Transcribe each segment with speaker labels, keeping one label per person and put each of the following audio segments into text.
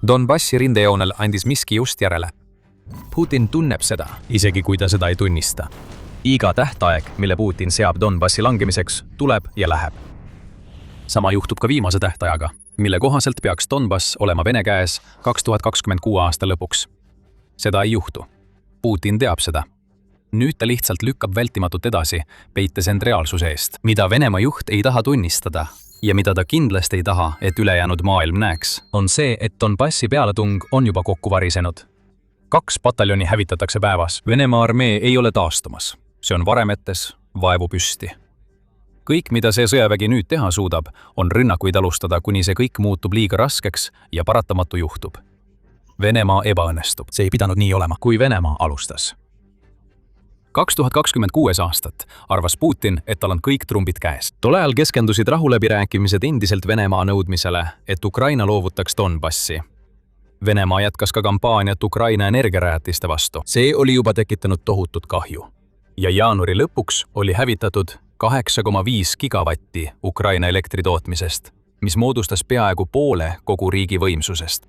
Speaker 1: Donbassi rindejoonel andis miski just järele.
Speaker 2: Putin tunneb seda, isegi kui ta seda ei tunnista. Iga tähtaeg, mille Putin seab Donbassi langemiseks, tuleb ja läheb. Sama juhtub ka viimase tähtajaga, mille kohaselt peaks Donbass olema Vene käes 2026 aasta lõpuks. Seda ei juhtu. Putin teab seda. Nüüd ta lihtsalt lükkab vältimatult edasi, peites end reaalsuse eest, mida Venemaa juht ei taha tunnistada ja mida ta kindlasti ei taha, et ülejäänud maailm näeks, on see, et Donbassi pealetung on juba kokku varisenud. 2 pataljoni hävitatakse päevas. Venemaa armee ei ole taastumas. See on varemetes, vaevu püsti. Kõik, mida see sõjavägi nüüd teha suudab, on rünnakuid alustada, kuni see kõik muutub liiga raskeks ja paratamatu juhtub. Venemaa ebaõnnestub. See ei pidanud nii olema, kui Venemaa alustas. 2026 aastat arvas Putin, et tal on kõik trumbid käes. Tol ajal keskendusid rahuläbirääkimised endiselt Venemaa nõudmisele, et Ukraina loovutaks Donbassi. Venemaa jätkas ka kampaaniat Ukraina energiarajatiste vastu. See oli juba tekitanud tohutut kahju. Ja jaanuari lõpuks oli hävitatud 8,5 gigavatti Ukraina elektritootmisest, mis moodustas peaaegu poole kogu riigi võimsusest.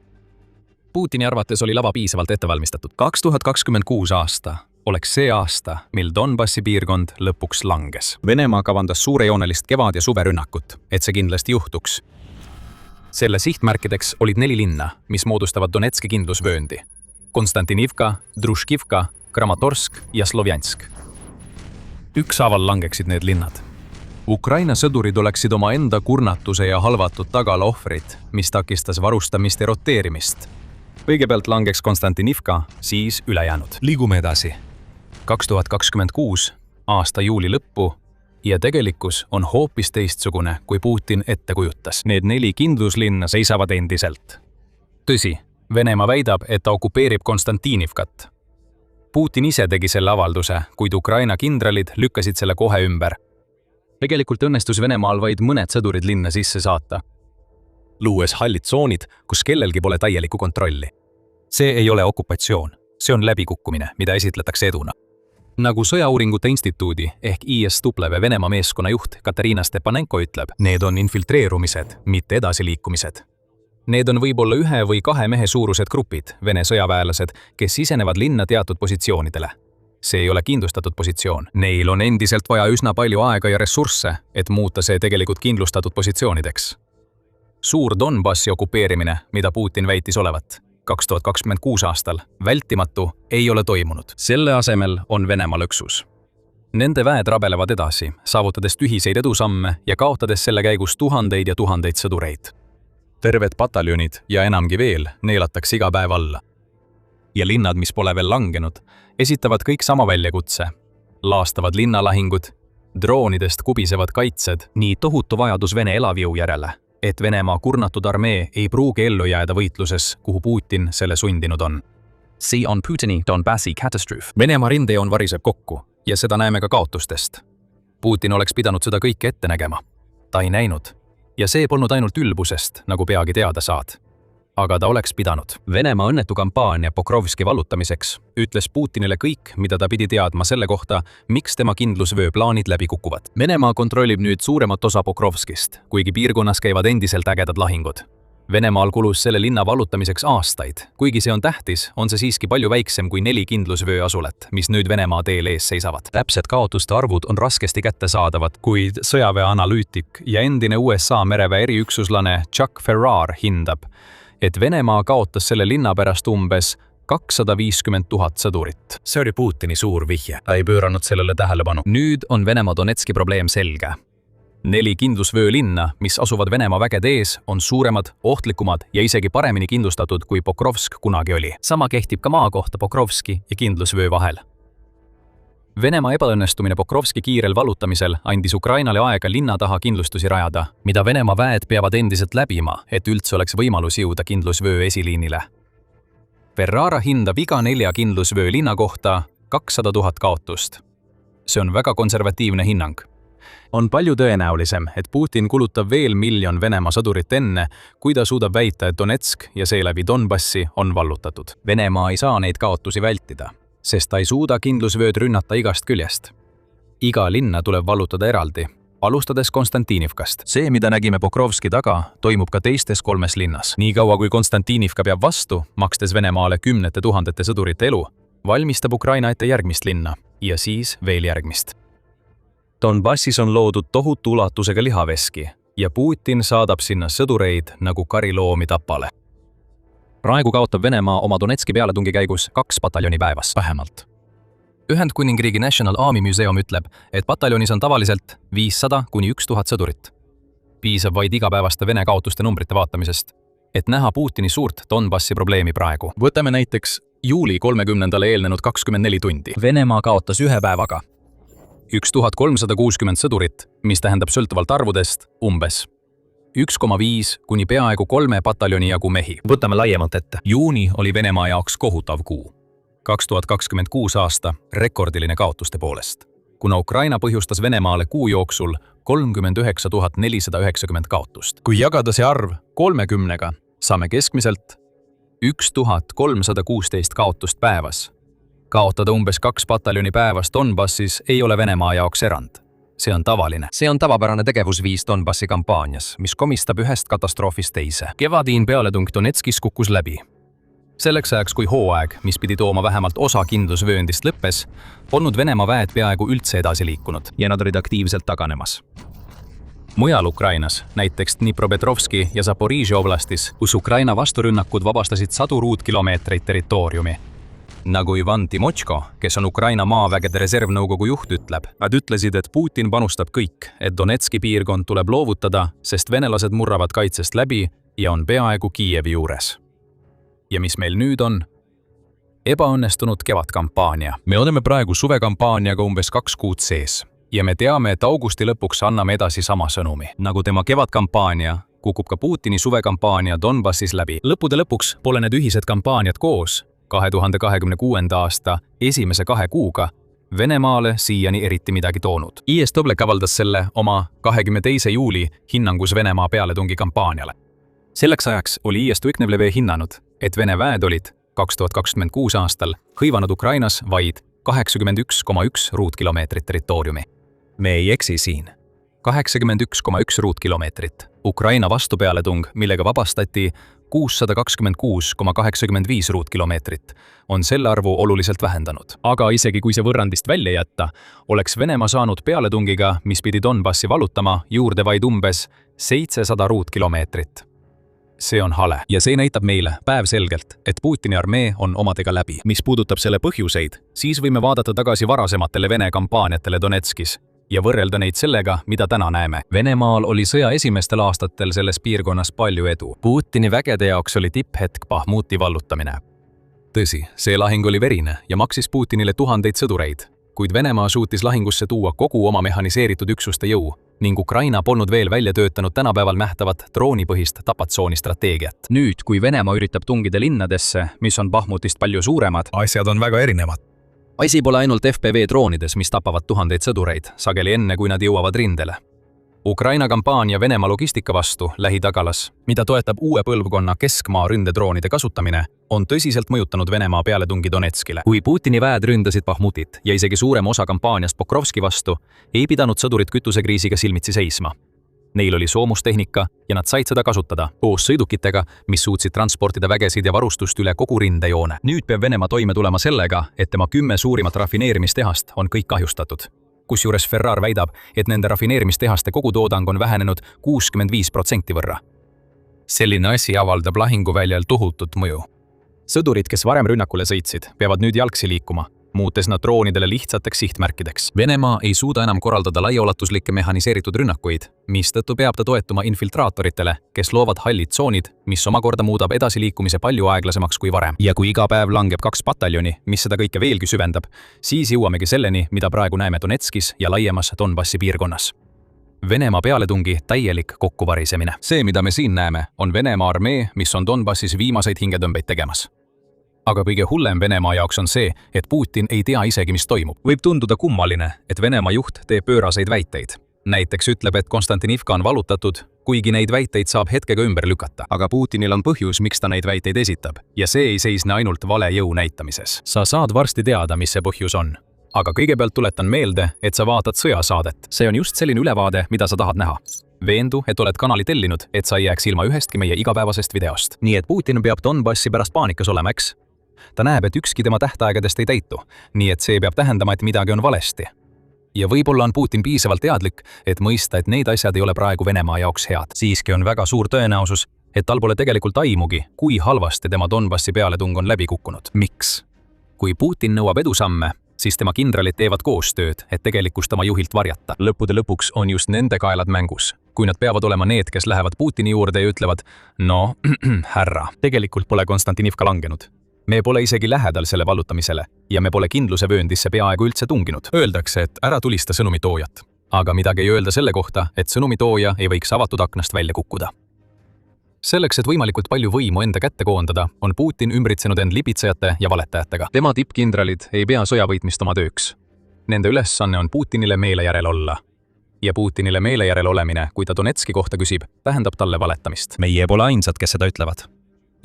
Speaker 2: Putini arvates oli lava piisavalt ettevalmistatud. 2026 aasta oleks see aasta, mil Donbassi piirkond lõpuks langes. Venemaa kavandas suurejoonelist kevad- ja suverünnakut, et see kindlasti juhtuks. Selle sihtmärkideks olid 4 linna, mis moodustavad Donetski kindlusvööndi. Konstantinivka, Družkivka, Kramatorsk ja Slovjansk. Ükshaaval langeksid need linnad. Ukraina sõdurid oleksid oma enda kurnatuse ja halvatud tagala ohvrid, mis takistas varustamist ja roteerimist. Kõigepealt langeks Konstantinivka, siis ülejäänud. Liigume edasi. 2026 aasta juuli lõppu ja tegelikkus on hoopis teistsugune, kui Putin ette kujutas. Need 4 kindluslinna seisavad endiselt. Tõsi, Venemaa väidab, et ta okupeerib Konstantinivkat. Putin ise tegi selle avalduse, kuid Ukraina kindralid lükkasid selle kohe ümber. Tegelikult õnnestus Venemaal vaid mõned sõdurid linna sisse saata, luues hallid tsoonid, kus kellelgi pole täielikku kontrolli. See ei ole okupatsioon, see on läbikukkumine, mida esitletakse eduna. Nagu Sõjauuringute Instituudi ehk IS-W Venemaa meeskonna juht Katariina Stepanenko ütleb, need on infiltreerumised, mitte edasiliikumised. Need on võib-olla 1 või 2 mehe suurused grupid, Vene sõjaväelased, kes sisenevad linna teatud positsioonidele. See ei ole kindlustatud positsioon. Neil on endiselt vaja üsna palju aega ja ressursse, et muuta see tegelikult kindlustatud positsioonideks. Suur Donbassi okupeerimine, mida Putin väitis olevat 2026 aastal, vältimatu ei ole toimunud. Selle asemel on Venemaa lõksus. Nende väed rabelevad edasi, saavutades tühiseid edusamme ja kaotades selle käigus tuhandeid ja tuhandeid sõdureid. Terved pataljonid ja enamgi veel neelatakse iga päev alla. Ja linnad, mis pole veel langenud, esitavad kõik sama väljakutse. Laastavad linnalahingud, droonidest kubisevad kaitsed, nii tohutu vajadus Vene elavjõu järele, et Venemaa kurnatud armee ei pruugi ellu jääda võitluses, kuhu Putin selle sundinud on. See on Putini Donbassi katastroof. Venemaa rindejoon variseb kokku ja seda näeme ka kaotustest. Putin oleks pidanud seda kõike ette nägema. Ta ei näinud. Ja see polnud ainult ülbusest, nagu peagi teada saad. Aga ta oleks pidanud. Venemaa õnnetu kampaania Pokrovski vallutamiseks ütles Putinile kõik, mida ta pidi teadma selle kohta, miks tema kindlusvöö plaanid läbi kukuvad. Venemaa kontrollib nüüd suuremat osa Pokrovskist, kuigi piirkonnas käivad endiselt ägedad lahingud. Venemaal kulus selle linna vallutamiseks aastaid. Kuigi see on tähtis, on see siiski palju väiksem kui 4 kindlusvöö asulat, mis nüüd Venemaa teel ees seisavad. Täpsed kaotuste arvud on raskesti kättesaadavad, kuid sõjaväeanalüütik ja endine USA mereväe eriüksuslane Chuck Ferrar hindab, et Venemaa kaotas selle linna pärast umbes 250 000 sõdurit. See oli Putini suur vihje. Ta ei pööranud sellele tähelepanu. Nüüd on Venemaa Donetski probleem selge. 4 kindlusvöö linna, mis asuvad Venemaa vägede ees, on suuremad, ohtlikumad ja isegi paremini kindlustatud, kui Pokrovsk kunagi oli. Sama kehtib ka maa kohta Pokrovski ja kindlusvöö vahel. Venemaa ebaõnnestumine Pokrovski kiirel vallutamisel andis Ukrainale aega linna taha kindlustusi rajada, mida Venemaa väed peavad endiselt läbima, et üldse oleks võimalus jõuda kindlusvöö esiliinile. Ferrara hindab iga 4 kindlusvöö linna kohta 200 000 kaotust. See on väga konservatiivne hinnang. On palju tõenäolisem, et Putin kulutab veel 1 miljon Venemaa sõdurit enne, kui ta suudab väita, et Donetsk ja seeläbi Donbassi on vallutatud. Venemaa ei saa neid kaotusi vältida, sest ta ei suuda kindlusvööd rünnata igast küljest. Iga linna tuleb vallutada eraldi alustades Konstantinivkast. See, mida nägime Pokrovski taga, toimub ka teistes 3 linnas. Niikaua kui Konstantinivka peab vastu, makstes Venemaale kümnete tuhandete sõdurite elu, valmistab Ukraina ette järgmist linna ja siis veel järgmist. Donbassis on loodud tohutu ulatusega lihaveski ja Putin saadab sinna sõdureid nagu kariloomi Tapale. Praegu kaotab Venemaa oma Donetski pealetungi käigus 2 pataljoni päevas vähemalt. Ühendkuningriigi National Army Museum ütleb, et pataljonis on tavaliselt 500 kuni 1000 sõdurit. Piisab vaid igapäevaste Vene kaotuste numbrite vaatamisest, et näha Putini suurt Donbassi probleemi praegu. Võtame näiteks juuli 30. eelnenud 24 tundi. Venemaa kaotas 1 päevaga 1360 sõdurit, mis tähendab sõltuvalt arvudest umbes 1,5 kuni peaaegu 3 pataljoni jagu mehi. Võtame laiemalt ette. Juuni oli Venemaa jaoks kohutav kuu. 2026 aasta rekordiline kaotuste poolest, kuna Ukraina põhjustas Venemaale kuu jooksul 39 490 kaotust. Kui jagada see arv 30-ga, saame keskmiselt 1316 kaotust päevas. Kaotada umbes 2 pataljoni päevas Donbassis ei ole Venemaa jaoks erand. See on tavaline. See on tavapärane tegevusviis Donbassi kampaanias, mis komistab ühest katastroofist teise. Kevadiin pealetung Donetskis kukkus läbi. Selleks ajaks, kui hooaeg, mis pidi tooma vähemalt osa kindlusvööndist lõppes, polnud Venemaa väed peaaegu üldse edasi liikunud ja nad olid aktiivselt taganemas. Mujal Ukrainas, näiteks Dnipropetrovski ja Zaporižžja oblastis, kus Ukraina vasturünnakud vabastasid 100 ruutkilomeetreid territooriumi. Nagu Ivan Timochko, kes on Ukraina maavägede reservnõukogu juht, ütleb, nad ütlesid, et Putin panustab kõik, et Donetski piirkond tuleb loovutada, sest venelased murravad kaitsest läbi ja on peaaegu Kiievi juures. Ja mis meil nüüd on? Ebaõnnestunud kevadkampaania. Me oleme praegu suvekampaaniaga umbes 2 kuud sees ja me teame, et augusti lõpuks anname edasi sama sõnumi. Nagu tema kevadkampaania, kukub ka Putini suvekampaania Donbassis läbi. Lõppude lõpuks pole need ühised kampaaniad koos 2026. aasta esimese 2 kuuga Venemaale siiani eriti midagi toonud. IS Toblek avaldas selle oma 22. juuli hinnangus Venemaa pealetungi kampaaniale. Selleks ajaks oli IS Tuiknevleve hinnanud, et Vene väed olid 2026 aastal hõivanud Ukrainas vaid 81,1 ruutkilomeetrit territooriumi. Me ei eksi siin. 81,1 ruutkilomeetrit. Ukraina vastupealetung, millega vabastati 626,85 ruutkilomeetrit, on selle arvu oluliselt vähendanud. Aga isegi kui see võrrandist välja jätta, oleks Venemaa saanud pealetungiga, mis pidi Donbassi valutama, juurde vaid umbes 700 ruutkilomeetrit. See on hale ja see näitab meile päevselgelt, et Putini armee on omadega läbi. Mis puudutab selle põhjuseid, siis võime vaadata tagasi varasematele Vene kampaaniatele Donetskis ja võrrelda neid sellega, mida täna näeme. Venemaal oli sõja esimestel aastatel selles piirkonnas palju edu. Putini vägede jaoks oli tipphetk Bahmuti vallutamine. Tõsi, see lahing oli verine ja maksis Putinile tuhandeid sõdureid, kuid Venemaa suutis lahingusse tuua kogu oma mehhaniseeritud üksuste jõu ning Ukraina polnud veel välja töötanud tänapäeval nähtavat droonipõhist tapatsooni strateegiat. Nüüd, kui Venemaa üritab tungida linnadesse, mis on Bahmutist palju suuremad,
Speaker 1: Asjad on väga erinevad.
Speaker 2: asi pole ainult FPV droonides, mis tapavad tuhandeid sõdureid, sageli enne, kui nad jõuavad rindele. Ukraina kampaania Venemaa logistika vastu lähitagalas, mida toetab uue põlvkonna keskmaa ründedroonide kasutamine, on tõsiselt mõjutanud Venemaa pealetungi Donetskile. Kui Putini väed ründasid Bahmutit ja isegi suurem osa kampaaniast Pokrovski vastu, ei pidanud sõdurid kütusekriisiga silmitsi seisma. Neil oli soomustehnika ja nad said seda kasutada koos sõidukitega, mis suutsid transportida vägesid ja varustust üle kogu rindejoone. Nüüd peab Venemaa toime tulema sellega, et tema 10 suurimat rafineerimistehast on kõik kahjustatud. Kusjuures Ferrar väidab, et nende rafineerimistehaste kogutoodang on vähenenud 65% võrra. Selline asi avaldab lahinguväljal tohutut mõju. Sõdurid, kes varem rünnakule sõitsid, peavad nüüd jalgsi liikuma, muutes nad droonidele lihtsateks sihtmärkideks. Venemaa ei suuda enam korraldada laiaulatuslikke mehhaniseeritud rünnakuid, mistõttu peab ta toetuma infiltraatoritele, kes loovad hallid tsoonid, mis omakorda muudab edasiliikumise palju aeglasemaks kui varem. Ja kui iga päev langeb 2 pataljoni, mis seda kõike veelgi süvendab, siis jõuamegi selleni, mida praegu näeme Donetskis ja laiemas Donbassi piirkonnas. Venemaa pealetungi täielik kokkuvarisemine. See, mida me siin näeme, on Venemaa armee, mis on Donbassis viimaseid hingetõmbeid tegemas. Aga kõige hullem Venemaa jaoks on see, et Putin ei tea isegi, mis toimub. Võib tunduda kummaline, et Venemaa juht teeb pööraseid väiteid. Näiteks ütleb, et Konstantinivka on vallutatud, kuigi neid väiteid saab hetkega ümber lükata. Aga Putinil on põhjus, miks ta neid väiteid esitab. Ja see ei seisne ainult vale jõu näitamises. Sa saad varsti teada, mis see põhjus on. Aga kõigepealt tuletan meelde, et sa vaatad sõjasaadet. See on just selline ülevaade, mida sa tahad näha. Veendu, et oled kanali tellinud, et sa ei jääks ilma ühestki meie igapäevasest videost. Nii et Putin peab Donbassi pärast paanikas olema, eks? Ta näeb, et ükski tema tähtaegadest ei täitu, nii et see peab tähendama, et midagi on valesti. Ja võib-olla on Putin piisavalt teadlik, et mõista, et need asjad ei ole praegu Venemaa jaoks head. Siiski on väga suur tõenäosus, et tal pole tegelikult aimugi, kui halvasti tema Donbassi pealetung on läbi kukkunud. Miks? Kui Putin nõuab edusamme, siis tema kindralid teevad koostööd, et tegelikkust oma juhilt varjata. Lõppude lõpuks on just nende kaelad mängus. Kui nad peavad olema need, kes lähevad Putini juurde ja ütlevad, no, härra, tegelikult pole Konstantinivka langenud. Me pole isegi lähedal selle vallutamisele ja me pole kindluse vööndisse peaaegu üldse tunginud. Öeldakse, et ära tulista sõnumitoojat. Aga midagi ei öelda selle kohta, et sõnumitooja ei võiks avatud aknast välja kukkuda. Selleks, et võimalikult palju võimu enda kätte koondada, on Putin ümbritsenud end libitsejate ja valetajatega. Tema tippkindralid ei pea sõjavõitmist oma tööks. Nende ülesanne on Putinile meele järel olla. Ja Putinile meele järel olemine, kui ta Donetski kohta küsib, tähendab talle valetamist. Meie pole ainsad, kes seda ütlevad.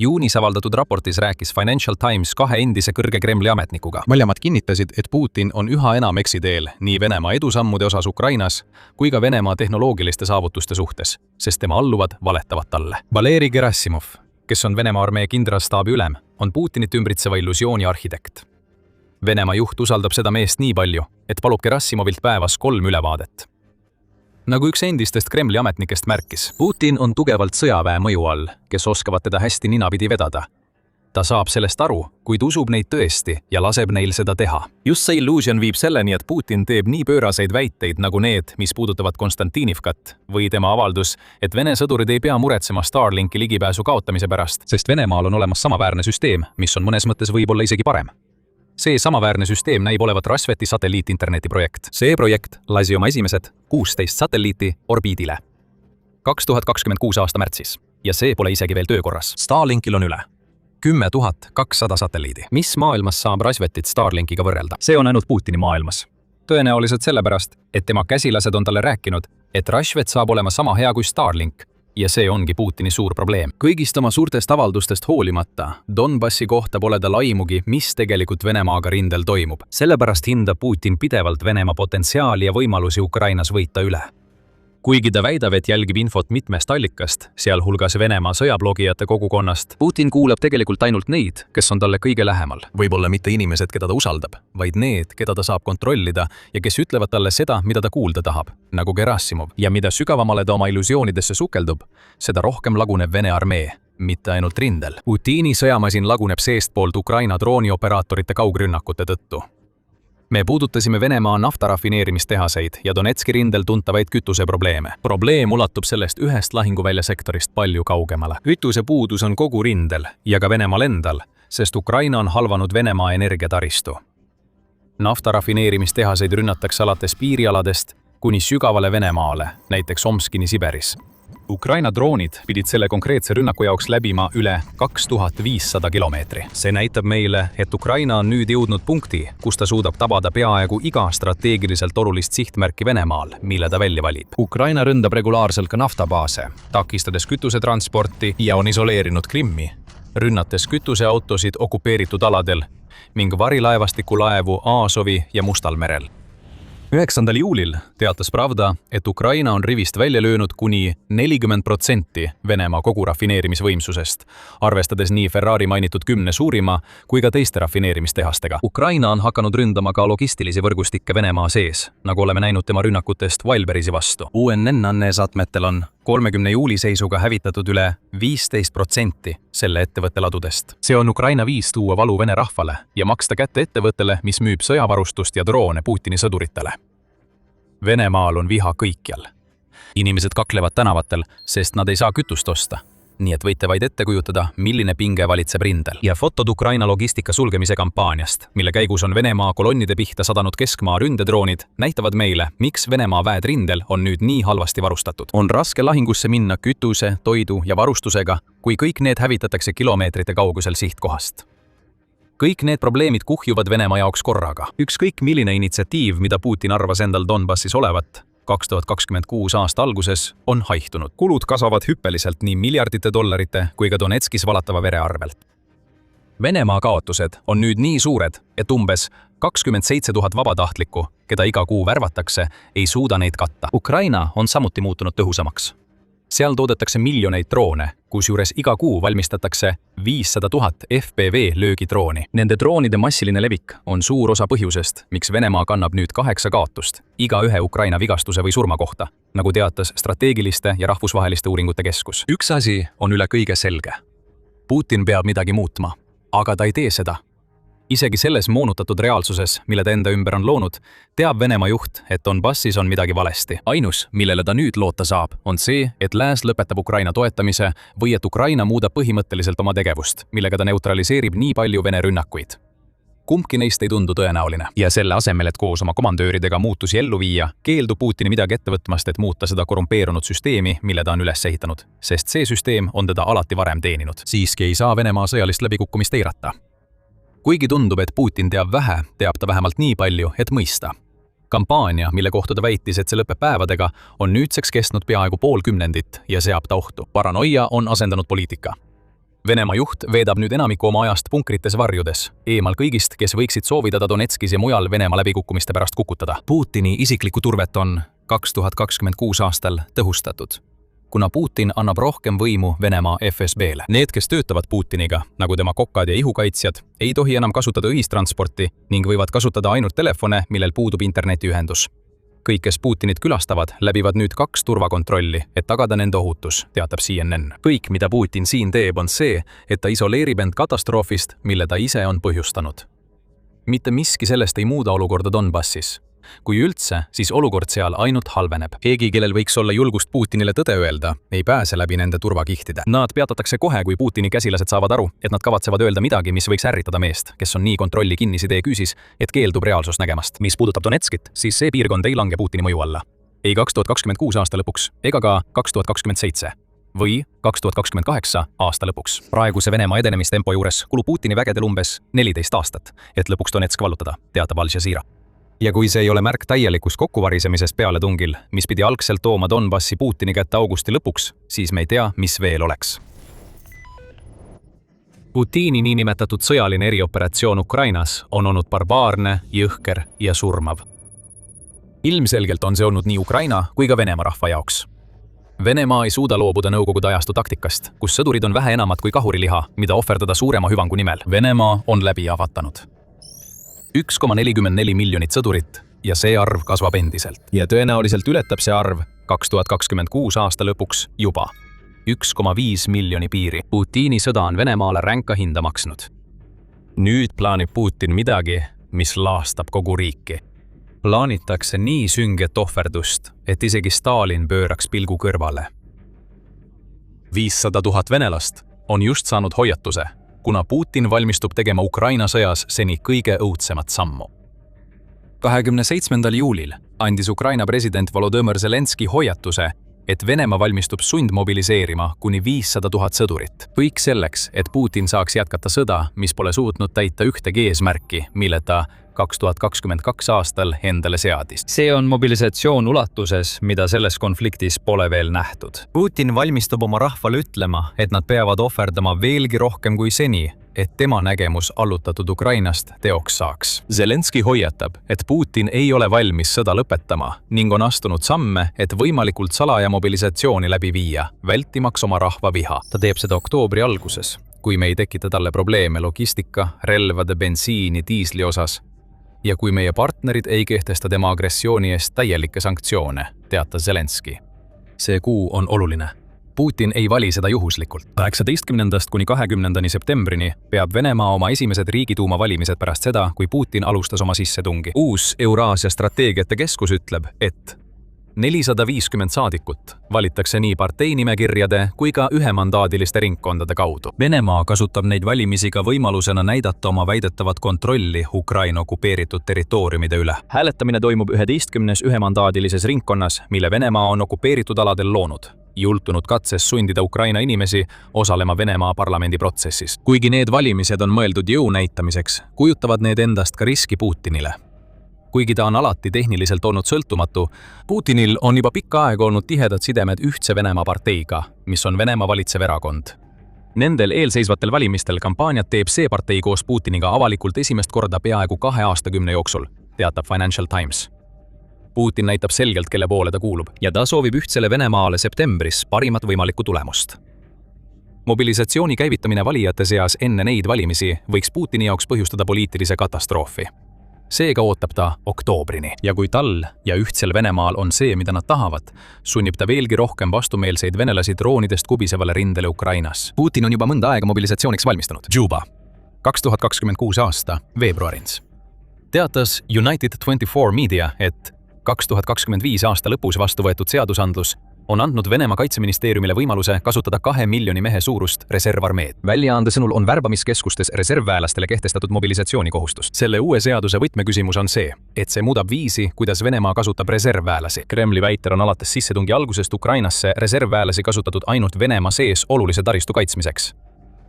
Speaker 2: Juunis avaldatud raportis rääkis Financial Times 2 endise kõrge Kremli ametnikuga. Mõlemad kinnitasid, et Putin on üha enam eksiteel nii Venemaa edusammude osas Ukrainas kui ka Venemaa tehnoloogiliste saavutuste suhtes, sest tema alluvad valetavad talle. Valeri Gerassimov, kes on Venemaa armee kindralstaabi ülem, on Putinit ümbritseva illusiooni arhitekt. Venemaa juht usaldab seda meest nii palju, et palub Gerassimovilt päevas 3 ülevaadet. Nagu üks endistest Kremli ametnikest märkis, Putin on tugevalt sõjaväe mõju all, kes oskavad teda hästi ninapidi vedada. Ta saab sellest aru, kuid usub neid tõesti ja laseb neil seda teha. Just see illuusion viib selleni, et Putin teeb nii pööraseid väiteid nagu need, mis puudutavad Konstantinivkat või tema avaldus, et Vene sõdurid ei pea muretsema Starlinki ligipääsu kaotamise pärast, sest Venemaal on olemas samaväärne süsteem, mis on mõnes mõttes võib-olla isegi parem. See samaväärne süsteem näib olevat Rasveti satelliitinterneti projekt. See projekt lasi oma esimesed 16 satelliiti orbiidile 2026 aasta märtsis ja see pole isegi veel töökorras. Starlinkil on üle 10 200 satelliidi. Mis maailmas saab Rasvetit Starlinkiga võrrelda? See on ainult Putini maailmas. Tõenäoliselt sellepärast, et tema käsilased on talle rääkinud, et Rasvet saab olema sama hea kui Starlink. Ja see ongi Putini suur probleem. Kõigist oma suurtest avaldustest hoolimata, Donbassi kohta pole tal aimugi, mis tegelikult Venemaaga rindel toimub. Sellepärast hindab Putin pidevalt Venemaa potentsiaali ja võimalusi Ukrainas võita üle. Kuigi ta väidab, et jälgib infot mitmest allikast, sealhulgas Venemaa sõjablogijate kogukonnast, Putin kuulab tegelikult ainult neid, kes on talle kõige lähemal. Võib-olla mitte inimesed, keda ta usaldab, vaid need, keda ta saab kontrollida ja kes ütlevad talle seda, mida ta kuulda tahab, nagu Gerassimov. Ja mida sügavamale ta oma illusioonidesse sukeldub, seda rohkem laguneb Vene armee, mitte ainult rindel. Putini sõjamasin laguneb seestpoolt Ukraina droonioperaatorite kaugrünnakute tõttu. Me puudutasime Venemaa naftarafineerimistehaseid ja Donetski rindel tuntavaid kütuseprobleeme. Probleem ulatub sellest ühest lahinguväljasektorist palju kaugemale. Kütusepuudus on kogu rindel ja ka Venemaal endal, sest Ukraina on halvanud Venemaa energiataristu. Naftarafineerimistehaseid rünnatakse alates piirialadest kuni sügavale Venemaale, näiteks Omskini Siberis. Ukraina droonid pidid selle konkreetse rünnaku jaoks läbima üle 2500 kilomeetri. See näitab meile, et Ukraina on nüüd jõudnud punkti, kus ta suudab tabada peaaegu iga strateegiliselt olulist sihtmärki Venemaal, mille ta välja valib. Ukraina ründab regulaarselt ka naftabaase, takistades kütusetransporti ja on isoleerinud Krimmi, rünnates kütuseautosid okupeeritud aladel ning varilaevastikulaevu Aasovi ja Mustal merel. 9. juulil teatas Pravda, et Ukraina on rivist välja löönud kuni 40% Venemaa kogu rafineerimisvõimsusest, arvestades nii Ferrari mainitud 10 suurima kui ka teiste rafineerimistehastega. Ukraina on hakanud ründama ka logistilisi võrgustikke Venemaa sees, nagu oleme näinud tema rünnakutest Wildberrysi vastu. UNN andmesaatmetel on 30. juuli seisuga hävitatud üle 15% selle ettevõtte ladudest. See on Ukraina viis tuua valu Vene rahvale ja maksta kätte ettevõttele, mis müüb sõjavarustust ja droone Putini sõduritele. Venemaal on viha kõikjal. Inimesed kaklevad tänavatel, sest nad ei saa kütust osta. Nii et võite vaid ette kujutada, milline pinge valitseb rindel. Ja fotod Ukraina logistika sulgemise kampaaniast, mille käigus on Venemaa kolonnide pihta sadanud keskmaa ründedroonid, näitavad meile, miks Venemaa väed rindel on nüüd nii halvasti varustatud. On raske lahingusse minna kütuse, toidu ja varustusega, kui kõik need hävitatakse kilomeetrite kaugusel sihtkohast. Kõik need probleemid kuhjuvad Venemaa jaoks korraga. Ükskõik milline initsiatiiv, mida Putin arvas endal Donbassis olevat, 2026 aasta alguses on haihtunud. Kulud kasvavad hüppeliselt nii miljardite dollarite kui ka Donetskis valatava vere arvelt. Venemaa kaotused on nüüd nii suured, et umbes 27 000 vabatahtlikku, keda iga kuu värvatakse, ei suuda neid katta. Ukraina on samuti muutunud tõhusamaks. Seal toodetakse miljoneid droone, kusjuures iga kuu valmistatakse 500 000 FPV löögidrooni. Nende droonide massiline levik on suur osa põhjusest, miks Venemaa kannab nüüd 8 kaotust iga ühe Ukraina vigastuse või surma kohta, nagu teatas strateegiliste ja rahvusvaheliste uuringute keskus. Üks asi on üle kõige selge. Putin peab midagi muutma, aga ta ei tee seda. Isegi selles moonutatud reaalsuses, mille ta enda ümber on loonud, teab Venemaa juht, et Donbassis on midagi valesti. Ainus, millele ta nüüd loota saab, on see, et lääs lõpetab Ukraina toetamise või et Ukraina muudab põhimõtteliselt oma tegevust, millega ta neutraliseerib nii palju Vene rünnakuid. Kumbki neist ei tundu tõenäoline. Ja selle asemel, et koos oma komandööridega muutusi ellu viia, keeldub Putini midagi ette võtmast, et muuta seda korrumpeerunud süsteemi, mille ta on üles ehitanud. Sest see süsteem on teda alati varem teeninud. Siiski ei saa Venemaa sõjalist läbikukkumist eirata. Kuigi tundub, et Putin teab vähe, teab ta vähemalt nii palju, et mõista. Kampaania, mille kohta ta väitis, et see lõpeb päevadega, on nüüdseks kestnud peaaegu pool kümnendit ja seab ta ohtu. Paranoia on asendanud poliitika. Venemaa juht veedab nüüd enamiku oma ajast punkrites varjudes, eemal kõigist, kes võiksid soovida ta Donetskis ja mujal Venemaa läbikukkumiste pärast kukutada. Putini isiklikku turvet on 2026 aastal tõhustatud, kuna Putin annab rohkem võimu Venemaa FSB-le. Need, kes töötavad Putiniga, nagu tema kokad ja ihukaitsjad, ei tohi enam kasutada ühistransporti ning võivad kasutada ainult telefone, millel puudub internetiühendus. Kõik, kes Putinit külastavad, läbivad nüüd 2 turvakontrolli, et tagada nende ohutus, teatab CNN. Kõik, mida Putin siin teeb, on see, et ta isoleerib end katastroofist, mille ta ise on põhjustanud. Mitte miski sellest ei muuda olukorda Donbassis. Kui üldse, siis olukord seal ainult halveneb. Keegi, kellel võiks olla julgust Putinile tõde öelda, ei pääse läbi nende turvakihtide. Nad peatatakse kohe, kui Putini käsilased saavad aru, et nad kavatsevad öelda midagi, mis võiks ärritada meest, kes on nii kontrolli kinnisidee küüsis, et keeldub reaalsust nägemast. Mis puudutab Donetskit, siis see piirkond ei lange Putini mõju alla. Ei 2026 aasta lõpuks, ega ka 2027 või 2028 aasta lõpuks. Praeguse Venemaa edenemistempo juures kulub Putini vägedel umbes 14 aastat, et lõpuks Donetsk vallutada, teatab Al Jazeera. Ja kui see ei ole märk täielikust kokkuvarisemisest pealetungil, mis pidi algselt tooma Donbassi Putini kätte augusti lõpuks, siis me ei tea, mis veel oleks. Putini niinimetatud sõjaline erioperatsioon Ukrainas on olnud barbaarne, jõhker ja surmav. Ilmselgelt on see olnud nii Ukraina kui ka Venemaa rahva jaoks. Venemaa ei suuda loobuda nõukogude ajastu taktikast, kus sõdurid on vähe enamat kui kahuriliha, mida ohverdada suurema hüvangu nimel. Venemaa on läbi avatanud 1,44 miljonit sõdurit ja see arv kasvab endiselt. Ja tõenäoliselt ületab see arv 2026 aasta lõpuks juba 1,5 miljoni piiri. Putini sõda on Venemaale ränka hinda maksnud. Nüüd plaanib Putin midagi, mis laastab kogu riiki. Plaanitakse nii sünget ohverdust, et isegi Stalin pööraks pilgu kõrvale. 500 000 venelast on just saanud hoiatuse, kuna Putin valmistub tegema Ukraina sõjas seni kõige õudsemat sammu. 27. juulil andis Ukraina president Volodõmõr Zelenski hoiatuse, et Venemaa valmistub sundmobiliseerima kuni 500 000 sõdurit. Kõik selleks, et Putin saaks jätkata sõda, mis pole suutnud täita ühtegi eesmärki, mille ta 2022 aastal endale seadis. See on mobilisatsioon ulatuses, mida selles konfliktis pole veel nähtud. Putin valmistub oma rahvale ütlema, et nad peavad ohverdama veelgi rohkem kui seni, et tema nägemus allutatud Ukrainast teoks saaks. Zelenski hoiatab, et Putin ei ole valmis sõda lõpetama ning on astunud samme, et võimalikult salaja mobilisatsiooni läbi viia, vältimaks oma rahva viha. Ta teeb seda oktoobri alguses, kui me ei tekita talle probleeme logistika, relvade, bensiini, diisli osas ja kui meie partnerid ei kehtesta tema agressiooni eest täielikke sanktsioone, teatas Zelenski. See kuu on oluline. Putin ei vali seda juhuslikult. 18. kuni 20. septembrini peab Venemaa oma esimesed riigiduuma valimised pärast seda, kui Putin alustas oma sissetungi. Uus Euraasia strateegiate keskus ütleb, et 450 saadikut valitakse nii parteinimekirjade kui ka ühemandaadiliste ringkondade kaudu. Venemaa kasutab neid valimisi ka võimalusena näidata oma väidetavat kontrolli Ukraina okupeeritud territooriumide üle. Hääletamine toimub 11 ühemandaadilises ringkonnas, mille Venemaa on okupeeritud aladel loonud, jultunud katses sundida Ukraina inimesi osalema Venemaa parlamendi protsessis. Kuigi need valimised on mõeldud jõu näitamiseks, kujutavad need endast ka riski Putinile. Kuigi ta on alati tehniliselt olnud sõltumatu, Putinil on juba pikka aega olnud tihedad sidemed Ühtse Venemaa parteiga, mis on Venemaa valitsev erakond. Nendel eelseisvatel valimistel kampaaniat teeb see partei koos Putiniga avalikult esimest korda peaaegu 2 aastakümne jooksul, teatab Financial Times. Putin näitab selgelt, kelle poole ta kuulub ja ta soovib ühtsele Venemaale septembris parimat võimalikku tulemust. Mobilisatsiooni käivitamine valijate seas enne neid valimisi võiks Putini jaoks põhjustada poliitilise katastroofi. Seega ootab ta oktoobrini ja kui tal ja ühtsel Venemaal on see, mida nad tahavad, sunnib ta veelgi rohkem vastumeelseid venelasi droonidest kubisevale rindele Ukrainas. Putin on juba mõnda aega mobilisatsiooniks valmistunud. Juba 2026 aasta veebruarins teatas United24 Media, et 2025 aasta lõpus vastu võetud seadusandlus on andnud Venemaa kaitseministeeriumile võimaluse kasutada 2 miljoni mehe suurust reservarmeed. Väljaande sõnul on värbamiskeskustes reservväelastele kehtestatud mobilisatsioonikohustus. Selle uue seaduse võtmeküsimus on see, et see muudab viisi, kuidas Venemaa kasutab reservväelasi. Kremli väitel on alates sissetungi algusest Ukrainasse reservväelasi kasutatud ainult Venemaa sees olulise taristu kaitsmiseks.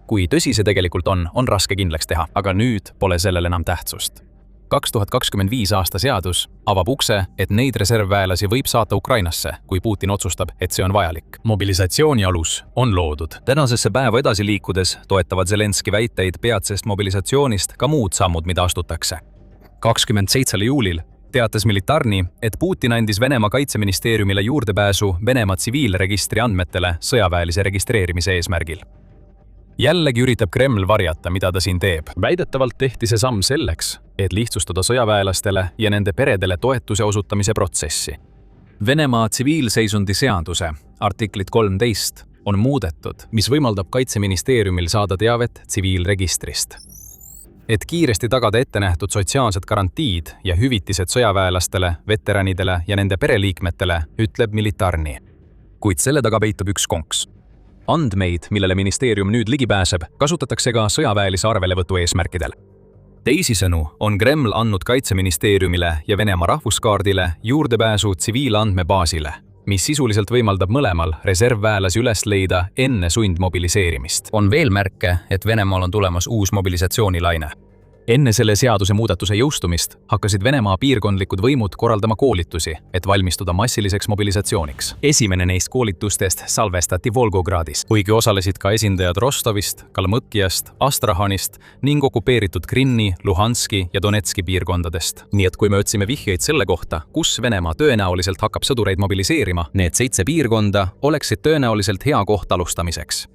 Speaker 2: Kui tõsi see tegelikult on raske kindlaks teha, aga nüüd pole sellel enam tähtsust. 2025 aasta seadus avab ukse, et neid reservväelasi võib saata Ukrainasse, kui Putin otsustab, et see on vajalik. Mobilisatsiooni alus on loodud. Tänasesse päeva edasi liikudes toetavad Zelenski väiteid peatsest mobilisatsioonist ka muud sammud, mida astutakse. 27. juulil teatas Militarni, et Putin andis Venemaa kaitseministeeriumile juurdepääsu Venemaa tsiviilregistri andmetele sõjaväelise registreerimise eesmärgil. Jällegi üritab Kreml varjata, mida ta siin teeb. Väidetavalt tehti see samm selleks, et lihtsustada sõjaväelastele ja nende peredele toetuse osutamise protsessi. Venemaa tsiviilseisundi seaduse artiklit 13 on muudetud, mis võimaldab kaitseministeeriumil saada teavet tsiviilregistrist. Et kiiresti tagada ettenähtud sotsiaalsed garantiid ja hüvitised sõjaväelastele, veteranidele ja nende pereliikmetele, ütleb Militarni. Kuid selle taga peitub üks konks. Andmeid, millele ministeerium nüüd ligi pääseb, kasutatakse ka sõjaväelise arvelevõtu eesmärkidel. Teisisõnu on Kreml andnud kaitseministeeriumile ja Venemaa rahvuskaardile juurdepääsu tsiviilandmebaasile, mis sisuliselt võimaldab mõlemal reservväelasi üles leida enne sundmobiliseerimist. On veel märke, et Venemaal on tulemas uus mobilisatsioonilaine. Enne selle seaduse muudatuse jõustumist hakkasid Venemaa piirkondlikud võimud korraldama koolitusi, et valmistuda massiliseks mobilisatsiooniks. Esimene neist koolitustest salvestati Volgogradis, kuigi osalesid ka esindajad Rostovist, Kalmõkiast, Astrahanist ning okupeeritud Krinni, Luhanski ja Donetski piirkondadest. Nii et kui me otsime vihjeid selle kohta, kus Venemaa tõenäoliselt hakkab sõdureid mobiliseerima, need 7 piirkonda oleksid tõenäoliselt hea koht alustamiseks.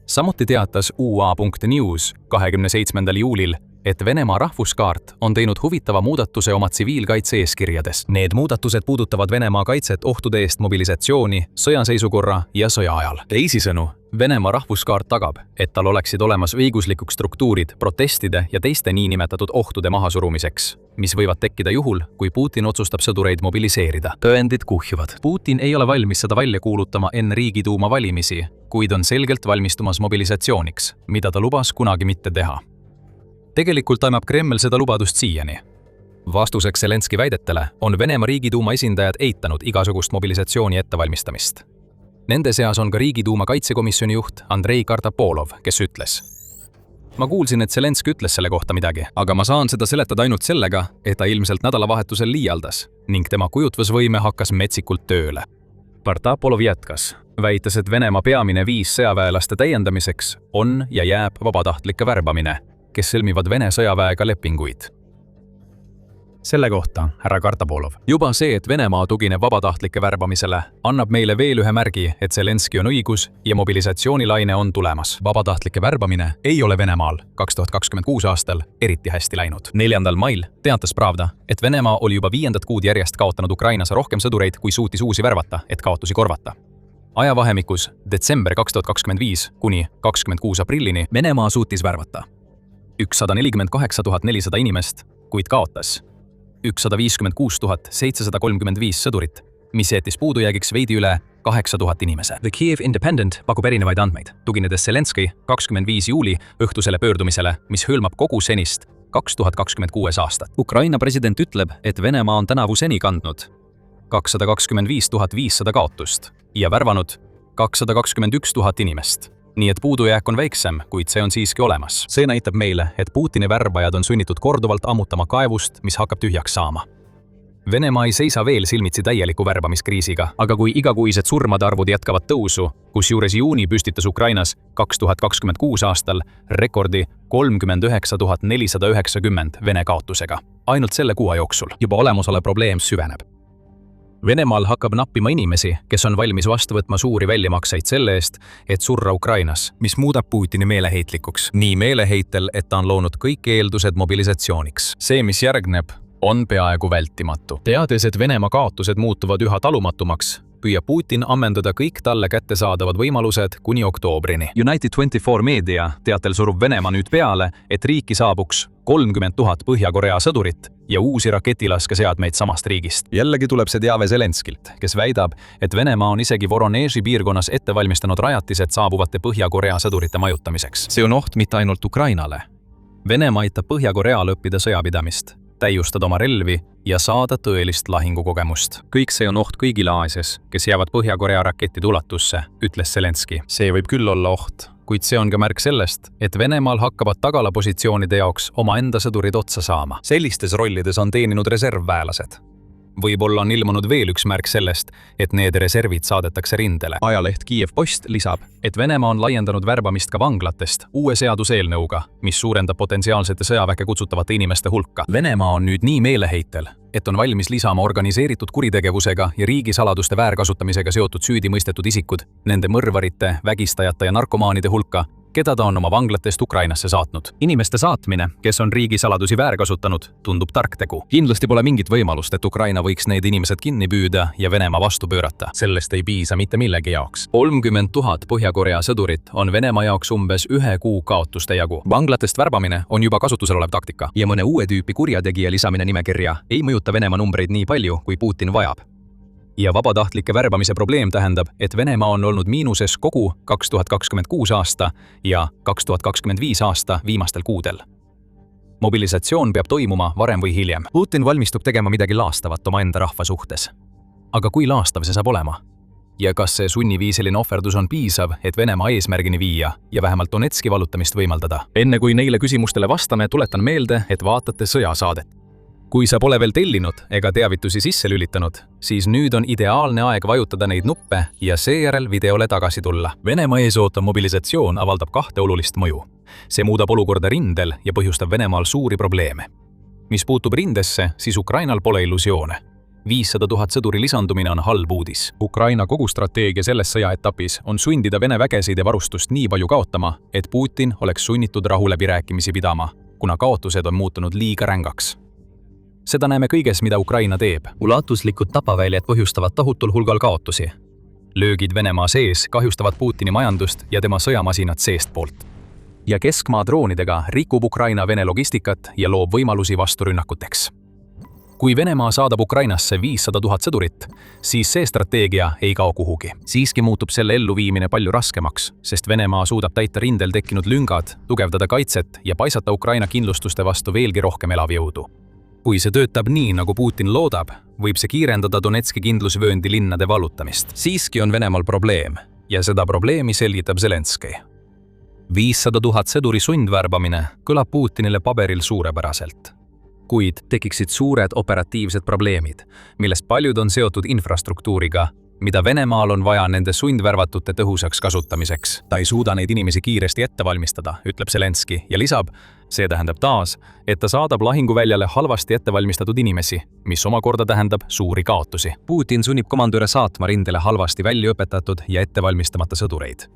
Speaker 2: Samuti teatas UA.news 27. juulil, et Venemaa rahvuskaart on teinud huvitava muudatuse oma tsiviilkaitse-eeskirjades. Need muudatused puudutavad Venemaa kaitset ohtude eest mobilisatsiooni, sõjaseisukorra ja sõja ajal. Teisisõnu, Venemaa rahvuskaart tagab, et tal oleksid olemas õiguslikuks struktuurid protestide ja teiste niinimetatud ohtude mahasurumiseks, mis võivad tekkida juhul, kui Putin otsustab sõdureid mobiliseerida. Tõendid kuhjuvad. Putin ei ole valmis seda välja kuulutama enne Riigiduuma valimisi, kuid on selgelt valmistumas mobilisatsiooniks, mida ta lubas kunagi mitte teha. Tegelikult aimab Kreml seda lubadust siiani. Vastuseks Zelenski väidetele on Venemaa Riigiduuma esindajad eitanud igasugust mobilisatsiooni ettevalmistamist. Nende seas on ka Riigiduuma kaitsekomisjoni juht Andrei Kartapolov, kes ütles: "Ma kuulsin, et Zelenski ütles selle kohta midagi, aga ma saan seda seletada ainult sellega, et ta ilmselt nädalavahetusel liialdas ning tema kujutvusvõime hakkas metsikult tööle." Kartapolov jätkas, väites, et Venemaa peamine viis sõjaväelaste täiendamiseks on ja jääb vabatahtlike värbamine, kes sõlmivad Vene sõjaväega lepinguid. Selle kohta, härra Kartapolov, juba see, et Venemaa tugineb vabatahtlike värbamisele, annab meile veel ühe märgi, et Zelenski on õigus ja mobilisatsioonilaine on tulemas. Vabatahtlike värbamine ei ole Venemaal 2026 aastal eriti hästi läinud. 4. mail teatas Pravda, et Venemaa oli juba 5. kuud järjest kaotanud Ukrainas rohkem sõdureid, kui suutis uusi värvata, et kaotusi korvata. Ajavahemikus detsember 2025 kuni 26 aprillini Venemaa suutis värvata 148 400 inimest, kuid kaotas 156 735 sõdurit, mis jäetis puudujäägiks veidi üle 8000 inimese. The Kiev Independent pakub erinevaid andmeid, tuginedes Zelenski 25. juuli õhtusele pöördumisele, mis hõlmab kogu senist 2026 aastat. Ukraina president ütleb, et Venemaa on tänavu seni kandnud 225 500 kaotust ja värvanud 221 000 inimest. Nii et puudujääk on väiksem, kuid see on siiski olemas. See näitab meile, et Putini värbajad on sunnitud korduvalt ammutama kaevust, mis hakkab tühjaks saama. Venemaa ei seisa veel silmitsi täieliku värbamiskriisiga, aga kui igakuised surmade arvud jätkavad tõusu, kusjuures juuni püstitas Ukrainas 2026 aastal rekordi 39 490 Vene kaotusega. Ainult selle kuu jooksul juba olemasolev probleem süveneb. Venemaal hakkab nappima inimesi, kes on valmis vastu võtma suuri väljamakseid selle eest, et surra Ukrainas, mis muudab Putini meeleheitlikuks. Nii meeleheitel, et ta on loonud kõik eeldused mobilisatsiooniks. See, mis järgneb, on peaaegu vältimatu. Teades, et Venemaa kaotused muutuvad üha talumatumaks, püüab Putin ammendada kõik talle kättesaadavad võimalused kuni oktoobrini. United24 meedia teatel surub Venemaa nüüd peale, et riiki saabuks 30 000 Põhja-Korea sõdurit ja uusi raketilaskeseadmeid samast riigist. Jällegi tuleb see teave Zelenskilt, kes väidab, et Venemaa on isegi Voroneži piirkonnas ette valmistanud rajatised saabuvate Põhja-Korea sõdurite majutamiseks. See on oht mitte ainult Ukrainale. Venemaa aitab Põhja-Koreal õppida sõjapidamist, täiustada oma relvi ja saada tõelist lahingukogemust. Kõik see on oht kõigile Aasias, kes jäävad Põhja-Korea rakettide ulatusse, ütles Zelenski. See võib küll olla oht, kuid see on ka märk sellest, et Venemaal hakkavad tagalapositsioonide jaoks omaenda sõdurid otsa saama. Sellistes rollides on teeninud reservväelased. Võib-olla on ilmunud veel üks märk sellest, et need reservid saadetakse rindele. Ajaleht Kiev Post lisab, et Venemaa on laiendanud värbamist ka vanglatest uue seaduseelnõuga, mis suurendab potentsiaalsete sõjaväkke kutsutavate inimeste hulka. Venemaa on nüüd nii meeleheitel, et on valmis lisama organiseeritud kuritegevusega ja riigisaladuste väärkasutamisega seotud süüdimõistetud isikud, nende mõrvarite, vägistajate ja narkomaanide hulka, keda ta on oma vanglatest Ukrainasse saatnud. Inimeste saatmine, kes on riigisaladusi väärkasutanud, tundub tark tegu. Kindlasti pole mingit võimalust, et Ukraina võiks need inimesed kinni püüda ja Venemaa vastu pöörata. Sellest ei piisa mitte millegi jaoks. 30 000 Põhja-Korea sõdurit on Venemaa jaoks umbes 1 kuu kaotuste jagu. Vanglatest värbamine on juba kasutusel olev taktika ja mõne uue tüüpi kurjategija lisamine nimekirja ei mõjuta Venemaa numbreid nii palju, kui Putin vajab. Ja vabatahtlike värbamise probleem tähendab, et Venemaa on olnud miinuses kogu 2026 aasta ja 2025 aasta viimastel kuudel. Mobilisatsioon peab toimuma varem või hiljem. Putin valmistub tegema midagi laastavat omaenda rahva suhtes. Aga kui laastav see saab olema? Ja kas see sunniviisiline ohverdus on piisav, et Venemaa eesmärgini viia ja vähemalt Donetski vallutamist võimaldada? Enne kui neile küsimustele vastame, tuletan meelde, et vaatate sõjasaadet. Kui sa pole veel tellinud ega teavitusi sisse lülitanud, siis nüüd on ideaalne aeg vajutada neid nuppe ja seejärel videole tagasi tulla. Venemaa eesootav mobilisatsioon avaldab 2 olulist mõju. See muudab olukorda rindel ja põhjustab Venemaal suuri probleeme. Mis puutub rindesse, siis Ukrainal pole illusioone. 500 000 sõduri lisandumine on halb uudis. Ukraina kogu strateegia selles sõjaetapis on sundida Vene vägesid ja varustust nii palju kaotama, et Putin oleks sunnitud rahuläbirääkimisi pidama, kuna kaotused on muutunud liiga rängaks. Seda näeme kõiges, mida Ukraina teeb. Ulatuslikud tapaväljad põhjustavad tohutul hulgal kaotusi. Löögid Venemaa sees kahjustavad Putini majandust ja tema sõjamasinat seestpoolt. Ja keskmaa droonidega rikub Ukraina Vene logistikat ja loob võimalusi vasturünnakuteks. Kui Venemaa saadab Ukrainasse 500 000 sõdurit, siis see strateegia ei kao kuhugi. Siiski muutub selle elluviimine palju raskemaks, sest Venemaa suudab täita rindel tekkinud lüngad, tugevdada kaitset ja paisata Ukraina kindlustuste vastu veelgi rohkem elavjõudu. Kui see töötab nii, nagu Putin loodab, võib see kiirendada Donetski kindlusvööndi linnade vallutamist. Siiski on Venemaal probleem ja seda probleemi selgitab Zelenski. 500 000 sõduri sundvärbamine kõlab Putinile paberil suurepäraselt. Kuid tekiksid suured operatiivsed probleemid, millest paljud on seotud infrastruktuuriga, mida Venemaal on vaja nende sundvärvatute tõhusaks kasutamiseks. Ta ei suuda neid inimesi kiiresti ette valmistada, ütleb Zelenski ja lisab, see tähendab taas, et ta saadab lahinguväljale halvasti ettevalmistatud inimesi, mis omakorda tähendab suuri kaotusi. Putin sunnib komandöre saatma rindele halvasti väljaõpetatud ja ettevalmistamata sõdureid.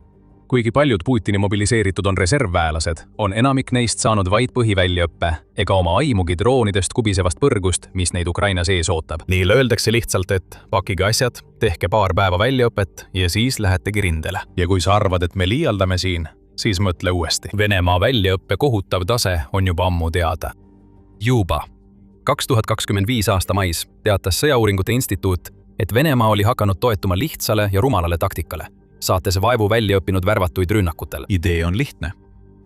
Speaker 2: Kuigi paljud Putini mobiliseeritud on reservväelased, on enamik neist saanud vaid põhiväljaõppe ega oma aimugi droonidest kubisevast põrgust, mis neid Ukrainas ees ootab. Neile öeldakse lihtsalt, et pakige asjad, tehke paar päeva väljaõpet ja siis lähetegi rindele. Ja kui sa arvad, et me liialdame siin, siis mõtle uuesti. Venemaa väljaõppe kohutav tase on juba ammu teada. Juba 2025 aasta mais teatas Sõjauuringute Instituut, et Venemaa oli hakanud toetuma lihtsale ja rumalale taktikale, saates vaevu väljaõppinud värvatuid rünnakutel. Idee on lihtne.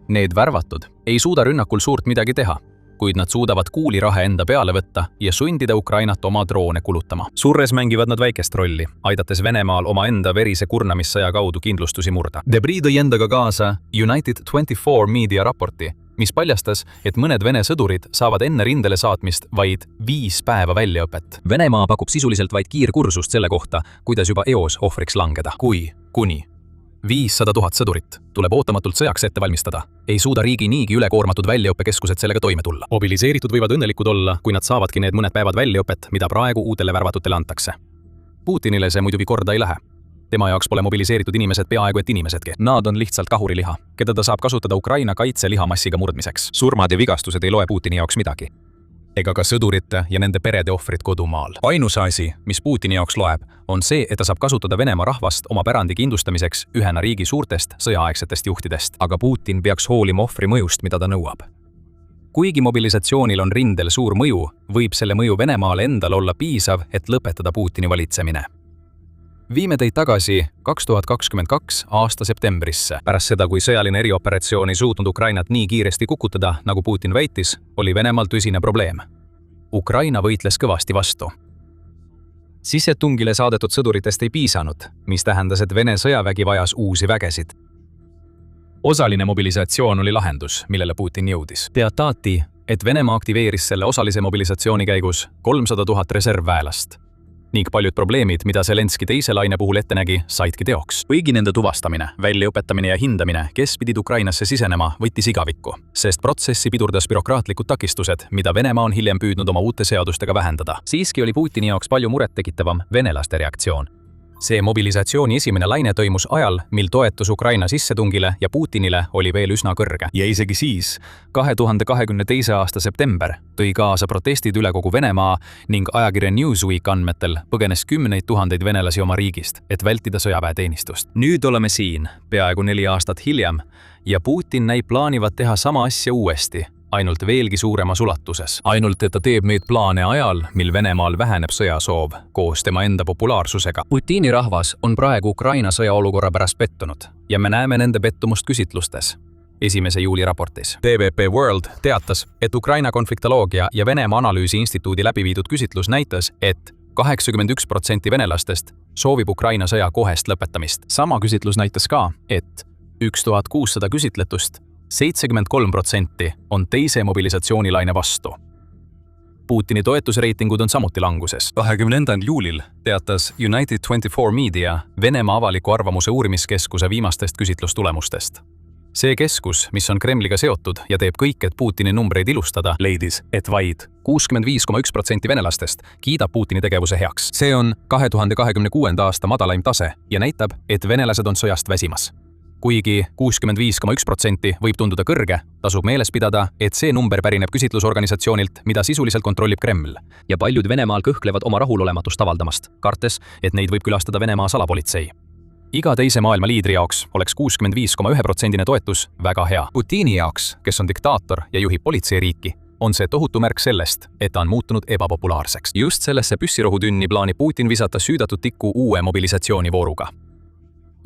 Speaker 2: Need värvatud ei suuda rünnakul suurt midagi teha, kuid nad suudavad kuulirahe enda peale võtta ja sundida Ukrainat oma droone kulutama. Surres mängivad nad väikest rolli, aidates Venemaal omaenda verise kurnamissõja kaudu kindlustusi murda. Debris tõi endaga kaasa United24 meedia raporti, mis paljastas, et mõned Vene sõdurid saavad enne rindele saatmist vaid 5 päeva väljaõpet. Venemaa pakub sisuliselt vaid kiirkursust selle kohta, kuidas juba eos ohvriks langeda. Kui kuni 500 000 sõdurit tuleb ootamatult sõjaks ette valmistada, ei suuda riigi niigi ülekoormatud väljaõppekeskused sellega toime tulla. Mobiliseeritud võivad õnnelikud olla, kui nad saavadki need mõned päevad väljaõpet, mida praegu uutele värvatutele antakse. Putinile see muidugi korda ei lähe. Tema jaoks pole mobiliseeritud inimesed peaaegu et inimesedki. Nad on lihtsalt kahuriliha, keda ta saab kasutada Ukraina kaitselihamassiga murdmiseks. Surmad ja vigastused ei loe Putini jaoks midagi. Ega ka sõdurite ja nende perede ohvrid kodumaal. Ainus asi, mis Putini jaoks loeb, on see, et ta saab kasutada Venemaa rahvast oma pärandi kindlustamiseks ühena riigi suurtest sõjaaegsetest juhtidest. Aga Putin peaks hoolima ohvri mõjust, mida ta nõuab. Kuigi mobilisatsioonil on rindel suur mõju, võib selle mõju Venemaale endal olla piisav, et lõpetada Putini valitsemine. Viime teid tagasi 2022 aasta septembrisse. Pärast seda, kui sõjaline erioperatsioon ei suutnud Ukrainat nii kiiresti kukutada, nagu Putin väitis, oli Venemaal tõsine probleem. Ukraina võitles kõvasti vastu. Sissetungile saadetud sõduritest ei piisanud, mis tähendas, et Vene sõjavägi vajas uusi vägesid. Osaline mobilisatsioon oli lahendus, millele Putin jõudis. Teatati, et Venemaa aktiveeris selle osalise mobilisatsiooni käigus 300 000 reservväelast. Ning paljud probleemid, mida Zelenski teise laine puhul ette nägi, saidki teoks. Kõigi nende tuvastamine, väljaõpetamine ja hindamine, kes pidid Ukrainasse sisenema, võttis igavikku, sest protsessi pidurdas bürokraatlikud takistused, mida Venemaa on hiljem püüdnud oma uute seadustega vähendada. Siiski oli Putini jaoks palju muret tekitavam venelaste reaktsioon. See mobilisatsiooni esimene laine toimus ajal, mil toetus Ukraina sissetungile ja Putinile oli veel üsna kõrge. Ja isegi siis, 2022. aasta september tõi kaasa protestid üle kogu Venemaa ning ajakirja Newsweek andmetel põgenes 10 000 venelasi oma riigist, et vältida sõjaväeteenistust. Nüüd oleme siin, peaaegu 4 aastat hiljem, ja Putin näib plaanivat teha sama asja uuesti, ainult veelgi suuremas ulatuses. Ainult, et ta teeb neid plaane ajal, mil Venemaal väheneb sõjasoov koos tema enda populaarsusega. Putini rahvas on praegu Ukraina sõjaolukorra pärast pettunud ja me näeme nende pettumust küsitlustes. 1. juuli raportis. TVP World teatas, et Ukraina konfliktoloogia ja Venemaa Analüüsi Instituudi läbiviidud küsitlus näitas, et 81% venelastest soovib Ukraina sõja kohest lõpetamist. Sama küsitlus näitas ka, et 1600 küsitletust 73% on teise mobilisatsioonilaine vastu. Putini toetusreitingud on samuti languses. 20. juulil teatas United24 Media Venemaa avaliku arvamuse uurimiskeskuse viimastest küsitlustulemustest. See keskus, mis on Kremliga seotud ja teeb kõik, et Putini numbreid ilustada, leidis, et vaid 65,1% venelastest kiidab Putini tegevuse heaks. See on 2026. aasta madalaim tase ja näitab, et venelased on sõjast väsimas. Kuigi 65,1% võib tunduda kõrge, tasub meeles pidada, et see number pärineb küsitlusorganisatsioonilt, mida sisuliselt kontrollib Kreml. Ja paljud Venemaal kõhklevad oma rahulolematust avaldamast, kartes, et neid võib külastada Venemaa salapolitsei. Iga teise maailma liidri jaoks oleks 65,1% toetus väga hea. Putini jaoks, kes on diktaator ja juhib politseiriiki, on see tohutu märk sellest, et ta on muutunud ebapopulaarseks. Just sellesse püssirohutünni plaanib Putin visata süüdatud tikku uue mobilisatsioonivooruga.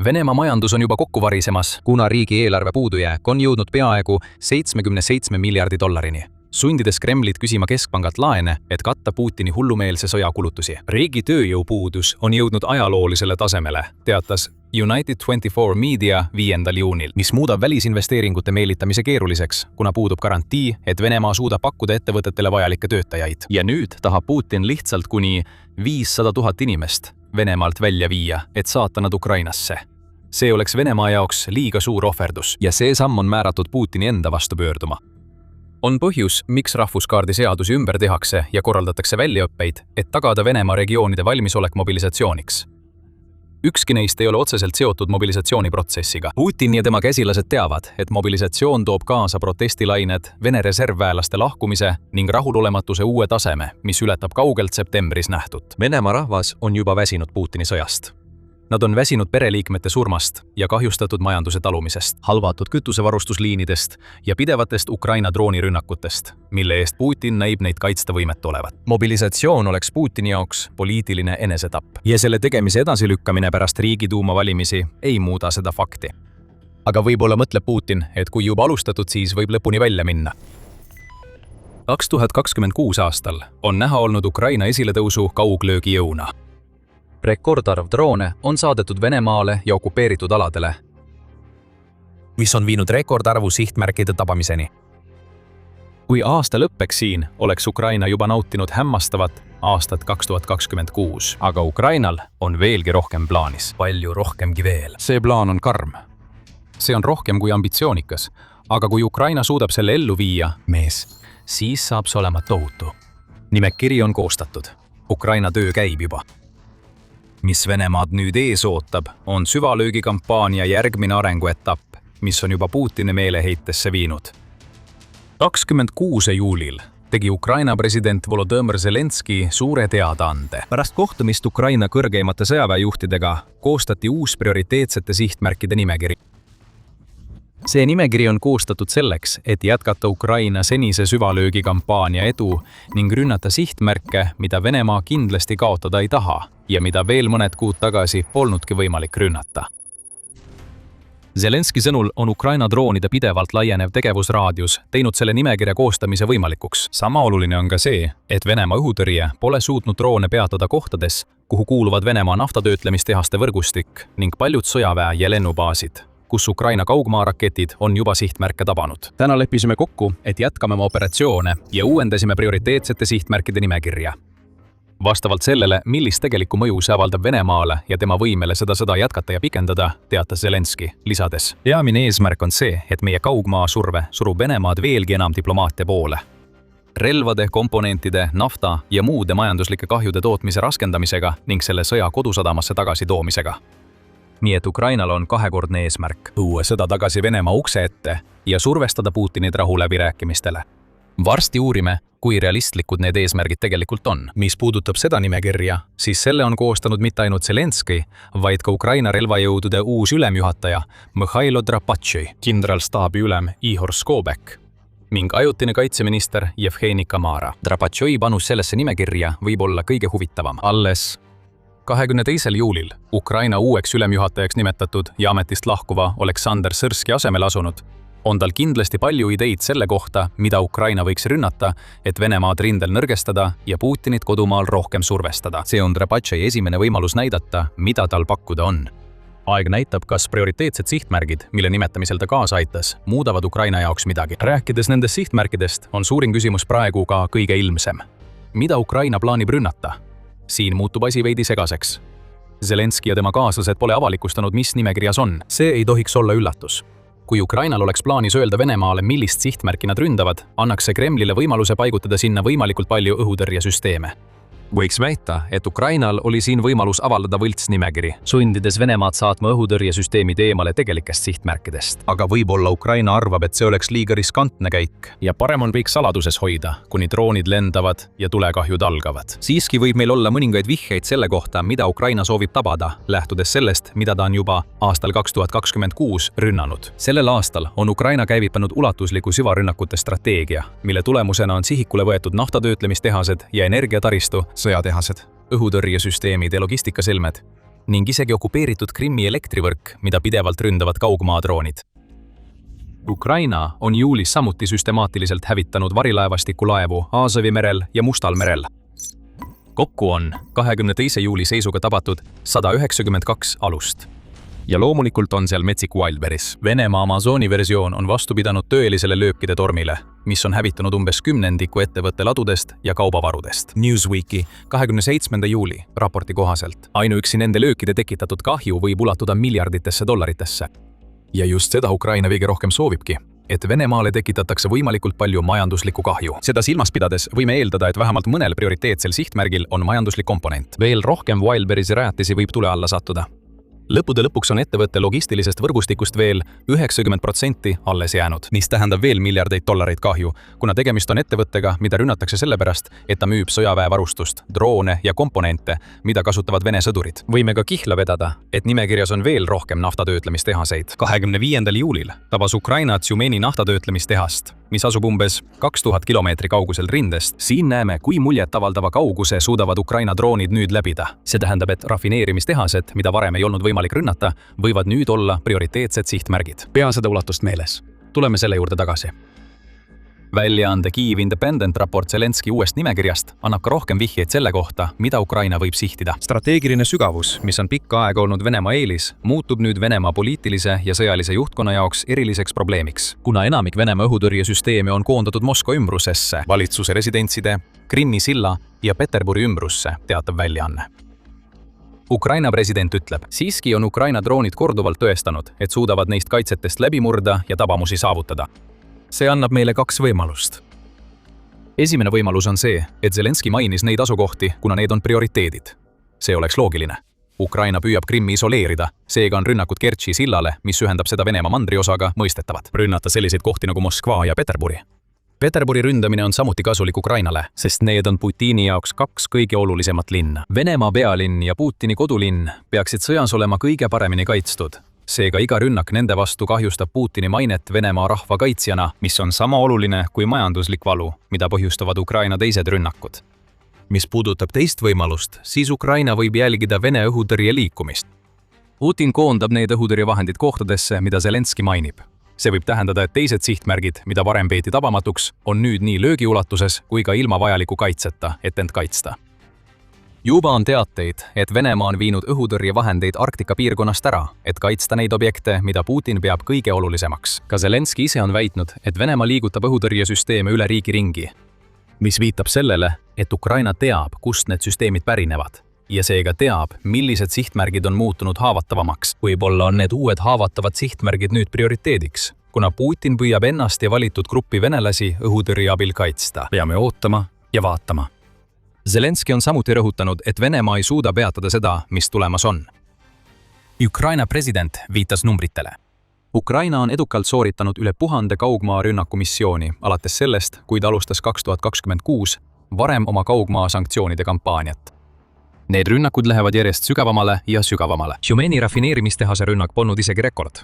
Speaker 2: Venemaa majandus on juba kokku varisemas, kuna riigi eelarve puudujääk on jõudnud peaaegu 77 miljardi dollarini, sundides Kremlit küsima keskpangalt laene, et katta Putini hullumeelse sõja kulutusi. Riigi tööjõupuudus on jõudnud ajaloolisele tasemele, teatas United24 Media 5. juunil, mis muudab välisinvesteeringute meelitamise keeruliseks, kuna puudub garantii, et Venemaa suudab pakkuda ettevõtetele vajalikke töötajaid. Ja nüüd tahab Putin lihtsalt kuni 500 000 inimest Venemaalt välja viia, et saata nad Ukrainasse. See oleks Venemaa jaoks liiga suur ohverdus ja see samm on määratud Putini enda vastu pöörduma. On põhjus, miks rahvuskaardi seadusi ümber tehakse ja korraldatakse väljaõppeid, et tagada Venemaa regioonide valmisolek mobilisatsiooniks. Ükski neist ei ole otseselt seotud mobilisatsiooniprotsessiga. Putin ja tema käsilased teavad, et mobilisatsioon toob kaasa protestilained, Vene reservväelaste lahkumise ning rahulolematuse uue taseme, mis ületab kaugelt septembris nähtut. Venemaa rahvas on juba väsinud Putini sõjast. Nad on väsinud pereliikmete surmast ja kahjustatud majanduse talumisest, halvatud kütusevarustusliinidest ja pidevatest Ukraina droonirünnakutest, mille eest Putin näib neid kaitsta võimetu olevat. Mobilisatsioon oleks Putini jaoks poliitiline enesetapp ja selle tegemise edasilükkamine pärast Riigiduuma valimisi ei muuda seda fakti. Aga võib-olla mõtleb Putin, et kui juba alustatud, siis võib lõpuni välja minna. 2026 aastal on näha olnud Ukraina esiletõusu kauglöögijõuna. Rekordarv droone on saadetud Venemaale ja okupeeritud aladele, mis on viinud rekordarvu sihtmärkide tabamiseni. Kui aasta lõppeks siin, oleks Ukraina juba nautinud hämmastavat aastat 2026. Aga Ukrainal on veelgi rohkem plaanis.
Speaker 1: Palju rohkemgi veel.
Speaker 2: See plaan on karm. See on rohkem kui ambitsioonikas, aga kui Ukraina suudab selle ellu viia, siis saab see olema tohutu. Nimekiri on koostatud. Ukraina töö käib juba. Mis Venemaad nüüd ees ootab, on süvalöögikampaania järgmine arenguetapp, mis on juba Putini meeleheitesse viinud. 26. juulil tegi Ukraina president Volodõmõr Zelenski suure teadaande. Pärast kohtumist Ukraina kõrgeimate sõjaväejuhtidega koostati uus prioriteetsete sihtmärkide nimekiri. See nimekiri on koostatud selleks, et jätkata Ukraina senise süvalöögikampaania edu ning rünnata sihtmärke, mida Venemaa kindlasti kaotada ei taha ja mida veel mõned kuud tagasi polnudki võimalik rünnata. Zelenski sõnul on Ukraina droonide pidevalt laienev tegevusraadius teinud selle nimekirja koostamise võimalikuks. Sama oluline on ka see, et Venemaa õhutõrje pole suutnud droone peatada kohtades, kuhu kuuluvad Venemaa naftatöötlemistehaste võrgustik ning paljud sõjaväe- ja lennubaasid, kus Ukraina kaugmaaraketid on juba sihtmärke tabanud. Täna leppisime kokku, et jätkame oma operatsioone ja uuendasime prioriteetsete sihtmärkide nimekirja. Vastavalt sellele, millist tegelikku mõju see avaldab Venemaale ja tema võimele seda sõda jätkata ja pikendada, teatas Zelenski, lisades. Peamine eesmärk on see, et meie kaugmaa surve surub Venemaad veelgi enam diplomaatia poole. Relvade, komponentide, nafta ja muude majanduslike kahjude tootmise raskendamisega ning selle sõja kodusadamasse tagasi toomisega. Nii et Ukrainal on kahekordne eesmärk tuua sõda tagasi Venemaa ukse ette ja survestada Putinit rahuläbirääkimistele. Varsti uurime, kui realistlikud need eesmärgid tegelikult on. Mis puudutab seda nimekirja, siis selle on koostanud mitte ainult Zelenski, vaid ka Ukraina relvajõudude uus ülemjuhataja Mihhailo Drapatšoi, kindralstaabi ülem Ihor Skobek ning ajutine kaitseminister Jevgeni Kamara. Drapatšoi panus sellesse nimekirja võib olla kõige huvitavam. Alles 22. juulil Ukraina uueks ülemjuhatajaks nimetatud ja ametist lahkuva Oleksandr Sõrski asemel asunud, on tal kindlasti palju ideid selle kohta, mida Ukraina võiks rünnata, et Venemaad rindel nõrgestada ja Putinit kodumaal rohkem survestada. See on Drapatšoi esimene võimalus näidata, mida tal pakkuda on. Aeg näitab, kas prioriteetsed sihtmärgid, mille nimetamisel ta kaasa aitas, muudavad Ukraina jaoks midagi. Rääkides nendest sihtmärkidest, on suurim küsimus praegu ka kõige ilmsem. Mida Ukraina plaanib rünnata? Siin muutub asi veidi segaseks. Zelenski ja tema kaaslased pole avalikustanud, mis nimekirjas on. See ei tohiks olla üllatus. Kui Ukrainal oleks plaanis öelda Venemaale, millist sihtmärki nad ründavad, annaks see Kremlile võimaluse paigutada sinna võimalikult palju õhutõrjesüsteeme. Võiks väita, et Ukrainal oli siin võimalus avaldada võltsnimekiri, sundides Venemaad saatma õhutõrjesüsteemid eemale tegelikest sihtmärkidest. Aga võib-olla Ukraina arvab, et see oleks liiga riskantne käik ja parem on kõik saladuses hoida, kuni droonid lendavad ja tulekahjud algavad. Siiski võib meil olla mõningaid vihjeid selle kohta, mida Ukraina soovib tabada, lähtudes sellest, mida ta on juba aastal 2026 rünnanud. Sellel aastal on Ukraina käivitanud ulatusliku süvarünnakute strateegia, mille tulemusena on sihikule võetud naftatöötlemistehased ja energiataristu, sõjatehased, õhutõrjesüsteemid ja logistikaselmed ning isegi okupeeritud Krimmi elektrivõrk, mida pidevalt ründavad kaugmaadroonid. Ukraina on juulis samuti süstemaatiliselt hävitanud varilaevastiku laevu Aasovi merel ja Mustal merel. Kokku on 22. juuli seisuga tabatud 192 alust. Ja loomulikult on seal metsik Wildberries. Venemaa Amazoni versioon on vastu pidanud tõelisele löökide tormile, mis on hävitanud umbes 10% ettevõtte ladudest ja kaubavarudest. Newsweeki 27. juuli raporti kohaselt ainuüksi nende löökide tekitatud kahju võib ulatuda miljarditesse dollaritesse. Ja just seda Ukraina veega rohkem soovibki, et Venemaale tekitatakse võimalikult palju majanduslikku kahju. Seda silmas pidades võime eeldada, et vähemalt mõnel prioriteetsel sihtmärgil on majanduslik komponent. Veel rohkem Wildberriesi rajatisi võib tule alla sattuda. Lõppude lõpuks on ettevõtte logistilisest võrgustikust veel 90% alles jäänud, mis tähendab veel miljardeid dollareid kahju, kuna tegemist on ettevõttega, mida rünnatakse sellepärast, et ta müüb sõjaväevarustust, droone ja komponente, mida kasutavad Vene sõdurid. Võime ka kihla vedada, et nimekirjas on veel rohkem naftatöötlemistehaseid. 25. juulil tabas Ukraina Tšumeni naftatöötlemistehast, mis asub umbes 2000 kilomeetri kaugusel rindest. Siin näeme, kui muljetavaldava kauguse suudavad Ukraina droonid nüüd läbida. See tähendab, et rafineerimistehased, mida varem ei olnud võimalik rünnata, võivad nüüd olla prioriteetsed sihtmärgid. Pea seda ulatust meeles. Tuleme selle juurde tagasi. väljaande Kyiv Independent raport Zelenski uuest nimekirjast annab ka rohkem vihjeid selle kohta, mida Ukraina võib sihtida.
Speaker 1: Strateegiline sügavus, mis on pikka aega olnud Venemaa eelis, muutub nüüd Venemaa poliitilise ja sõjalise juhtkonna jaoks eriliseks probleemiks.
Speaker 2: Kuna enamik Venemaa õhutõrjesüsteeme on koondatud Moskva ümbrusesse, valitsuse residentside, Krimmi silla ja Peterburi ümbrusse, teatab väljaanne. Ukraina president ütleb, siiski on Ukraina droonid korduvalt tõestanud, et suudavad neist kaitsetest läbi murda ja tabamusi saavutada.
Speaker 1: See annab meile 2 võimalust.
Speaker 2: Esimene võimalus on see, et Zelenski mainis neid asukohti, kuna need on prioriteedid. See oleks loogiline. Ukraina püüab Krimmi isoleerida, seega on rünnakud Kertši sillale, mis ühendab seda Venemaa mandriosaga, mõistetavad. Rünnata selliseid kohti nagu Moskva ja Peterburi. Peterburi ründamine on samuti kasulik Ukrainale, sest need on Putini jaoks 2 kõige olulisemat linna. Venemaa pealinn ja Putini kodulinn peaksid sõjas olema kõige paremini kaitstud. Seega iga rünnak nende vastu kahjustab Putini mainet Venemaa rahva kaitsjana, mis on sama oluline kui majanduslik valu, mida põhjustavad Ukraina teised rünnakud.
Speaker 1: Mis puudutab teist võimalust, siis Ukraina võib jälgida Vene õhutõrje liikumist.
Speaker 2: Putin koondab need õhutõrjevahendid kohtadesse, mida Zelenski mainib. See võib tähendada, et teised sihtmärgid, mida varem peeti tabamatuks, on nüüd nii löögiulatuses kui ka ilma vajaliku kaitseta, et end kaitsta. Juba on teateid, et Venemaa on viinud õhutõrjevahendeid Arktika piirkonnast ära, et kaitsta neid objekte, mida Putin peab kõige olulisemaks. Ka Zelenski ise on väitnud, et Venemaa liigutab õhutõrjesüsteeme üle riigi ringi, mis viitab sellele, et Ukraina teab, kust need süsteemid pärinevad. Ja seega teab, millised sihtmärgid on muutunud haavatavamaks. Võib-olla on need uued haavatavad sihtmärgid nüüd prioriteediks, kuna Putin püüab ennast ja valitud gruppi venelasi õhutõrje abil kaitsta. Peame ootama ja vaatama. Zelenski on samuti rõhutanud, et Venemaa ei suuda peatada seda, mis tulemas on. Ukraina president viitas numbritele. Ukraina on edukalt sooritanud üle 1000 kaugmaa rünnaku missiooni, alates sellest, kui ta alustas 2026 varem oma kaugmaa sanktsioonide kampaaniat. Need rünnakud lähevad järjest sügavamale ja sügavamale. Tšumeni rafineerimistehase rünnak polnud isegi rekord.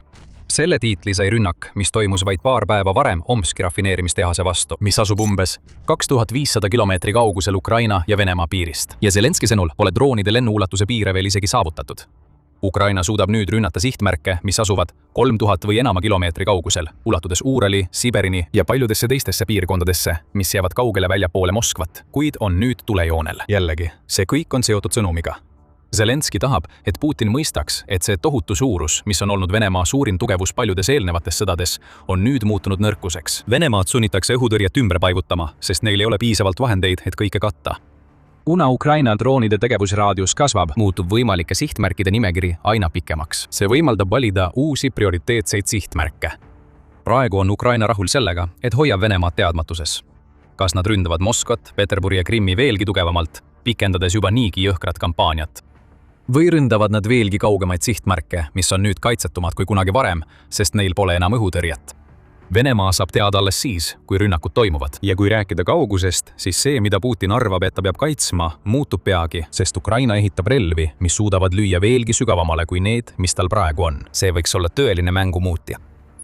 Speaker 2: Selle tiitli sai rünnak, mis toimus vaid paar päeva varem Omski rafineerimistehase vastu, mis asub umbes 2500 kilomeetri kaugusel Ukraina ja Venemaa piirist. Ja Zelenski sõnul pole droonide lennuulatuse piire veel isegi saavutatud. Ukraina suudab nüüd rünnata sihtmärke, mis asuvad 3000 või enama kilomeetri kaugusel, ulatudes Uurali, Siberini ja paljudesse teistesse piirkondadesse, mis jäävad kaugele väljapoole Moskvat, kuid on nüüd tulejoonel. Jällegi, see kõik on seotud sõnumiga. Zelenski tahab, et Putin mõistaks, et see tohutu suurus, mis on olnud Venemaa suurim tugevus paljudes eelnevates sõdades, on nüüd muutunud nõrkuseks. Venemaad sunnitakse õhutõrjet ümber paigutama, sest neil ei ole piisavalt vahendeid, et kõike katta. Kuna Ukraina droonide tegevusraadius kasvab, muutub võimalike sihtmärkide nimekiri aina pikemaks. See võimaldab valida uusi prioriteetseid sihtmärke. Praegu on Ukraina rahul sellega, et hoiab Venemaad teadmatuses. Kas nad ründavad Moskvat, Peterburi ja Krimmi veelgi tugevamalt, pikendades juba niigi jõhkrat kampaaniat? Või ründavad nad veelgi kaugemaid sihtmärke, mis on nüüd kaitsetumad kui kunagi varem, sest neil pole enam õhutõrjet? Venemaa saab teada alles siis, kui rünnakud toimuvad. Ja kui rääkida kaugusest, siis see, mida Putin arvab, et ta peab kaitsma, muutub peagi, sest Ukraina ehitab relvi, mis suudavad lüüa veelgi sügavamale kui need, mis tal praegu on. See võiks olla tõeline mängumuutja.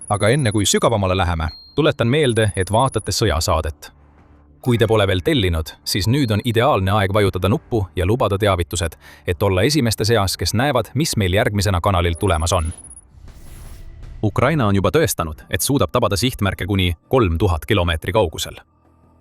Speaker 2: Aga enne kui sügavamale läheme, tuletan meelde, et vaatate sõjasaadet. Kui te pole veel tellinud, siis nüüd on ideaalne aeg vajutada nuppu ja lubada teavitused, et olla esimeste seas, kes näevad, mis meil järgmisena kanalil tulemas on. Ukraina on juba tõestanud, et suudab tabada sihtmärke kuni 3000 kilomeetri kaugusel.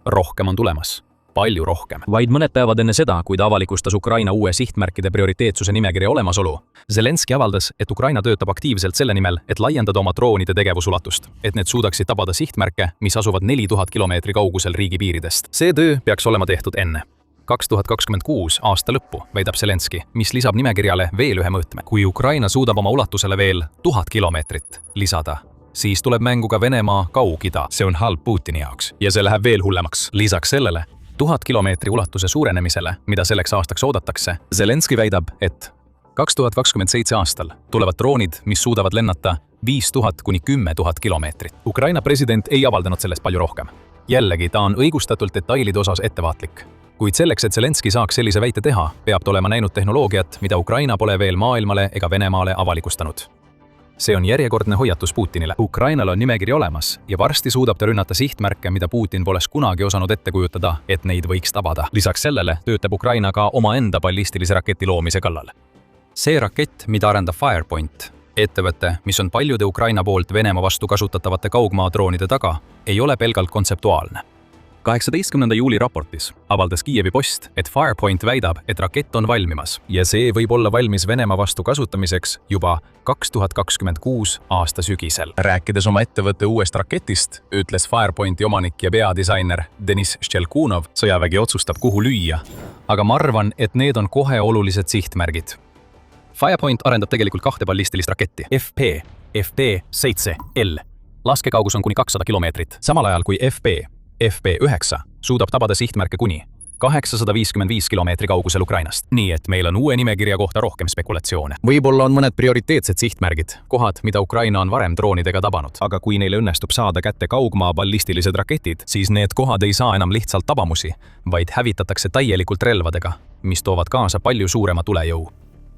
Speaker 2: Rohkem on tulemas. Palju rohkem. Vaid mõned päevad enne seda, kui ta avalikustas Ukraina uue sihtmärkide prioriteetsuse nimekirja olemasolu, Zelenski avaldas, et Ukraina töötab aktiivselt selle nimel, et laiendada oma droonide tegevusulatust, et need suudaksid tabada sihtmärke, mis asuvad 4000 kilomeetri kaugusel riigi piiridest. See töö peaks olema tehtud enne. 2026 aasta lõppu, väidab Zelenski, mis lisab nimekirjale veel ühe mõõtme. Kui Ukraina suudab oma ulatusele veel 1000 kilomeetrit lisada, siis tuleb mängu ka Venemaa Kaug-Ida. See on halb Putini jaoks ja see läheb veel hullemaks. Lisaks sellele 1000 kilomeetri ulatuse suurenemisele, mida selleks aastaks oodatakse, Zelenski väidab, et 2027 aastal tulevad droonid, mis suudavad lennata 5000 kuni 10 000 kilomeetrit. Ukraina president ei avaldanud sellest palju rohkem. Jällegi, ta on õigustatult detailide osas ettevaatlik. Kuid selleks, et Zelenski saaks sellise väite teha, peab ta olema näinud tehnoloogiat, mida Ukraina pole veel maailmale ega Venemaale avalikustanud. See on järjekordne hoiatus Putinile. Ukrainal on nimekiri olemas ja varsti suudab ta rünnata sihtmärke, mida Putin poleks kunagi osanud ette kujutada, et neid võiks tabada. Lisaks sellele töötab Ukraina ka omaenda ballistilise raketi loomise kallal. See rakett, mida arendab Firepoint,
Speaker 1: ettevõte, mis on paljude Ukraina poolt Venemaa vastu kasutatavate kaugmaadroonide taga, ei ole pelgalt kontseptuaalne. 18. juuli raportis avaldas Kiievi Post, et Firepoint väidab, et rakett on valmimas ja see võib olla valmis Venemaa vastu kasutamiseks juba 2026 aasta sügisel. Rääkides oma ettevõtte uuest raketist, ütles Firepointi omanik ja peadisainer Denis Shchelkunov, sõjavägi otsustab, kuhu lüüa. Aga ma arvan, et need on kohe olulised sihtmärgid. Firepoint arendab tegelikult 2 ballistilist raketti, FP7L. Laskekaugus on kuni 200 kilomeetrit, samal ajal kui FP9 suudab tabada sihtmärke kuni 855 kilomeetri kaugusel Ukrainast. Nii et meil on uue nimekirja kohta rohkem spekulatsioone. Võib-olla on mõned prioriteetsed sihtmärgid, kohad, mida Ukraina on varem droonidega tabanud. Aga kui neile õnnestub saada kätte kaugmaa ballistilised raketid, siis need kohad ei saa enam lihtsalt tabamusi, vaid hävitatakse täielikult relvadega, mis toovad kaasa palju suurema tulejõu.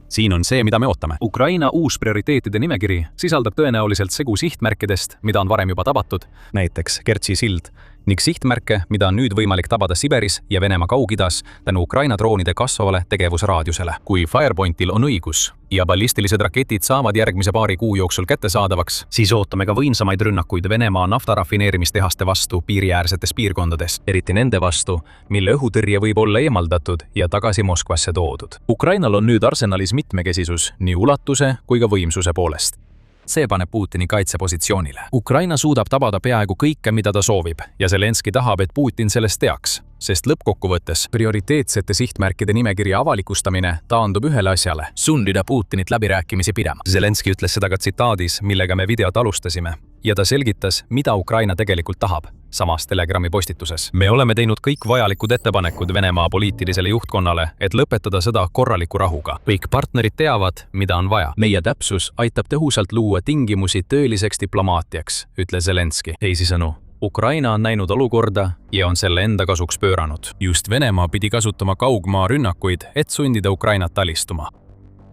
Speaker 1: Siin on see, mida me ootame. Ukraina uus prioriteetide nimekiri sisaldab tõenäoliselt segu sihtmärkidest, mida on varem juba tabatud, näiteks Kertši sild, ning sihtmärke, mida on nüüd võimalik tabada Siberis ja Venemaa Kaug-Idas tänu Ukraina droonide kasvavale tegevusraadiusele. Kui Firepointil on õigus ja ballistilised raketid saavad järgmise paari kuu jooksul kättesaadavaks, siis ootame ka võimsamaid rünnakuid Venemaa naftarafineerimistehaste vastu piiriäärsetes piirkondades, eriti nende vastu, mille õhutõrje võib olla eemaldatud ja tagasi Moskvasse toodud. Ukrainal on nüüd arsenalis mitmekesisus nii ulatuse kui ka võimsuse poolest. See paneb Putini kaitsepositsioonile. Ukraina suudab tabada peaaegu kõike, mida ta soovib, ja Zelenski tahab, et Putin sellest teaks, sest lõppkokkuvõttes prioriteetsete sihtmärkide nimekirja avalikustamine taandub ühele asjale – sundida Putinit läbirääkimisi pidama. Zelenski ütles seda ka tsitaadis, millega me videot alustasime, ja ta selgitas, mida Ukraina tegelikult tahab, samas Telegrami postituses. Me oleme teinud kõik vajalikud ettepanekud Venemaa poliitilisele juhtkonnale, et lõpetada sõda korraliku rahuga. Kõik partnerid teavad, mida on vaja. Meie täpsus aitab tõhusalt luua tingimusi tõeliseks diplomaatiaks, ütles Zelenski. Teisisõnu, Ukraina on näinud olukorda ja on selle enda kasuks pööranud. Just Venemaa pidi kasutama kaugmaa rünnakuid, et sundida Ukrainat alistuma.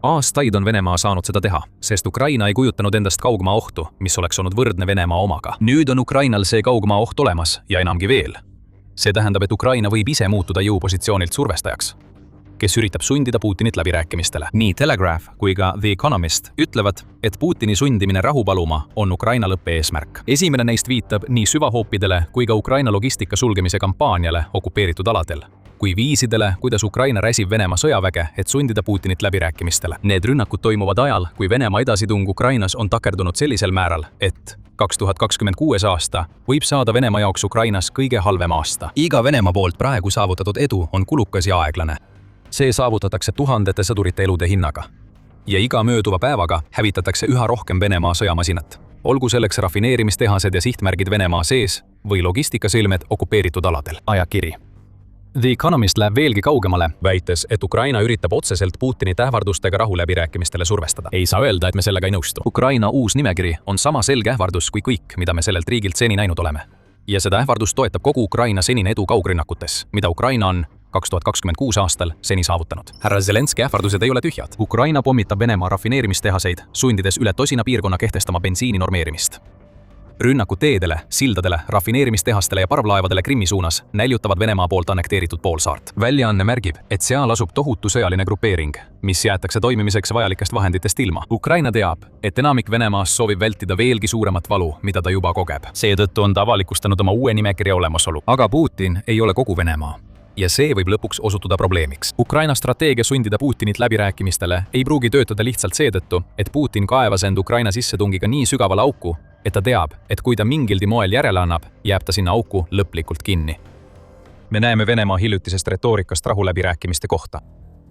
Speaker 1: Aastaid on Venemaa saanud seda teha, sest Ukraina ei kujutanud endast kaugmaa ohtu, mis oleks olnud võrdne Venemaa omaga. Nüüd on Ukrainal see kaugmaa oht olemas ja enamgi veel. See tähendab, et Ukraina võib ise muutuda jõupositsioonilt survestajaks, kes üritab sundida Putinit läbirääkimistele. Nii Telegraph kui ka The Economist ütlevad, et Putini sundimine rahu paluma on Ukraina lõppeesmärk. Esimene neist viitab nii süvahoopidele kui ka Ukraina logistika sulgemise kampaaniale okupeeritud aladel, kui viisidele, kuidas Ukraina räsib Venemaa sõjaväge, et sundida Putinit läbirääkimistele. Need rünnakud toimuvad ajal, kui Venemaa edasitung Ukrainas on takerdunud sellisel määral, et 2026 aasta võib saada Venemaa jaoks Ukrainas kõige halvem aasta. Iga Venemaa poolt praegu saavutatud edu on kulukas ja aeglane. See saavutatakse tuhandete sõdurite elude hinnaga. Ja iga mööduva päevaga hävitatakse üha rohkem Venemaa sõjamasinat. Olgu selleks rafineerimistehased ja sihtmärgid Venemaa sees või logistikasõlmed okupeeritud aladel. Ajakiri. The Economist läheb veelgi kaugemale, väites, et Ukraina üritab otseselt Putinit ähvardustega rahuläbirääkimistele survestada. Ei saa öelda, et me sellega ei nõustu. Ukraina uus nimekiri on sama selge ähvardus kui kõik, mida me sellelt riigilt seni näinud oleme. Ja seda ähvardust toetab kogu Ukraina senine edu kaugrünnakutes, mida Ukraina on 2026 aastal seni saavutanud. Härra Zelenski ähvardused ei ole tühjad. Ukraina pommitab Venemaa rafineerimistehaseid, sundides üle tosina piirkonna kehtestama bensiini normeerimist. Rünnakud teedele, sildadele, rafineerimistehastele ja parvlaevadele Krimmi suunas näljutavad Venemaa poolt annekteeritud poolsaart. Väljaanne märgib, et seal asub tohutu sõjaline grupeering, mis jäetakse toimimiseks vajalikest vahenditest ilma. Ukraina teab, et enamik Venemaas soovib vältida veelgi suuremat valu, mida ta juba kogeb. Seetõttu on ta avalikustanud oma uue nimekirja olemasolu. Aga Putin ei ole kogu Venemaa. Ja see võib lõpuks osutuda probleemiks. Ukraina strateegia sundida Putinit läbirääkimistele ei pruugi töötada lihtsalt seetõttu, et Putin kaevas end Ukraina sissetungiga nii sügavale auku, et ta teab, et kui ta mingilgi moel järele annab, jääb ta sinna auku lõplikult kinni. Me näeme Venemaa hiljutisest retoorikast rahuläbirääkimiste kohta.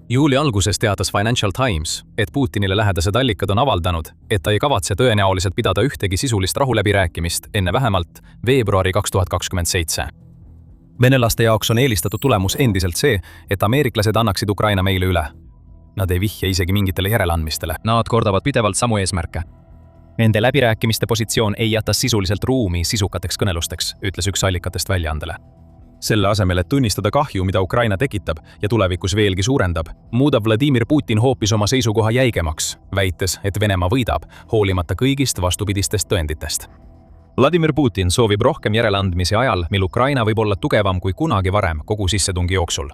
Speaker 1: Juuli alguses teatas Financial Times, et Putinile lähedased allikad on avaldanud, et ta ei kavatse tõenäoliselt pidada ühtegi sisulist rahuläbirääkimist enne vähemalt veebruari 2027. Venelaste jaoks on eelistatud tulemus endiselt see, et ameeriklased annaksid Ukraina meile üle. Nad ei vihja isegi mingitele järeleandmistele. Nad kordavad pidevalt samu eesmärke. Nende läbirääkimiste positsioon ei jäta sisuliselt ruumi sisukateks kõnelusteks, ütles üks allikatest väljaandele. Selle asemel, et tunnistada kahju, mida Ukraina tekitab ja tulevikus veelgi suurendab, muudab Vladimir Putin hoopis oma seisukoha jäigemaks, väites, et Venemaa võidab, hoolimata kõigist vastupidistest tõenditest. Vladimir Putin soovib rohkem järeleandmisi ajal, mil Ukraina võib olla tugevam kui kunagi varem kogu sissetungi jooksul.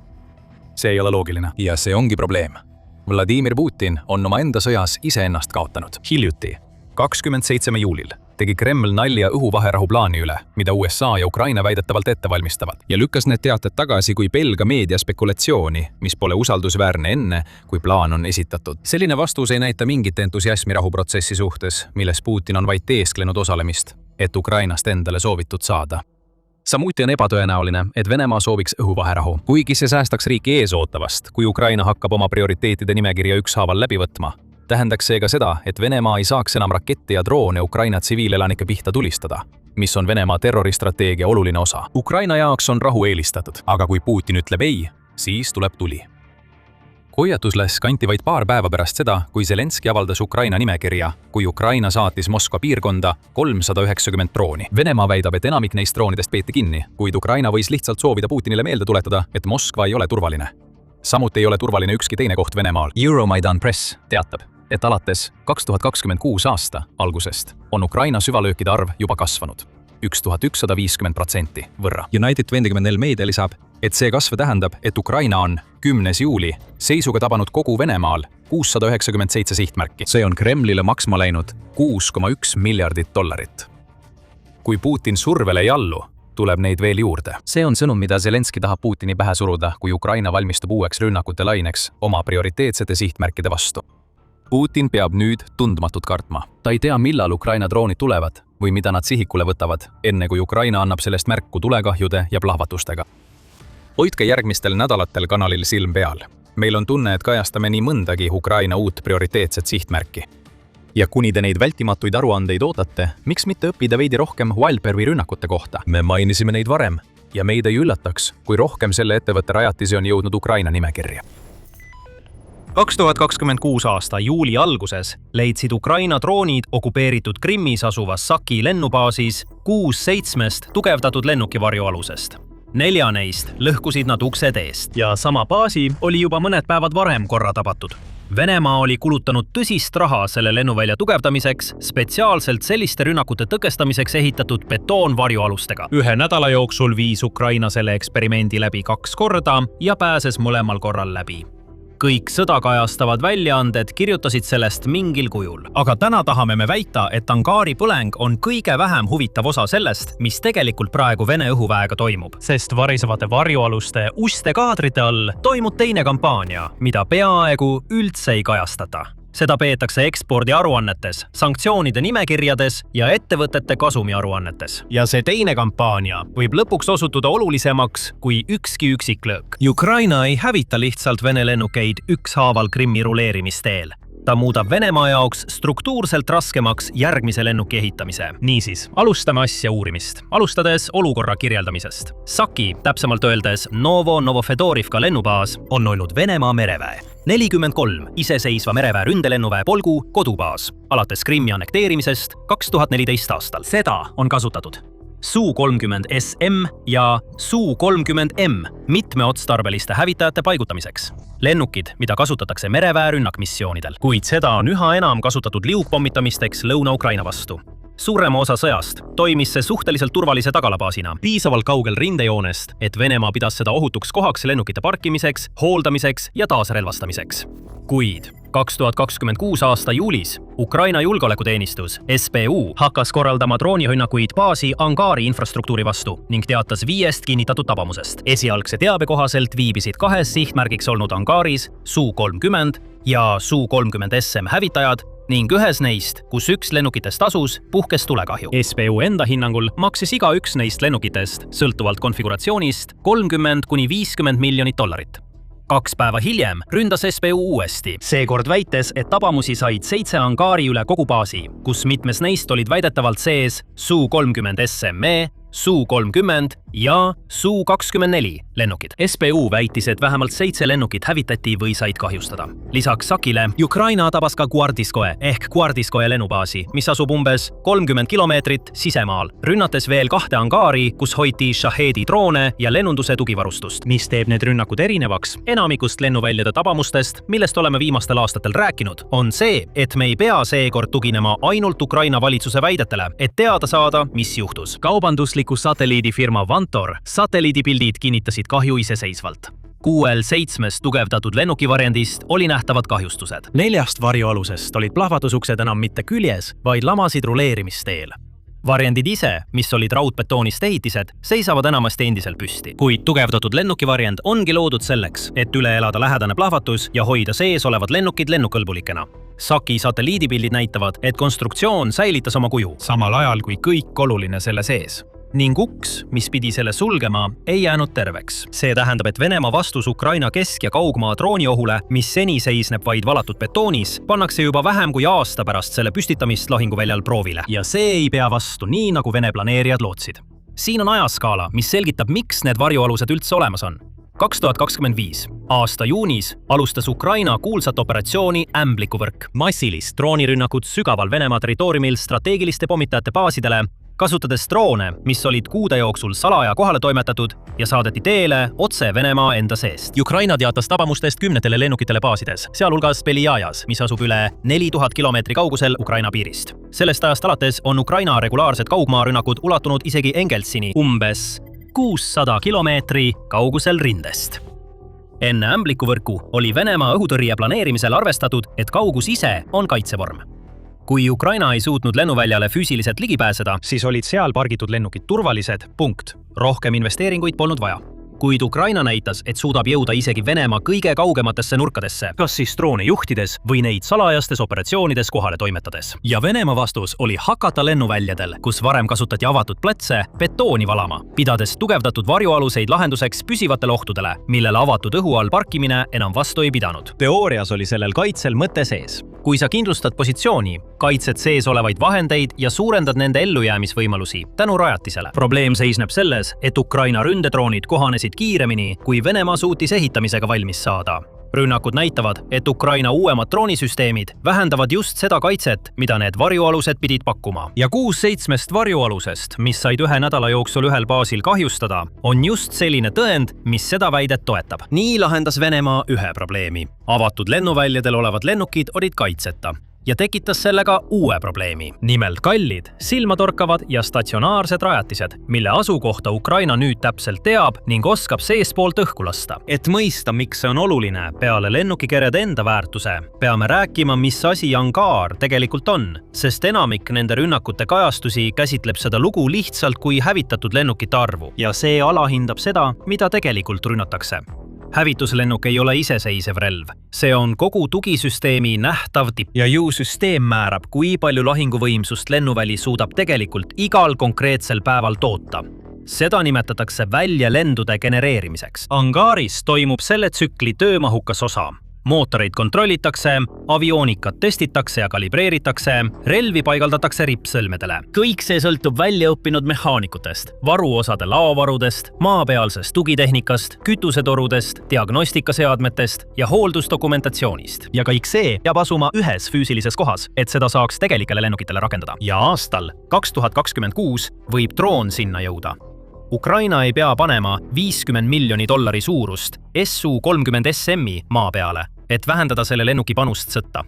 Speaker 1: See ei ole loogiline. Ja see ongi probleem.
Speaker 2: Vladimir Putin on omaenda sõjas iseennast kaotanud. Hiljuti, 27. juulil, tegi Kreml nalja õhuvaherahu plaani üle, mida USA ja Ukraina väidetavalt ette valmistavad, ja lükkas need teated tagasi kui pelga meedia spekulatsiooni, mis pole usaldusväärne enne, kui plaan on esitatud. Selline vastus ei näita mingit entusiasmi rahuprotsessi suhtes, milles Putin on vaid teesklenud osalemist, et Ukrainast endale soovitud saada. Samuti on ebatõenäoline, et Venemaa sooviks õhuvaherahu, kuigi see säästaks riiki eesootavast, kui Ukraina hakkab oma prioriteetide nimekirja ükshaaval läbi võtma. Tähendaks seega seda, et Venemaa ei saaks enam rakette ja droone Ukraina tsiviilelanike pihta tulistada, mis on Venemaa terroristrateegia oluline osa. Ukraina jaoks on rahu eelistatud, aga kui Putin ütleb ei, siis tuleb tuli. Hoiatusles kanti vaid paar päeva pärast seda, kui Zelenski avaldas Ukraina nimekirja, kui Ukraina saatis Moskva piirkonda 390 drooni. Venemaa väidab, et enamik neist droonidest peeti kinni, kuid Ukraina võis lihtsalt soovida Putinile meelde tuletada, et Moskva ei ole turvaline. Samuti ei ole turvaline ükski teine koht Venemaal. Euromaidan Press teatab, et alates 2026 aasta algusest on Ukraina süvalöökide arv juba kasvanud 1150% võrra. United 24 meedia lisab, et see kasv tähendab, et Ukraina on 10. juuli seisuga tabanud kogu Venemaal 697 sihtmärki. See on Kremlile maksma läinud $6,1 miljardit. Kui Putin survele ei allu, tuleb neid veel juurde. See on sõnum, mida Zelenski tahab Putini pähe suruda, kui Ukraina valmistub uueks rünnakute laineks oma prioriteetsete sihtmärkide vastu. Putin peab nüüd tundmatut kartma. Ta ei tea, millal Ukraina droonid tulevad või mida nad sihikule võtavad, enne kui Ukraina annab sellest märku tulekahjude ja plahvatustega. Hoidke järgmistel nädalatel kanalil silm peal. Meil on tunne, et kajastame nii mõndagi Ukraina uut prioriteetset sihtmärki. Ja kuni te neid vältimatuid aruandeid ootate, miks mitte õppida veidi rohkem Wildberry rünnakute kohta? Me mainisime neid varem ja meid ei üllataks, kui rohkem selle ettevõtte rajatisi on jõudnud Ukraina nimekirja.
Speaker 3: 2026 aasta juuli alguses leidsid Ukraina droonid okupeeritud Krimmis asuvas Saki lennubaasis 6-7 tugevdatud lennukivarju alusest. 4 neist lõhkusid nad uksed eest ja sama baasi oli juba mõned päevad varem korra tabatud. Venemaa oli kulutanud tõsist raha selle lennuvälja tugevdamiseks, spetsiaalselt selliste rünnakute tõkestamiseks ehitatud betoonvarjualustega. 1 nädala jooksul viis Ukraina selle eksperimendi läbi 2 korda ja pääses mõlemal korral läbi. Kõik sõda kajastavad väljaanded kirjutasid sellest mingil kujul. Aga täna tahame me väita, et angaari põleng on kõige vähem huvitav osa sellest, mis tegelikult praegu Vene õhuväega toimub. Sest varisevate varjualuste uste kaadrite all toimub teine kampaania, mida peaaegu üldse ei kajastata. Seda peetakse ekspordiaruannetes, sanktsioonide nimekirjades ja ettevõtete kasumiaruannetes. Ja see teine kampaania võib lõpuks osutuda olulisemaks kui ükski üksiklöök. Ukraina ei hävita lihtsalt Vene lennukeid ükshaaval Krimmi ruleerimisteel. Ta muudab Venemaa jaoks struktuurselt raskemaks järgmise lennuki ehitamise. Niisiis, alustame asja uurimist. Alustades olukorra kirjeldamisest. Saki, täpsemalt öeldes Novofedorivka lennubaas, on olnud Venemaa mereväe. 43 iseseisva mereväe ründelennuväe polgu kodubaas, alates Krimmi annekteerimisest 2014 aastal. Seda on kasutatud Su-30SM ja Su-30M mitmeotstarbeliste hävitajate paigutamiseks. Lennukid, mida kasutatakse mereväe rünnakmissioonidel, kuid seda on üha enam kasutatud liugpommitamisteks Lõuna-Ukraina vastu. Suurema osa sõjast toimis see suhteliselt turvalise tagalabaasina, piisavalt kaugel rindejoonest, et Venemaa pidas seda ohutuks kohaks lennukite parkimiseks, hooldamiseks ja taasrelvastamiseks. Kuid 2026 aasta juulis Ukraina julgeolekuteenistus SBU hakkas korraldama droonihünnakuid baasi angaari infrastruktuuri vastu ning teatas 5 kinnitatud tabamusest. Esialgse teabe kohaselt viibisid 2 sihtmärgiks olnud angaaris Su-30 ja Su-30SM hävitajad ning 1 neist, kus 1 lennukitest asus, puhkes tulekahju. SBU enda hinnangul maksis iga 1 neist lennukitest, sõltuvalt konfiguratsioonist, $30–50 miljonit. 2 päeva hiljem ründas SBU uuesti. Seekord väites, et tabamusi said 7 angaari üle kogu baasi, kus mitmes neist olid väidetavalt sees Su-30SME, Su-30 ja Su-24 lennukid. SBU väitis, et vähemalt 7 lennukit hävitati või said kahjustada. Lisaks Sakile Ukraina tabas ka Gvardiskoe ehk Gvardiskoe lennubaasi, mis asub umbes 30 kilomeetrit sisemaal, rünnates veel 2 angaari, kus hoiti Shahedi droone ja lennunduse tugivarustust. Mis teeb need rünnakud erinevaks enamikust lennuväljade tabamustest, millest oleme viimastel aastatel rääkinud, on see, et me ei pea seekord tuginema ainult Ukraina valitsuse väidetele, et teada saada, mis juhtus. Kaubandusliku satelliidifirma Vantor satelliidipildid kinnitasid kahju iseseisvalt. 6-7 tugevdatud lennukivariandist oli nähtavad kahjustused.
Speaker 4: 4 varjualusest olid plahvatusuksed enam mitte küljes, vaid lamasid ruleerimisteel.
Speaker 3: Variandid ise, mis olid raudbetoonist ehitised, seisavad enamasti endiselt püsti.
Speaker 4: Kuid tugevdatud lennukivariand ongi loodud selleks, et üle elada lähedane plahvatus ja hoida sees olevad lennukid lennukõlbulikena. Saki satelliidipildid näitavad, et konstruktsioon säilitas oma kuju.
Speaker 1: Samal ajal kui kõik oluline selle sees.
Speaker 3: Ning uks, mis pidi selle sulgema, ei jäänud terveks.
Speaker 4: See tähendab, et Venemaa vastus Ukraina kesk- ja kaugmaa drooniohule, mis seni seisneb vaid valatud betoonis, pannakse juba vähem kui aasta pärast selle püstitamist lahinguväljal proovile.
Speaker 3: Ja see ei pea vastu nii, nagu Vene planeerijad lootsid. Siin on ajaskaala, mis selgitab, miks need varjualused üldse olemas on. 2025. aasta juunis alustas Ukraina kuulsat operatsiooni Ämblikuvõrk.
Speaker 4: Massilist droonirünnakut sügaval Venemaa territooriumil strateegiliste pommitajate baasidele, kasutades droone, mis olid kuude jooksul salaja kohale toimetatud ja saadeti teele otse Venemaa enda seest. Ukraina teatas tabamustest 10 lennukitele baasides, sealhulgas Beliajas, mis asub üle 4000 kilomeetri kaugusel Ukraina piirist. Sellest ajast alates on Ukraina regulaarsed kaugmaarünnakud ulatunud isegi Engeltsini, umbes 600 kilomeetri kaugusel rindest. Enne Ämblikuvõrku oli Venemaa õhutõrje planeerimisel arvestatud, et kaugus ise on kaitsevorm. Kui Ukraina ei suutnud lennuväljale füüsiliselt ligi pääseda, siis olid seal pargitud lennukid turvalised, punkt. Rohkem investeeringuid polnud vaja.
Speaker 3: Kuid Ukraina näitas, et suudab jõuda isegi Venemaa kõige kaugematesse nurkadesse,
Speaker 4: kas siis droone juhtides või neid salajastes operatsioonides kohale toimetades.
Speaker 3: Ja Venemaa vastus oli hakata lennuväljadel, kus varem kasutati avatud platse, betooni valama, pidades tugevdatud varjualuseid lahenduseks püsivatele ohtudele, millele avatud õhu all parkimine enam vastu ei pidanud.
Speaker 4: Teoorias oli sellel kaitsel mõte sees.
Speaker 3: Kui sa kindlustad positsiooni, kaitsed sees olevaid vahendeid ja suurendad nende ellujäämisvõimalusi tänu rajatisele.
Speaker 4: Probleem seisneb selles, et Ukraina ründedroonid kohanesid kiiremini, kui Venemaa suutis ehitamisega valmis saada.
Speaker 3: Rünnakud näitavad, et Ukraina uuemad droonisüsteemid vähendavad just seda kaitset, mida need varjualused pidid pakkuma.
Speaker 4: Ja 6-7 varjualusest, mis said 1 nädala jooksul ühel baasil kahjustada, on just selline tõend, mis seda väidet toetab.
Speaker 3: Nii lahendas Venemaa ühe probleemi. Avatud lennuväljadel olevad lennukid olid kaitseta ja tekitas sellega uue probleemi.
Speaker 4: Nimelt kallid, silmatorkavad ja statsionaarsed rajatised, mille asukohta Ukraina nüüd täpselt teab ning oskab seespoolt õhku lasta. Et mõista, miks see on oluline, peale lennukikerede enda väärtuse, peame rääkima, mis asi angaar tegelikult on, sest enamik nende rünnakute kajastusi käsitleb seda lugu lihtsalt kui hävitatud lennukite arvu ja see alahindab seda, mida tegelikult rünnatakse. Hävituslennuk ei ole iseseisev relv. See on kogu tugisüsteemi nähtav tipp. Ja ju süsteem määrab, kui palju lahinguvõimsust lennuväli suudab tegelikult igal konkreetsel päeval toota. Seda nimetatakse väljalendude genereerimiseks. Angaaris toimub selle tsükli töömahukas osa. Mootoreid kontrollitakse, avioonikat testitakse ja kalibreeritakse, relvi paigaldatakse rippsõlmedele. Kõik see sõltub väljaõppinud mehaanikutest, varuosade laovarudest, maapealsest tugitehnikast, kütusetorudest, diagnostikaseadmetest ja hooldusdokumentatsioonist. Ja kõik see peab asuma ühes füüsilises kohas, et seda saaks tegelikele lennukitele rakendada. Ja aastal 2026 võib droon sinna jõuda. Ukraina ei pea panema $50 miljoni suurust Su-30 SM-i maa peale, et vähendada selle lennuki panust sõtta.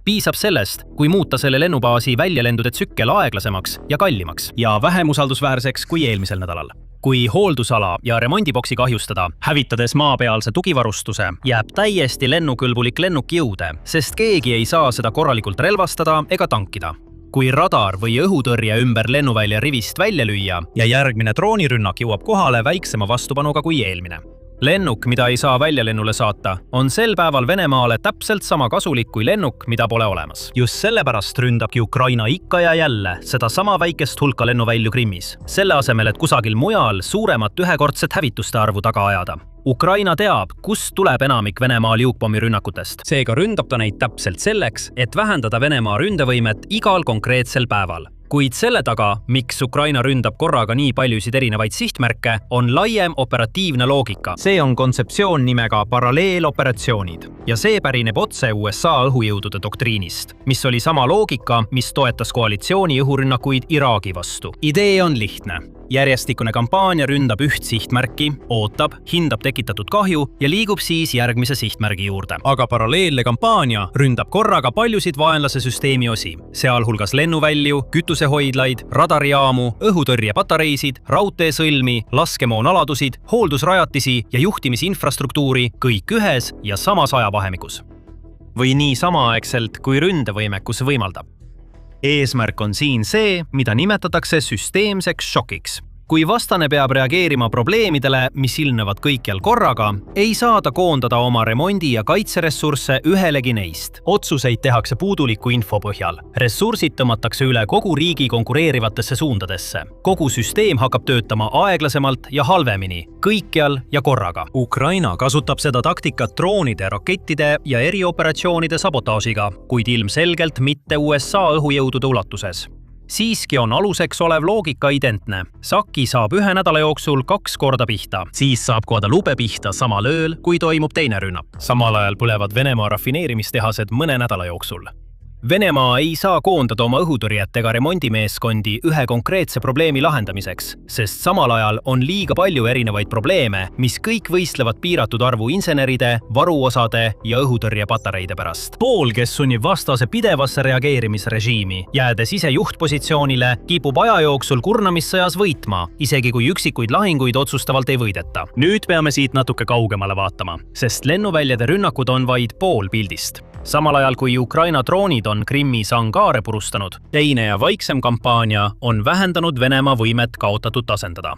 Speaker 4: Piisab sellest, kui muuta selle lennubaasi väljalendude tsükkel aeglasemaks ja kallimaks ja vähem usaldusväärseks kui eelmisel nädalal. Kui hooldusala ja remondiboksi kahjustada, hävitades maapealse tugivarustuse, jääb täiesti lennukõlbulik lennuk jõude, sest keegi ei saa seda korralikult relvastada ega tankida. Kui radar või õhutõrje ümber lennuvälja rivist välja lüüa ja järgmine droonirünnak jõuab kohale väiksema vastupanuga kui eelmine. Lennuk, mida ei saa väljalennule saata, on sel päeval Venemaale täpselt sama kasulik kui lennuk, mida pole olemas. Just sellepärast ründabki Ukraina ikka ja jälle seda sama väikest hulka lennuvälju Krimmis, selle asemel, et kusagil mujal suuremat ühekordset hävituste arvu taga ajada. Ukraina teab, kust tuleb enamik Venemaa liukpommirünnakutest. Seega ründab ta neid täpselt selleks, et vähendada Venemaa ründevõimet igal konkreetsel päeval. Kuid selle taga, miks Ukraina ründab korraga nii paljusid erinevaid sihtmärke, on laiem operatiivne loogika. See on kontseptsioon nimega paralleeloperatsioonid ja see pärineb otse USA õhujõudude doktriinist, mis oli sama loogika, mis toetas koalitsiooni õhurünnakuid Iraagi vastu. Idee on lihtne. Järjestikune kampaania ründab üht sihtmärki, ootab, hindab tekitatud kahju ja liigub siis järgmise sihtmärgi juurde. Aga paralleelne kampaania ründab korraga paljusid vaenlase süsteemi osi, sealhulgas lennuvälju, kütusehoidlaid, radarijaamu, õhutõrjepatareisid, raudteesõlmi, laskemoonaladusid, hooldusrajatisi ja juhtimisinfrastruktuuri kõik ühes ja samas ajavahemikus. Või nii samaaegselt, kui ründevõimekus võimaldab. Eesmärk on siin see, mida nimetatakse süsteemseks šokiks. Kui vastane peab reageerima probleemidele, mis ilmnevad kõikjal korraga, ei saa ta koondada oma remondi- ja kaitseressursse ühelegi neist. Otsuseid tehakse puuduliku info põhjal. Ressursid tõmmatakse üle kogu riigi konkureerivatesse suundadesse. Kogu süsteem hakkab töötama aeglasemalt ja halvemini, kõikjal ja korraga. Ukraina kasutab seda taktikat droonide, rakettide ja erioperatsioonide sabotaažiga, kuid ilmselgelt mitte USA õhujõudude ulatuses. Siiski on aluseks olev loogika identne. Saki saab 1 nädala jooksul 2 korda pihta. Siis saab Guadalupe pihta samal ööl, kui toimub teine rünnak. Samal ajal põlevad Venemaa rafineerimistehased mõne nädala jooksul. Venemaa ei saa koondada oma õhutõrjet ega remondimeeskondi ühe konkreetse probleemi lahendamiseks, sest samal ajal on liiga palju erinevaid probleeme, mis kõik võistlevad piiratud arvu inseneride, varuosade ja õhutõrjepatareide pärast. Pool, kes sunnib vastase pidevasse reageerimisrežiimi, jäädes ise juhtpositsioonile, kipub aja jooksul kurnamissõjas võitma, isegi kui üksikuid lahinguid otsustavalt ei võideta. Nüüd peame siit natuke kaugemale vaatama, sest lennuväljade rünnakud on vaid pool pildist. Samal ajal kui Ukraina droonid on Krimmis angaare purustanud, teine ja vaiksem kampaania on vähendanud Venemaa võimet kaotatut asendada.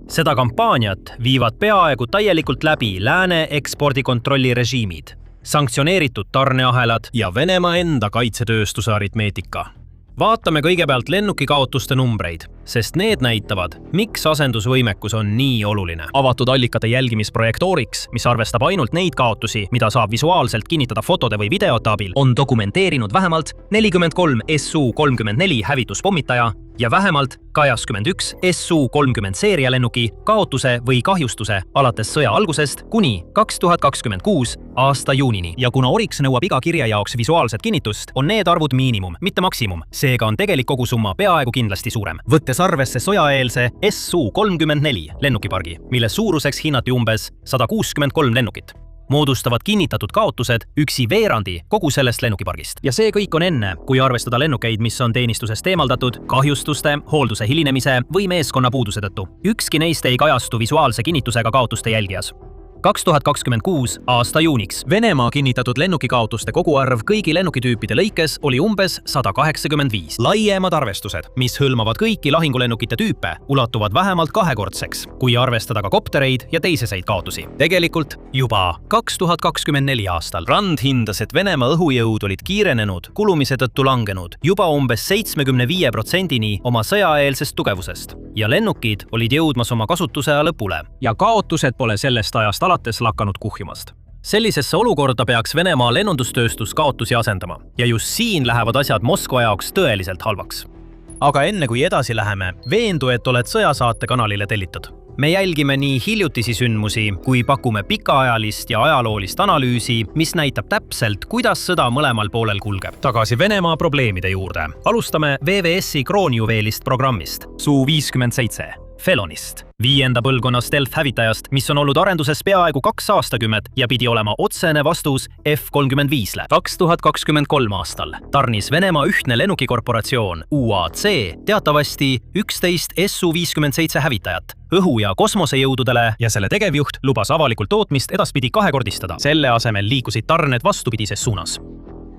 Speaker 4: Seda kampaaniat viivad peaaegu täielikult läbi lääne ekspordikontrolli režiimid, sanktsioneeritud tarneahelad ja Venemaa enda kaitsetööstuse aritmeetika. Vaatame kõigepealt lennukikaotuste numbreid, sest need näitavad, miks asendusvõimekus on nii oluline. Avatud allikate jälgimisprojekt Oryx, mis arvestab ainult neid kaotusi, mida saab visuaalselt kinnitada fotode või videote abil, on dokumenteerinud vähemalt 43 Su-34 hävituspomitaja ja vähemalt 81 Su-30 seerialennuki kaotuse või kahjustuse alates sõja algusest kuni 2026 aasta juunini. Ja kuna Oryx nõuab iga kirja jaoks visuaalset kinnitust, on need arvud miinimum, mitte maksimum. Seega on tegelik kogusumma peaaegu kindlasti suurem. Võttes arvesse sõjaeelse Su-34 lennukipargi, mille suuruseks hinnati umbes 163 lennukit, moodustavad kinnitatud kaotused üksi veerandi kogu sellest lennukipargist. Ja see kõik on enne, kui arvestada lennukeid, mis on teenistusest eemaldatud, kahjustuste, hoolduse hilinemise või meeskonna puuduse tõttu. Ükski neist ei kajastu visuaalse kinnitusega kaotuste jälgijas. 2026 aasta juuniks Venemaa kinnitatud lennukikaotuste koguarv kõigi lennukitüüpide lõikes oli umbes 185. Laiemad arvestused, mis hõlmavad kõiki lahingulennukite tüüpe, ulatuvad vähemalt 2-kordseks, kui arvestada ka koptereid ja teiseseid kaotusi. Tegelikult juba 2024 aastal Rand hindas, et Venemaa õhujõud olid kiirenenud, kulumise tõttu langenud juba umbes 75%-ni oma sõjaeelsest tugevusest ja lennukid olid jõudmas oma kasutuse lõpule ja kaotused pole sellest ajast alates lakanud kuhjumast. Sellisesse olukorda peaks Venemaa lennundustööstus kaotusi asendama ja just siin lähevad asjad Moskva jaoks tõeliselt halvaks. Aga enne kui edasi läheme, veendu, et oled sõjasaate kanalile tellitud. Me jälgime nii hiljutisi sündmusi, kui pakume pikaajalist ja ajaloolist analüüsi, mis näitab täpselt, kuidas sõda mõlemal poolel kulgeb. Tagasi Venemaa probleemide juurde. Alustame VVS-i kroonjuveelist programmist Su-57. Felonist, 5. põlvkonna stealth-hävitajast, mis on olnud arenduses peaaegu 2 aastakümmet ja pidi olema otsene vastus F-35-le. 2023 aastal tarnis Venemaa ühtne lennukikorporatsioon UAC teatavasti 11 Su-57 hävitajat õhu- ja kosmosejõududele ja selle tegevjuht lubas avalikult tootmist edaspidi 2-kordistada. Selle asemel liikusid tarned vastupidises suunas.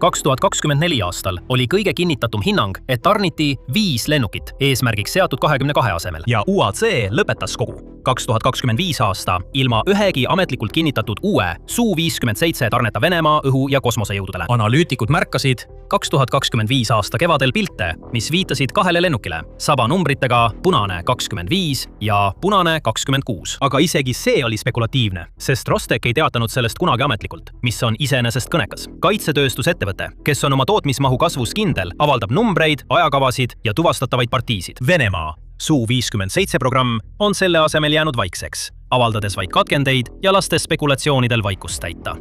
Speaker 4: 2024 aastal oli kõige kinnitatum hinnang, et tarniti 5 lennukit eesmärgiks seatud 22 asemel ja UAC lõpetas kogu. 2025 aasta ilma ühegi ametlikult kinnitatud uue Su-57 tarneta Venemaa õhu- ja kosmosejõududele. Analüütikud märkasid 2025 aasta kevadel pilte, mis viitasid 2 lennukile, sabanumbritega punane 25 ja punane 26. Aga isegi see oli spekulatiivne, sest Rostek ei teatanud sellest kunagi ametlikult, mis on iseenesest kõnekas. Kaitsetööstusettevõte, kes on oma tootmismahu kasvus kindel, avaldab numbreid, ajakavasid ja tuvastatavaid partiisid. Venemaa Su-57 programm on selle asemel jäänud vaikseks, avaldades vaid katkendeid ja lastes spekulatsioonidel vaikust täita.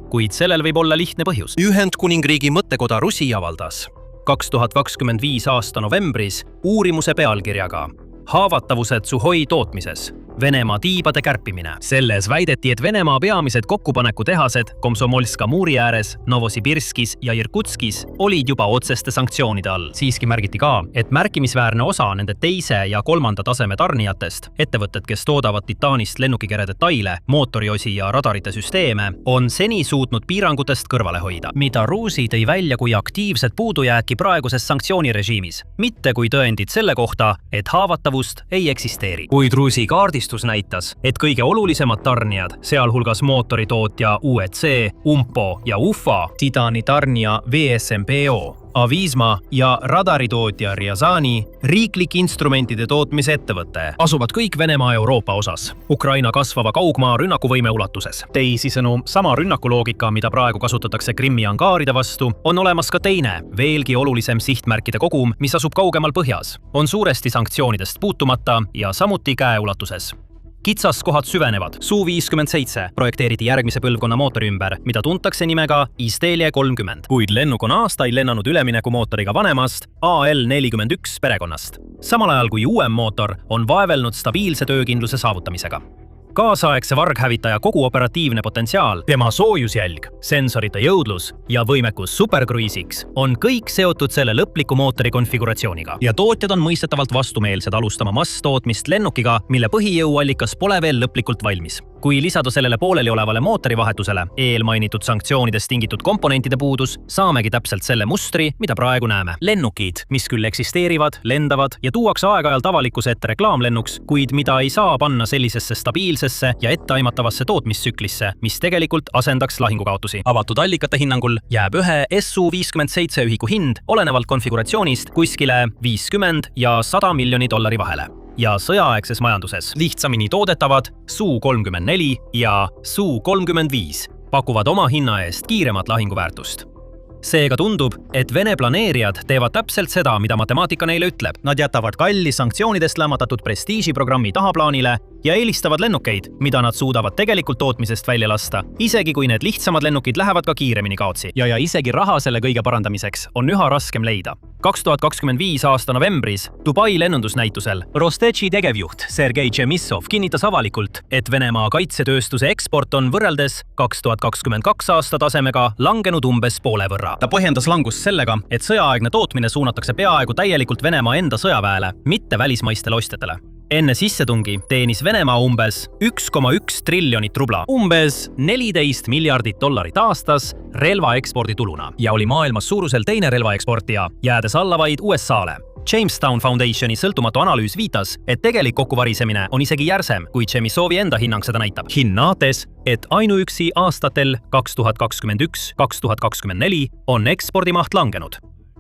Speaker 4: Kuid sellel võib olla lihtne põhjus. Ühendkuningriigi mõttekoda Rusi avaldas 2025 aasta novembris uurimuse pealkirjaga haavatavused Suhoi tootmises. Venemaa tiibade kärpimine. Selles väideti, et Venemaa peamised kokkupanekutehased Komsomolska muuri ääres, Novosibirskis ja Irkutskis olid juba otseste sanktsioonide all. Siiski märgiti ka, et märkimisväärne osa nende teise ja kolmanda taseme tarnijatest, ettevõtted, kes toodavad titaanist lennukikere detaile, mootoriosi ja radarite süsteeme, on seni suutnud piirangutest kõrvale hoida, mida Ruusi tõi välja kui aktiivset puudujääki praeguses sanktsioonirežiimis, mitte kui tõendid selle kohta, et haavatavust ei eksisteeri. Kuid Ruusi kaardistus näitas, et kõige olulisemad tarnijad, sealhulgas mootoritootja UEC, UMPO ja UFA, tidaanitarnija VSMPO, Avisma ja radaritootja Ryazani, riiklik instrumentide tootmise ettevõte, asuvad kõik Venemaa Euroopa osas, Ukraina kasvava kaugmaa rünnakuvõime ulatuses. Teisisõnu, sama rünnakuloogika, mida praegu kasutatakse Krimmi angaaride vastu, on olemas ka teine, veelgi olulisem sihtmärkide kogum, mis asub kaugemal põhjas, on suuresti sanktsioonidest puutumata ja samuti käeulatuses. Kitsaskohad süvenevad. Su-57 projekteeriti järgmise põlvkonna mootori ümber, mida tuntakse nimega Istelia 30, kuid lennuk on aastaid lennanud üleminekumootoriga vanemast AL-41 perekonnast. Samal ajal kui uuem mootor on vaevelnud stabiilse töökindluse saavutamisega. Kaasaegse varghävitaja kogu operatiivne potentsiaal, tema soojusjälg, sensorite jõudlus ja võimekus superkruiisiks on kõik seotud selle lõpliku mootori konfiguratsiooniga. Ja tootjad on mõistetavalt vastumeelsed alustama masstootmist lennukiga, mille põhijõuallikas pole veel lõplikult valmis. Kui lisada sellele pooleli olevale mootorivahetusele eelmainitud sanktsioonidest tingitud komponentide puudus, saamegi täpselt selle mustri, mida praegu näeme. Lennukid, mis küll eksisteerivad, lendavad ja tuuakse aeg-ajalt avalikkuse ette reklaamlennuks, kuid mida ei saa panna sellisesse stabiilsesse ja etteaimatavasse tootmistsüklisse, mis tegelikult asendaks lahingukaotusi. Avatud allikate hinnangul jääb ühe Su-57 ühiku hind olenevalt konfiguratsioonist kuskile 50 ja 100 miljoni dollari vahele. Ja sõjaaegses majanduses lihtsamini toodetavad Su-34 ja Su-35 pakuvad oma hinna eest kiiremat lahinguväärtust. Seega tundub, et Vene planeerijad teevad täpselt seda, mida matemaatika neile ütleb. Nad jätavad kalli sanktsioonidest lämmatatud prestiižiprogrammi tahaplaanile ja eelistavad lennukeid, mida nad suudavad tegelikult tootmisest välja lasta, isegi kui need lihtsamad lennukid lähevad ka kiiremini kaotsi. Ja isegi raha selle kõige parandamiseks on üha raskem leida. 2025 aasta novembris Dubai lennundusnäitusel Rostechi tegevjuht Sergei Chemissov kinnitas avalikult, et Venemaa kaitsetööstuse eksport on võrreldes 2022 aasta tasemega langenud umbes poole võrra. Ta põhjendas langust sellega, et sõjaaegne tootmine suunatakse peaaegu täielikult Venemaa enda sõjaväele, mitte välismaistele ostjatele. Enne sissetungi teenis Venemaa umbes 1,1 triljonit rubla, umbes 14 miljardit dollarit aastas relvaekspordituluna ja oli maailmas suuruselt teine relvaeksportija, jäädes alla vaid USA'le. Jamestown Foundationi sõltumatu analüüs viitas, et tegelik kokkuvarisemine on isegi järsem, kui Chemisovi enda hinnang seda näitab. Hinnates, et ainuüksi aastatel 2021-2024 on ekspordimaht langenud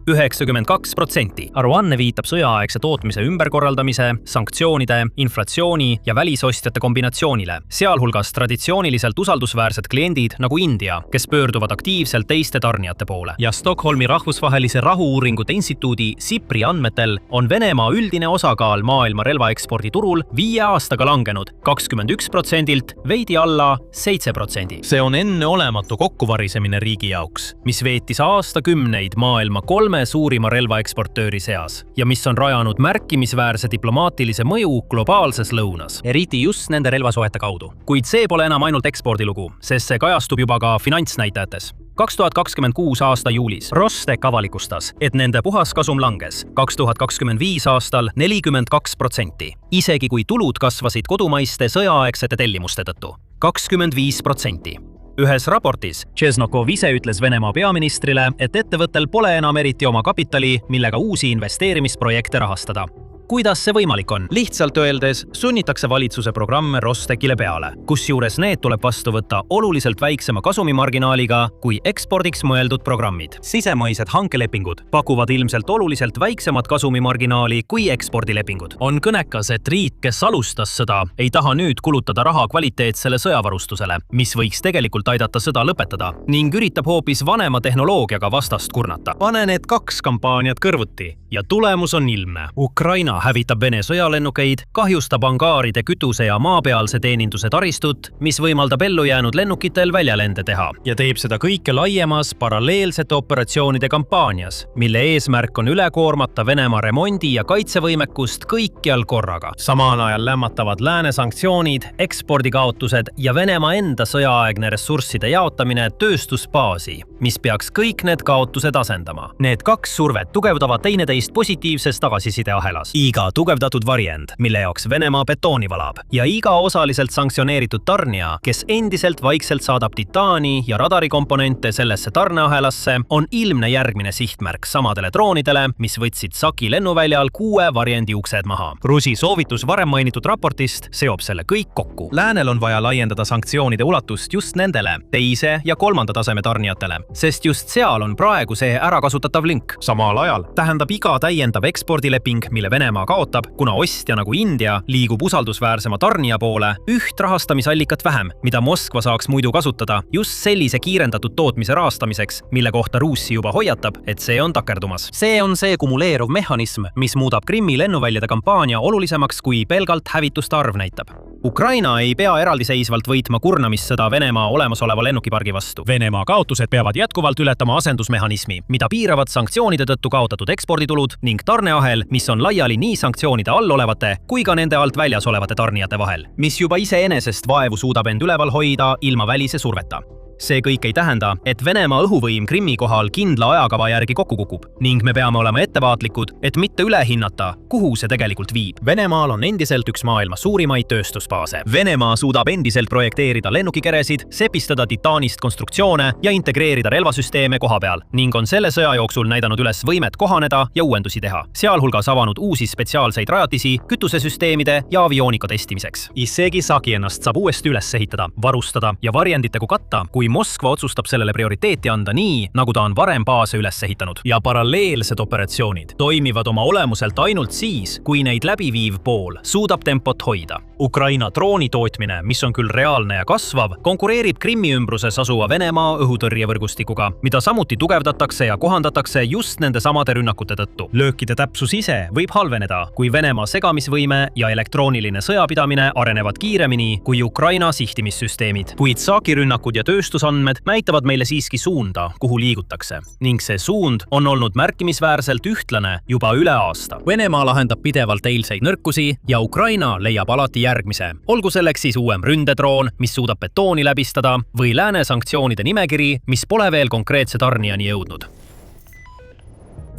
Speaker 4: 92%. Aruanne viitab sõjaaegse tootmise ümberkorraldamise, sanktsioonide, inflatsiooni ja välisostjate kombinatsioonile, sealhulgas traditsiooniliselt usaldusväärsed kliendid nagu India, kes pöörduvad aktiivselt teiste tarnijate poole. Ja Stockholmi rahvusvahelise rahu-uuringute instituudi SIPRI andmetel on Venemaa üldine osakaal maailma relvaekspordi turul 5 aastaga langenud 21%-lt veidi alla 7%. See on enneolematu kokkuvarisemine riigi jaoks, mis veetis aastakümneid maailma 3 suurima relvaeksportööri seas ja mis on rajanud märkimisväärse diplomaatilise mõju globaalses lõunas, eriti just nende relvasuhete kaudu. Kuid see pole enam ainult ekspordilugu, sest see kajastub juba ka finantsnäitajates. 2026 aasta juulis Rostec avalikustas, et nende puhaskasum langes 2025 aastal 42%, isegi kui tulud kasvasid kodumaiste sõjaaegsete tellimuste tõttu 25%. Ühes raportis Chesnokov ise ütles Venemaa peaministrile, et ettevõttel pole enam eriti oma kapitali, millega uusi investeerimisprojekte rahastada. Kuidas see võimalik on? Lihtsalt öeldes sunnitakse valitsuse programme Rostecile peale, kusjuures need tuleb vastu võtta oluliselt väiksema kasumimarginaaliga kui ekspordiks mõeldud programmid. Sisemõised hankelepingud pakuvad ilmselt oluliselt väiksemat kasumimarginaali kui ekspordilepingud. On kõnekas, et riik, kes alustas sõda, ei taha nüüd kulutada raha kvaliteetsele sõjavarustusele, mis võiks tegelikult aidata sõda lõpetada, ning üritab hoopis vanema tehnoloogiaga vastast kurnata. Pane need 2 kampaaniat kõrvuti ja tulemus on ilmne. Ukraina Venemaa hävitab Vene sõjalennukeid, kahjustab angaaride kütuse ja maapealse teeninduse taristut, mis võimaldab ellujäänud lennukitel väljalende teha ja teeb seda kõike laiemas paralleelsete operatsioonide kampaanias, mille eesmärk on üle koormata Venemaa remondi- ja kaitsevõimekust kõikjal korraga. Samal ajal lämmatavad lääne sanktsioonid, ekspordikaotused ja Venemaa enda sõjaaegne ressursside jaotamine tööstusbaasi, mis peaks kõik need kaotused asendama. Need kaks survet tugevdavad teineteist positiivses tagasisideahelas. Iga tugevdatud varjend, mille jaoks Venemaa betooni valab, ja iga osaliselt sanktsioneeritud tarnija, kes endiselt vaikselt saadab titaani ja radarikomponente sellesse tarneahelasse, on ilmne järgmine sihtmärk samadele droonidele, mis võtsid Saki lennuväljal 6 varjendi uksed maha. Rusi soovitus varem mainitud raportist seob selle kõik kokku. Läänel on vaja laiendada sanktsioonide ulatust just nendele, teise ja kolmanda taseme tarnijatele, sest just seal on praegu see ärakasutatav lünk. Samal ajal tähendab iga täiendav ekspordileping, mille Venemaa kaotab, kuna ostja nagu India liigub usaldusväärsema tarnija poole, üht rahastamisallikat vähem, mida Moskva saaks muidu kasutada just sellise kiirendatud tootmise rahastamiseks, mille kohta Ruussi juba hoiatab, et see on takerdumas. See on see kumuleeruv mehhanism, mis muudab Krimmi lennuväljade kampaania olulisemaks kui pelgalt hävituste arv näitab. Ukraina ei pea eraldiseisvalt võitma kurnamissõda Venemaa olemasoleva lennukipargi vastu. Venemaa kaotused peavad jätkuvalt ületama asendusmehhanismi, mida piiravad sanktsioonide tõttu kaotatud eksporditulud ning tarneahel, mis on laiali nii sanktsioonide all olevate kui ka nende alt väljas olevate tarnijate vahel, mis juba iseenesest vaevu suudab end üleval hoida ilma välise surveta. See kõik ei tähenda, et Venemaa õhuvõim Krimmi kohal kindla ajakava järgi kokku kukub ning me peame olema ettevaatlikud, et mitte ülehinnata, kuhu see tegelikult viib. Venemaal on endiselt üks maailma suurimaid tööstusbaase. Venemaa suudab endiselt projekteerida lennukikeresid, sepistada titaanist konstruktsioone ja integreerida relvasüsteeme kohapeal ning on selle sõja jooksul näidanud üles võimet kohaneda ja uuendusi teha, sealhulgas avanud uusi spetsiaalseid rajatisi kütusesüsteemide ja avioonika testimiseks. Isegi Saki ennast saab uuesti üles ehitada, varustada ja varjenditega katta, kui Moskva otsustab sellele prioriteeti anda nii, nagu ta on varem baase üles ehitanud. Ja paralleelsed operatsioonid toimivad oma olemuselt ainult siis, kui neid läbiviiv pool suudab tempot hoida. Ukraina drooni tootmine, mis on küll reaalne ja kasvav, konkureerib Krimmi ümbruses asuva Venemaa õhutõrjevõrgustikuga, mida samuti tugevdatakse ja kohandatakse just nende samade rünnakute tõttu. Löökide täpsus ise võib halveneda, kui Venemaa segamisvõime ja elektrooniline sõjapidamine arenevad kiiremini kui Ukraina sihtimissüsteemid. Kuid Saki rünnakud ja tööstusandmed näitavad meile siiski suunda, kuhu liigutakse. Ning see suund on olnud märkimisväärselt ühtlane juba üle aasta. Venemaa lahendab pidevalt eilseid nõrkusi ja Ukraina leiab alati järgmise. Olgu selleks siis uuem ründedroon, mis suudab betooni läbistada, või lääne sanktsioonide nimekiri, mis pole veel konkreetse tarnijani jõudnud.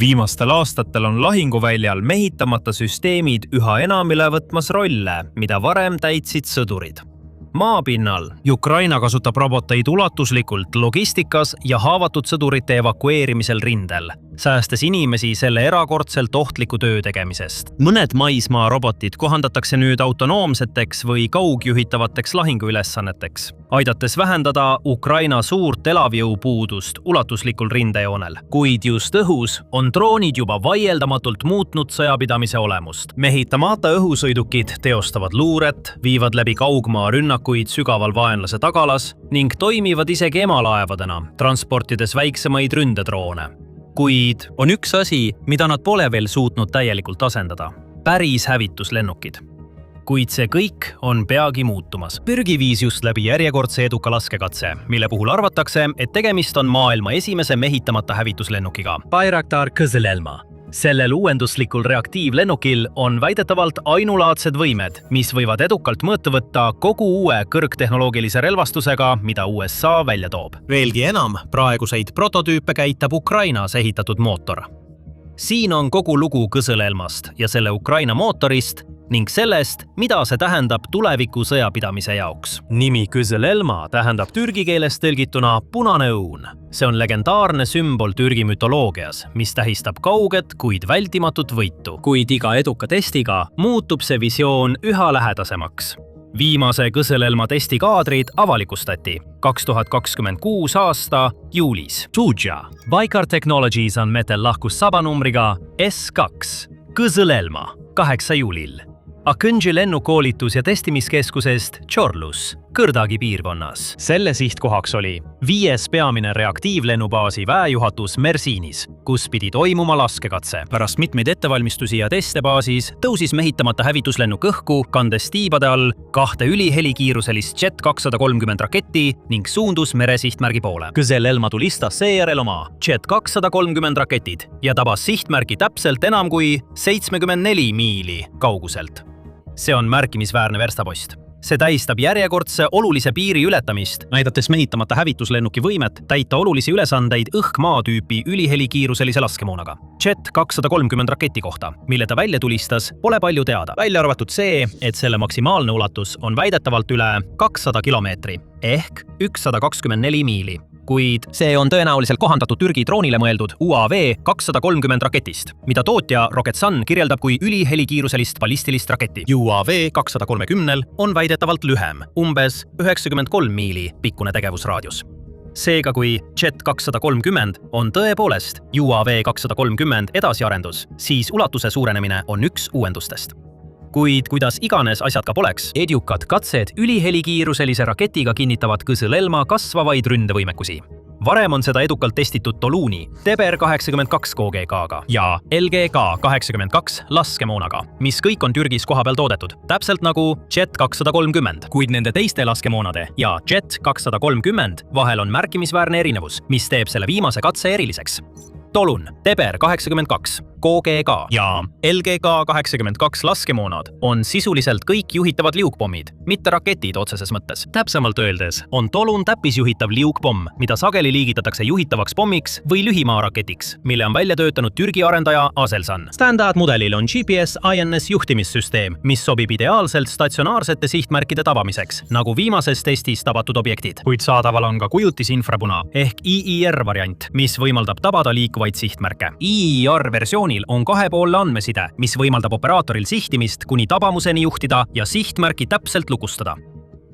Speaker 4: Viimastel aastatel on lahinguväljal mehitamata süsteemid üha enam üle võtmas rolle, mida varem täitsid sõdurid. Maapinnal Ukraina kasutab roboteid ulatuslikult logistikas ja haavatud sõdurite evakueerimisel rindel, säästes inimesi selle erakordselt ohtliku töö tegemisest. Mõned maismaa robotid kohandatakse nüüd autonoomseteks või kaugjuhitavateks lahinguülesanneteks, aidates vähendada Ukraina suurt elavjõupuudust ulatuslikul rindejoonel. Kuid just õhus on droonid juba vaieldamatult muutnud sõjapidamise olemust. Mehitamata õhusõidukid teostavad luuret, viivad läbi kaugmaa rünnakuid sügaval vaenlase tagalas ning toimivad isegi emalaevadena, transportides väiksemaid ründedroone. Kuid on üks asi, mida nad pole veel suutnud täielikult asendada. Päris hävituslennukid. Kuid see kõik on peagi muutumas. Türgi viis just läbi järjekordse eduka laskekatse, mille puhul arvatakse, et tegemist on maailma esimese mehitamata hävituslennukiga. Bayraktar Kızılelma. Sellel uuenduslikul reaktiivlennukil on väidetavalt ainulaadsed võimed, mis võivad edukalt mõõtu võtta kogu uue kõrgtehnoloogilise relvastusega, mida USA välja toob. Veelgi enam, praeguseid prototüüpe käitab Ukrainas ehitatud mootor. Siin on kogu lugu Kızılelmast ja selle Ukraina mootorist ning sellest, mida see tähendab tuleviku sõjapidamise jaoks. Nimi Kızılelma tähendab türgi keeles tõlgituna punane õun. See on legendaarne sümbol Türgi mütoloogias, mis tähistab kauget, kuid vältimatut võitu. Kuid iga eduka testiga muutub see visioon üha lähedasemaks. Viimase Kızılelma testi kaadrid avalikustati 2026 aasta juulis. Tuja. Baykar Technologies on metel lahkus sabanumbriga S2. Kızılelma 8 juulil. Akõnži lennukoolitus- ja testimiskeskusest Chorlus
Speaker 3: Kõrdagi piirkonnas.
Speaker 4: Selle sihtkohaks oli 5. peamine reaktiivlennubaasi väejuhatus Mersinis, kus pidi toimuma laskekatse.
Speaker 3: Pärast mitmeid ettevalmistusi ja teste baasis tõusis mehitamata hävituslennuk õhku, kandes tiibade all 2 ülihelikiiruselist Jet 230 raketti ning suundus meresihtmärgi poole.
Speaker 4: Kõzel-Elma tulistas seejärel oma Jet 230 raketid ja tabas sihtmärki täpselt enam kui 74 miili kauguselt.
Speaker 3: See on märkimisväärne verstapost. See tähistab järjekordse olulise piiri ületamist, näidates mehitamata hävituslennuki võimet täita olulisi ülesandeid õhk-maa tüüpi ülihelikiiruselise laskemoonaga. Jet 230 raketi kohta, mille ta välja tulistas, pole palju teada. Välja arvatud see, et selle maksimaalne ulatus on väidetavalt üle 200 kilomeetri ehk 124 miili. Kuid see on tõenäoliselt kohandatud Türgi droonile mõeldud UAV 230 raketist, mida tootja Roketsan kirjeldab kui ülihelikiiruselist ballistilist raketti. UAV 230 on väidetavalt lühem, umbes 93 miili pikkune tegevusraadius. Seega kui Jet 230 on tõepoolest UAV 230 edasiarendus, siis ulatuse suurenemine on üks uuendustest. Kuid kuidas iganes asjad ka poleks, edukad katsed ülihelikiiruselise raketiga kinnitavad Kõzel-Elma kasvavaid ründevõimekusi. Varem on seda edukalt testitud Toluuni, Teber 82 KGK-ga ja LGK 82 laskemoonaga, mis kõik on Türgis kohapeal toodetud, täpselt nagu Jet 230, kuid nende teiste laskemoonade ja Jet 230 vahel on märkimisväärne erinevus, mis teeb selle viimase katse eriliseks. Tolun, Teber 82, KGK ja LGK 82 laskemoonad on sisuliselt kõik juhitavad liukpommid, mitte raketid otseses mõttes. Täpsemalt öeldes on Tolun täppisjuhitav liukpomm, mida sageli liigitatakse juhitavaks pommiks või lühimaaraketiks, mille on välja töötanud Türgi arendaja Aselsan. Standardmudelil on GPS INS juhtimissüsteem, mis sobib ideaalselt statsionaarsete sihtmärkide tabamiseks, nagu viimases testis tabatud objektid. Kuid saadaval on ka kujutisinfrapuna ehk IIR variant, mis võimaldab tabada liikuvaid sihtmärke. IIR versioonil on kahepoolne andmeside, mis võimaldab operaatoril sihtimist kuni tabamuseni juhtida ja sihtmärki täpselt lukustada.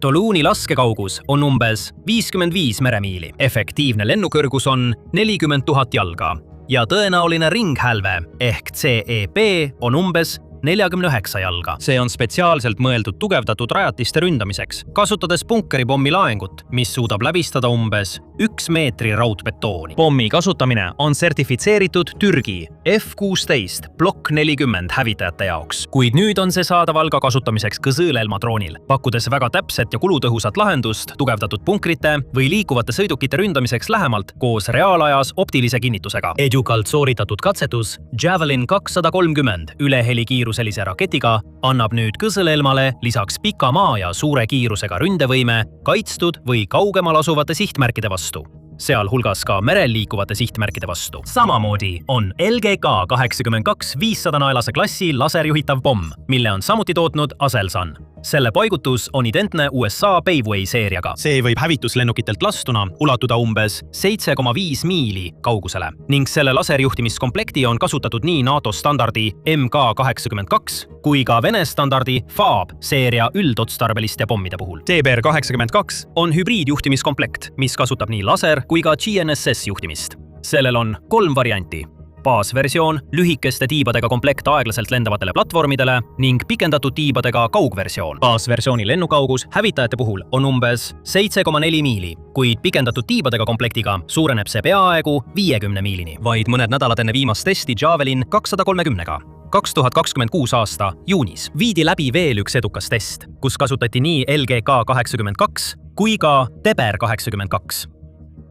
Speaker 3: Toluuni laskekaugus on umbes 55 meremiili. Efektiivne lennukõrgus on 40 000 jalga ja tõenäoline ringhälve ehk CEP on umbes 49 jalga. See on spetsiaalselt mõeldud tugevdatud rajatiste ründamiseks, kasutades punkeripommi laengut, mis suudab läbistada umbes 1 meetri raudbetooni. Pommi kasutamine on sertifitseeritud Türgi F-16 Block 40 hävitajate jaoks, kuid nüüd on see saadaval ka kasutamiseks Kõzel-Elma droonil, pakkudes väga täpset ja kulutõhusat lahendust tugevdatud punkrite või liikuvate sõidukite ründamiseks lähemalt koos reaalajas optilise kinnitusega. Edukalt sooritatud katsetus Javelin 230 ülehelikiiruselise raketiga annab nüüd Kõzel-Elmale lisaks pika maa ja suure kiirusega ründevõime kaitstud või kaugemal asuvate sihtmärkide vastu, sealhulgas ka merel liikuvate sihtmärkide vastu. Samamoodi on LGK 82 500 naelase klassi laserjuhitav pomm, mille on samuti tootnud Aselsan. Selle paigutus on identne USA Paveway seeriaga. See võib hävituslennukitelt lastuna ulatuda umbes 7,5 miili kaugusele ning selle laserjuhtimiskomplekti on kasutatud nii NATO standardi MK82 kui ka Vene standardi FAB seeria üldotstarbeliste pommide puhul. Teber 82 on hübriidjuhtimiskomplekt, mis kasutab nii laser kui ka GNSS juhtimist. Sellel on 3 varianti. Baasversioon lühikeste tiibadega komplekt aeglaselt lendavatele platvormidele ning pikendatud tiibadega kaugversioon. Baasversiooni lennukaugus hävitajate puhul on umbes 7,4 miili, kuid pikendatud tiibadega komplektiga suureneb see peaaegu 50 miilini. Vaid mõned nädalad enne viimast testi Javelin 230-ga. 2026 aasta juunis viidi läbi veel üks edukas test, kus kasutati nii LGK 82 kui ka Teber 82.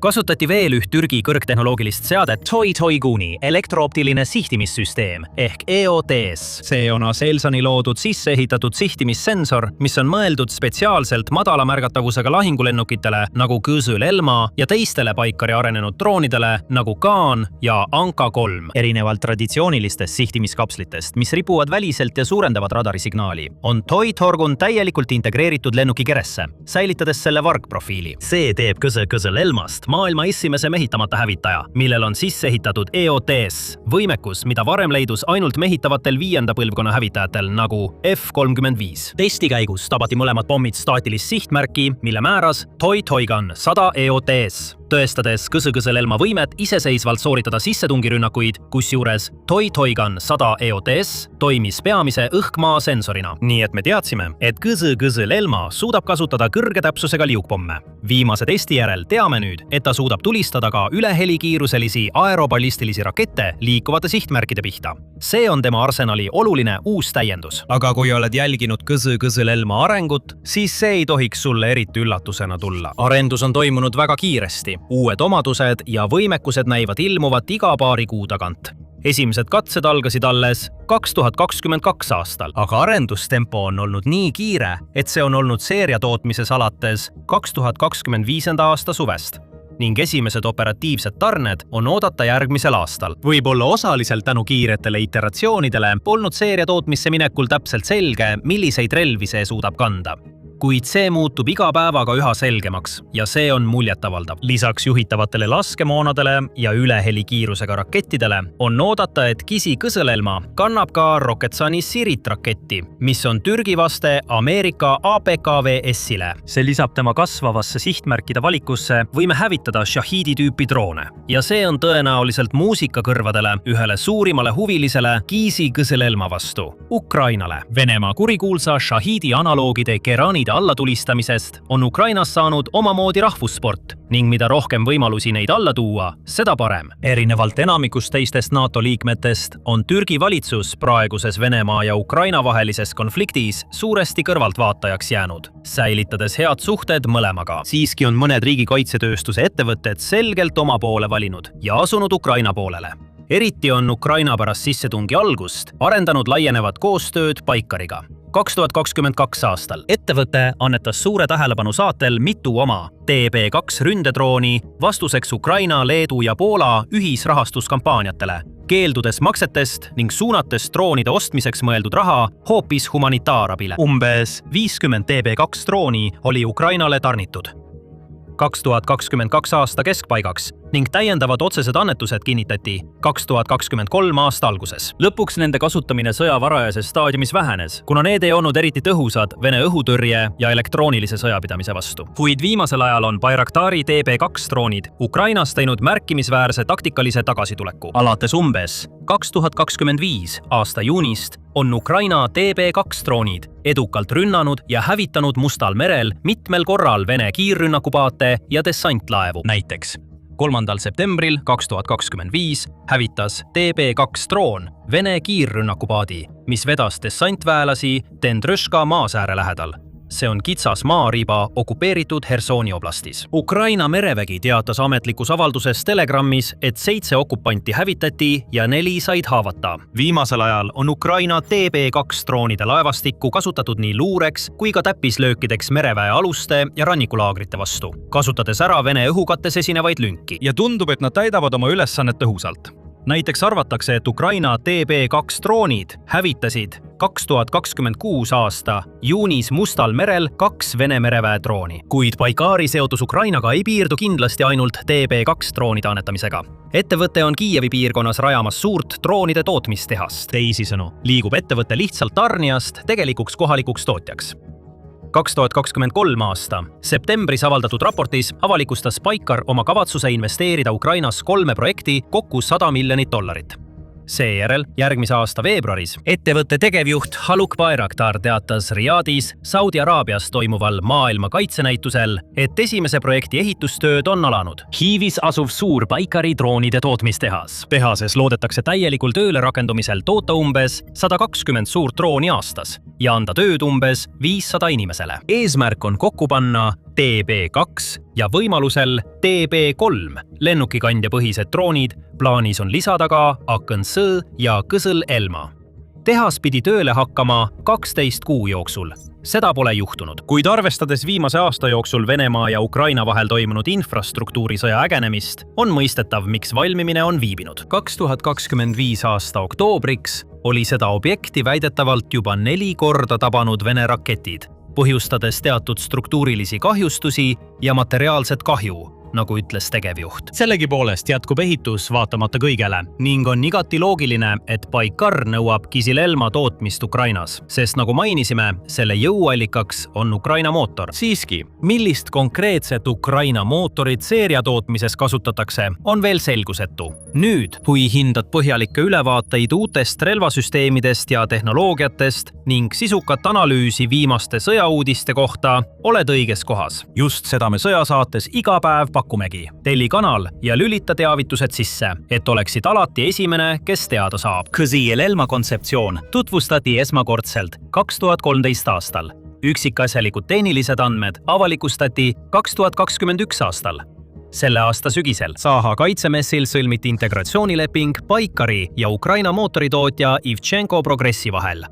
Speaker 3: Kasutati veel üht Türgi kõrgtehnoloogilist seadet Toy-Toy-Guni elektrooptiline sihtimissüsteem ehk EOTS. See on Aselsan'i loodud sisseehitatud sihtimissensor, mis on mõeldud spetsiaalselt madala märgatavusega lahingulennukitele nagu Kõzel-Elma ja teistele paikari arenenud droonidele nagu Kaan ja Anka 3. Erinevalt traditsioonilistest sihtimiskapslitest, mis ripuvad väliselt ja suurendavad radarisignaali, on Toy-Torgun täielikult integreeritud lennuki keresse, säilitades selle vargprofiili. See teeb Kõzel-Elmast maailma esimese mehitamata hävitaja, millel on sisse ehitatud EOTS, võimekus, mida varem leidus ainult mehitavatel 5. põlvkonna hävitajatel nagu F-35. Testi käigus tabati mõlemad pommid staatilist sihtmärki, mille määras Toy-Toygun 100 EOTS.
Speaker 4: tõestades Kõsõ-Kõsõ-Lelma võimet iseseisvalt sooritada sissetungirünnakuid, kusjuures Toi-Toigan 100 EOTS toimis peamise õhk-maa sensorina. Nii et me teadsime, et Kõsõ-Kõsõ-Lelma suudab kasutada kõrge täpsusega liukpomme. Viimase testi järel teame nüüd, et ta suudab tulistada ka ülehelikiiruselisi aeroballistilisi rakette liikuvate sihtmärkide pihta. See on tema arsenali oluline uus täiendus.
Speaker 3: Aga kui oled jälginud Kõsõ-Kõsõ-Lelma arengut, siis see ei tohiks sulle eriti üllatusena tulla.
Speaker 4: Arendus on toimunud väga kiiresti. Uued omadused ja võimekused näivad ilmuvat iga paari kuu tagant. Esimesed katsed algasid alles 2022 aastal, aga arendustempo on olnud nii kiire, et see on olnud seeriatootmises alates 2025. aasta suvest ning esimesed operatiivsed tarned on oodata järgmisel aastal. Võib-olla osaliselt tänu kiiretele iteratsioonidele polnud seeriatootmisse minekul täpselt selge, milliseid relvi see suudab kanda. Kuid see muutub iga päevaga üha selgemaks ja see on muljetavaldav. Lisaks juhitavatele laskemoonadele ja ülehelikiirusega rakettidele on oodata, et Kisi-Kõsõlelma kannab ka Roketsani Sirit raketti, mis on Türgi vaste Ameerika APKVS-ile.
Speaker 3: See lisab tema kasvavasse sihtmärkide valikusse võime hävitada Shahidi tüüpi droone. Ja see on tõenäoliselt muusikakõrvadele ühele suurimale huvilisele Kisi-Kõsõlelma vastu, Ukrainale.
Speaker 4: Venemaa kurikuulsa Shahidi analoogide Keranide allatulistamisest on Ukrainas saanud omamoodi rahvussport ning mida rohkem võimalusi neid alla tuua, seda parem.
Speaker 3: Erinevalt enamikust teistest NATO liikmetest on Türgi valitsus praeguses Venemaa ja Ukraina vahelises konfliktis suuresti kõrvaltvaatajaks jäänud, säilitades head suhted mõlemaga.
Speaker 4: Siiski on mõned riigi kaitsetööstuse ettevõtted selgelt oma poole valinud ja asunud Ukraina poolele. Eriti on Ukraina pärast sissetungi algust arendanud laienevat koostööd Baikariga. 2022 aastal ettevõte annetas suure tähelepanu saatel mitu oma TB2 ründedrooni vastuseks Ukraina, Leedu ja Poola ühisrahastuskampaaniatele, keeldudes maksetest ning suunates droonide ostmiseks mõeldud raha hoopis humanitaarabile.
Speaker 3: Umbes 50 TB2 drooni oli Ukrainale tarnitud 2022 aasta keskpaigaks ning täiendavad otsesed annetused kinnitati 2023 aasta alguses.
Speaker 4: Lõpuks nende kasutamine sõja varajases staadiumis vähenes, kuna need ei olnud eriti tõhusad Vene õhutõrje ja elektroonilise sõjapidamise vastu. Kuid viimasel ajal on Bayraktari TB2 droonid Ukrainas teinud märkimisväärse taktikalise tagasituleku. Alates umbes 2025 aasta juunist on Ukraina TB2 droonid edukalt rünnanud ja hävitanud Mustal merel mitmel korral Vene kiirrünnakupaate ja dessantlaevu. Näiteks 3. septembril 2025 hävitas TB2 droon Vene kiirrünnakupaadi, mis vedas dessantväelasi Dendrõška maasääre lähedal. See on kitsas maariba okupeeritud Hersoni oblastis. Ukraina merevägi teatas ametlikus avalduses Telegrammis, et 7 okupanti hävitati ja 4 said haavata. Viimasel ajal on Ukraina TB2 droonide laevastikku kasutatud nii luureks kui ka täppislöökideks mereväe aluste ja rannikulaagrite vastu, kasutades ära Vene õhukattes esinevaid lünki.
Speaker 3: Ja tundub, et nad täidavad oma ülesannet tõhusalt. Näiteks arvatakse, et Ukraina TB2 droonid hävitasid 2026 aasta juunis Mustal merel 2 Vene mereväe drooni. Kuid Baikari seotus Ukrainaga ei piirdu kindlasti ainult TB2 droonide annetamisega. Ettevõte on Kiievi piirkonnas rajamas suurt droonide tootmistehast. Teisisõnu, liigub ettevõte lihtsalt tarnijast tegelikuks kohalikuks tootjaks. 2023 aasta septembris avaldatud raportis avalikustas Baikar oma kavatsuse investeerida Ukrainas 3 projekti kokku $100 miljonit. Seejärel järgmise aasta veebruaris ettevõtte tegevjuht Haluk Bayraktar teatas Riyadis, Saudi Araabias toimuval maailma kaitsenäitusel, et esimese projekti ehitustööd on alanud. Hiivis asuv suur Baikari droonide tootmistehas. Tehases loodetakse täielikul tööle rakendumisel toota umbes 120 suurt drooni aastas ja anda tööd umbes 500 inimesele. Eesmärk on kokku panna TB2 ja võimalusel TB3 lennukikandja põhised droonid, plaanis on lisada ka Akõnsõ ja Kõsõl-Elma. Tehas pidi tööle hakkama 12 kuu jooksul. Seda pole juhtunud. Kuid arvestades viimase aasta jooksul Venemaa ja Ukraina vahel toimunud infrastruktuurisõja ägenemist, on mõistetav, miks valmimine on viibinud. 2025 aasta oktoobriks oli seda objekti väidetavalt juba 4 korda tabanud Vene raketid, põhjustades teatud struktuurilisi kahjustusi ja materiaalset kahju, nagu ütles tegevjuht.
Speaker 4: Sellegipoolest jätkub ehitus vaatamata kõigele ning on igati loogiline, et Baikar nõuab Kisilelma tootmist Ukrainas, sest nagu mainisime, selle jõuallikaks on Ukraina mootor. Siiski, millist konkreetset Ukraina mootorit seeriatootmises kasutatakse, on veel selgusetu. Nüüd, kui hindad põhjalikke ülevaateid uutest relvasüsteemidest ja tehnoloogiatest ning sisukat analüüsi viimaste sõjauudiste kohta, oled õiges kohas. Just seda me sõjasaates iga päev pakumegi. Telli kanal ja lülita teavitused sisse, et oleksid alati esimene, kes teada saab. Kisilelma kontseptsioon tutvustati esmakordselt 2013 aastal. Üksikasjalikud tehnilised andmed avalikustati 2021 aastal. Selle aasta sügisel Saha kaitsemessil sõlmiti integratsioonileping Baikari ja Ukraina mootoritootja Ivchenko Progressi vahel.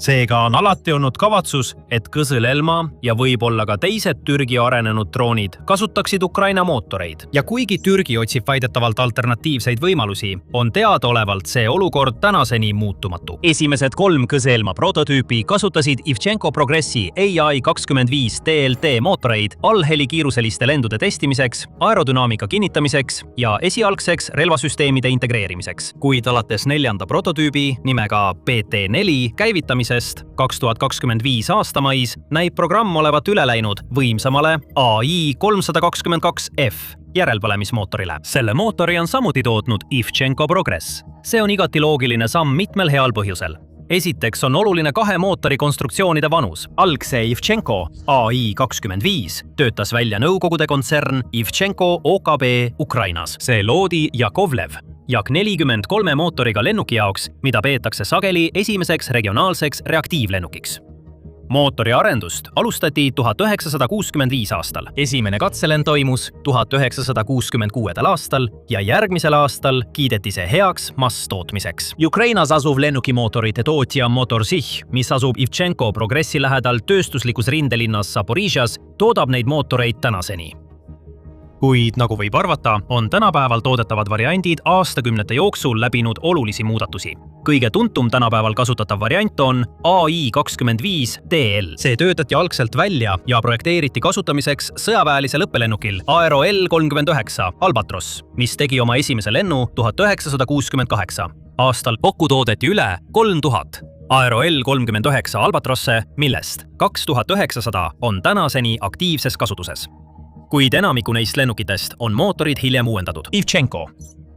Speaker 4: Seega on alati olnud kavatsus, et Kisilelma ja võib-olla ka teised Türgi arenenud droonid kasutaksid Ukraina mootoreid. Ja kuigi Türgi otsib väidetavalt alternatiivseid võimalusi, on teadaolevalt see olukord tänaseni muutumatu. Esimesed 3 Kisilelma prototüüpi kasutasid Ivchenko Progressi AI-25 DLT mootoreid allhelikiiruseliste lendude testimiseks, aerodünaamika kinnitamiseks ja esialgseks relvasüsteemide integreerimiseks. Kuid alates 4. prototüübi nimega PT4 käivitamisest 2025 aasta mais näib programm olevat üle läinud võimsamale AI-322F järelpõlemismootorile. Selle mootori on samuti tootnud Ivchenko Progress. See on igati loogiline samm mitmel heal põhjusel. Esiteks on oluline 2 mootori konstruktsioonide vanus. Algse Ivchenko AI-25 töötas välja Nõukogude kontsern Ivchenko OKB Ukrainas. See loodi Jakovlev Jak 43 mootoriga lennuki jaoks, mida peetakse sageli esimeseks regionaalseks reaktiivlennukiks. Mootori arendust alustati 1965 aastal. Esimene katselend toimus 1966 aastal ja järgmisel aastal kiideti see heaks masstootmiseks. Ukrainas asuv lennukimootorite tootja Motorzih, mis asub Ivchenko Progressi lähedal tööstuslikus rindelinnas Zaporižjas, toodab neid mootoreid tänaseni. Kuid nagu võib arvata, on tänapäeval toodetavad variandid aastakümnete jooksul läbinud olulisi muudatusi. Kõige tuntum tänapäeval kasutatav variant on AI-25 DL. See töötati algselt välja ja projekteeriti kasutamiseks sõjaväelisel õppelennukil Aero L-39 Albatros, mis tegi oma esimese lennu 1968. Aastal kokku toodeti üle 3000 Aero L-39 Albatrosse, millest 2900 on tänaseni aktiivses kasutuses. Kuid enamiku neist lennukitest on mootorid hiljem uuendatud. Ivchenko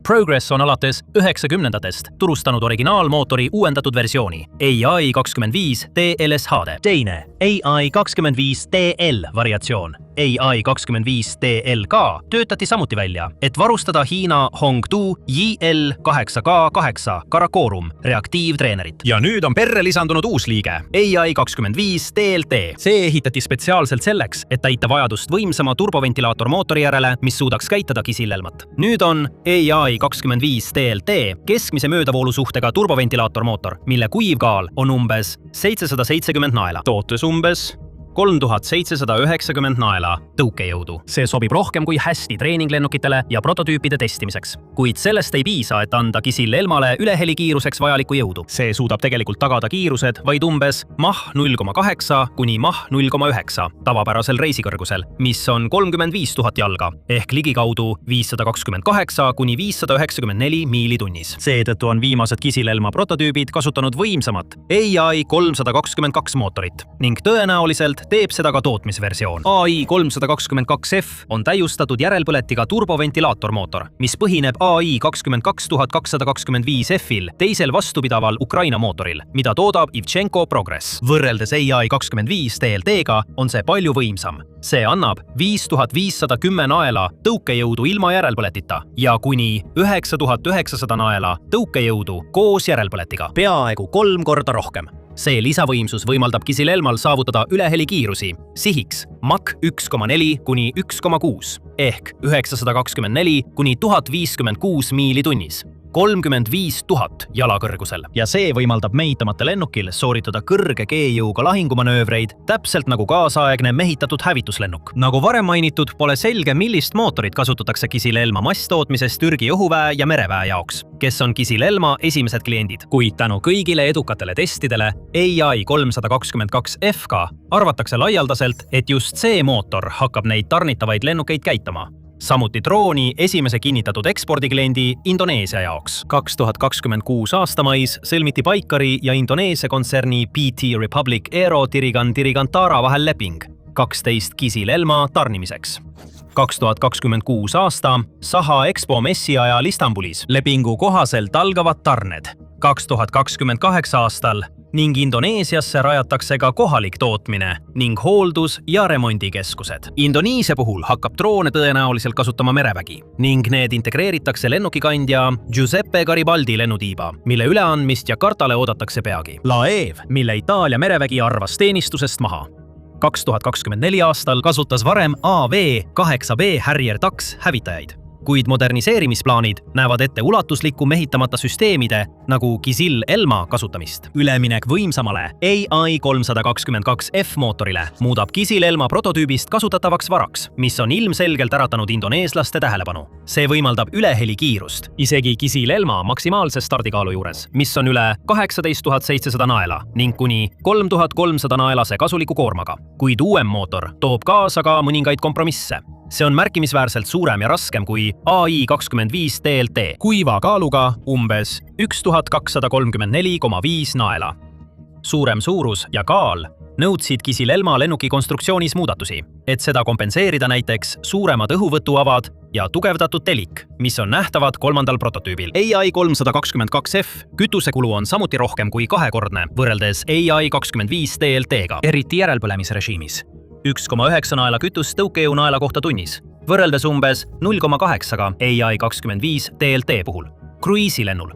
Speaker 4: Progress on alates 90-ndatest turustanud originaalmootori uuendatud versiooni AI-25 DLSHD. Teine AI-25 DL variatsioon AI-25 DLK töötati samuti välja, et varustada Hiina Hongdu JL8K8 Karakorum reaktiivtreenerit. Ja nüüd on perre lisandunud uus liige AI-25 DLT. See ehitati spetsiaalselt selleks, et täita vajadust võimsama turboventilaatormootori järele, mis suudaks käitada Kisilelmat. Nüüd on AI-25 DLT keskmise möödavoolusuhtega turboventilaatormootor, mille kuivkaal on umbes 770 naela. Tootes umbes 3790 naela tõukejõudu. See sobib rohkem kui hästi treeninglennukitele ja prototüüpide testimiseks. Kuid sellest ei piisa, et anda Kisilelmale ülehelikiiruseks vajalikku jõudu. See suudab tegelikult tagada kiirused vaid umbes Mach 0,8 kuni Mach 0,9 tavapärasel reisikõrgusel, mis on 35 000 jalga, ehk ligikaudu 528 kuni 594 miili tunnis. Seetõttu on viimased Kisilelma prototüübid kasutanud võimsamat AI-322 mootorit ning tõenäoliselt teeb seda ka tootmisversioon. AI-322F on täiustatud järelpõletiga turboventilaatormootor, mis põhineb AI-22225F-il, teisel vastupidaval Ukraina mootoril, mida toodab Ivchenko Progress. Võrreldes AI-25 DLT-ga on see palju võimsam. See annab 5510 naela tõukejõudu ilma järelpõletita ja kuni 9900 naela tõukejõudu koos järelpõletiga, peaaegu 3 korda rohkem. See lisavõimsus võimaldab Kisilelmal saavutada ülehelikiirusi, sihiks Mach 1,4 kuni 1,6 ehk 924 kuni 1056 miili tunnis. 35 000 jala kõrgusel. Ja see võimaldab mehitamata lennukil sooritada kõrge G-jõuga lahingumanöövreid, täpselt nagu kaasaegne mehitatud hävituslennuk. Nagu varem mainitud, pole selge, millist mootorit kasutatakse Kisil-Elma masstootmises Türgi õhuväe ja mereväe jaoks, kes on Kisil-Elma esimesed kliendid. Kuid tänu kõigile edukatele testidele AI 322F-ga arvatakse laialdaselt, et just see mootor hakkab neid tarnitavaid lennukeid käitama. Samuti drooni esimese kinnitatud ekspordikliendi Indoneesia jaoks. 2026 aasta mais sõlmiti Baikari ja Indoneesia kontserni PT Republic Aero Dirigantara vahel leping 12 Kisil-Elma tarnimiseks. 2026 aasta Saha Expo messi ajal Istanbulis lepingu kohaselt algavad tarned. 2028 aastal ning Indoneesiasse rajatakse ka kohalik tootmine ning hooldus- ja remondikeskused. Indoneesia puhul hakkab droone tõenäoliselt kasutama merevägi ning need integreeritakse lennukikandja Giuseppe Garibaldi lennutiiba, mille üleandmist Jakartale oodatakse peagi. Laev, mille Itaalia merevägi arvas teenistusest maha. 2024 aastal kasutas varem AV-8B Harrier TACS hävitajaid. Kuid moderniseerimisplaanid näevad ette ulatusliku mehitamata süsteemide nagu Kisil-Elma kasutamist. Üleminek võimsamale AI 322F mootorile muudab Kisil-Elma prototüübist kasutatavaks varaks, mis on ilmselgelt äratanud indoneeslaste tähelepanu. See võimaldab üleheli kiirust, isegi Kisil-Elma maksimaalse stardikaalu juures, mis on üle 18 700 naela ning kuni 3300 naelase kasuliku koormaga. Kuid uuem mootor toob kaasa ka mõningaid kompromisse. See on märkimisväärselt suurem ja raskem kui AI-25 DLT, kuiva kaaluga umbes 1234,5 naela. Suurem suurus ja kaal nõudsid Kisil-Elma lennuki konstruktsioonis muudatusi, et seda kompenseerida näiteks suuremad õhuvõtuavad ja tugevdatud telik, mis on nähtavad kolmandal prototüübil. AI 322F kütusekulu on samuti rohkem kui kahekordne võrreldes AI-25 DLT-ga, eriti järelpõlemisrežiimis. 1,9 naela kütus tõukejõu naela kohta tunnis, võrreldes umbes 0,8-ga AI-25 DLT puhul, kruiisilennul.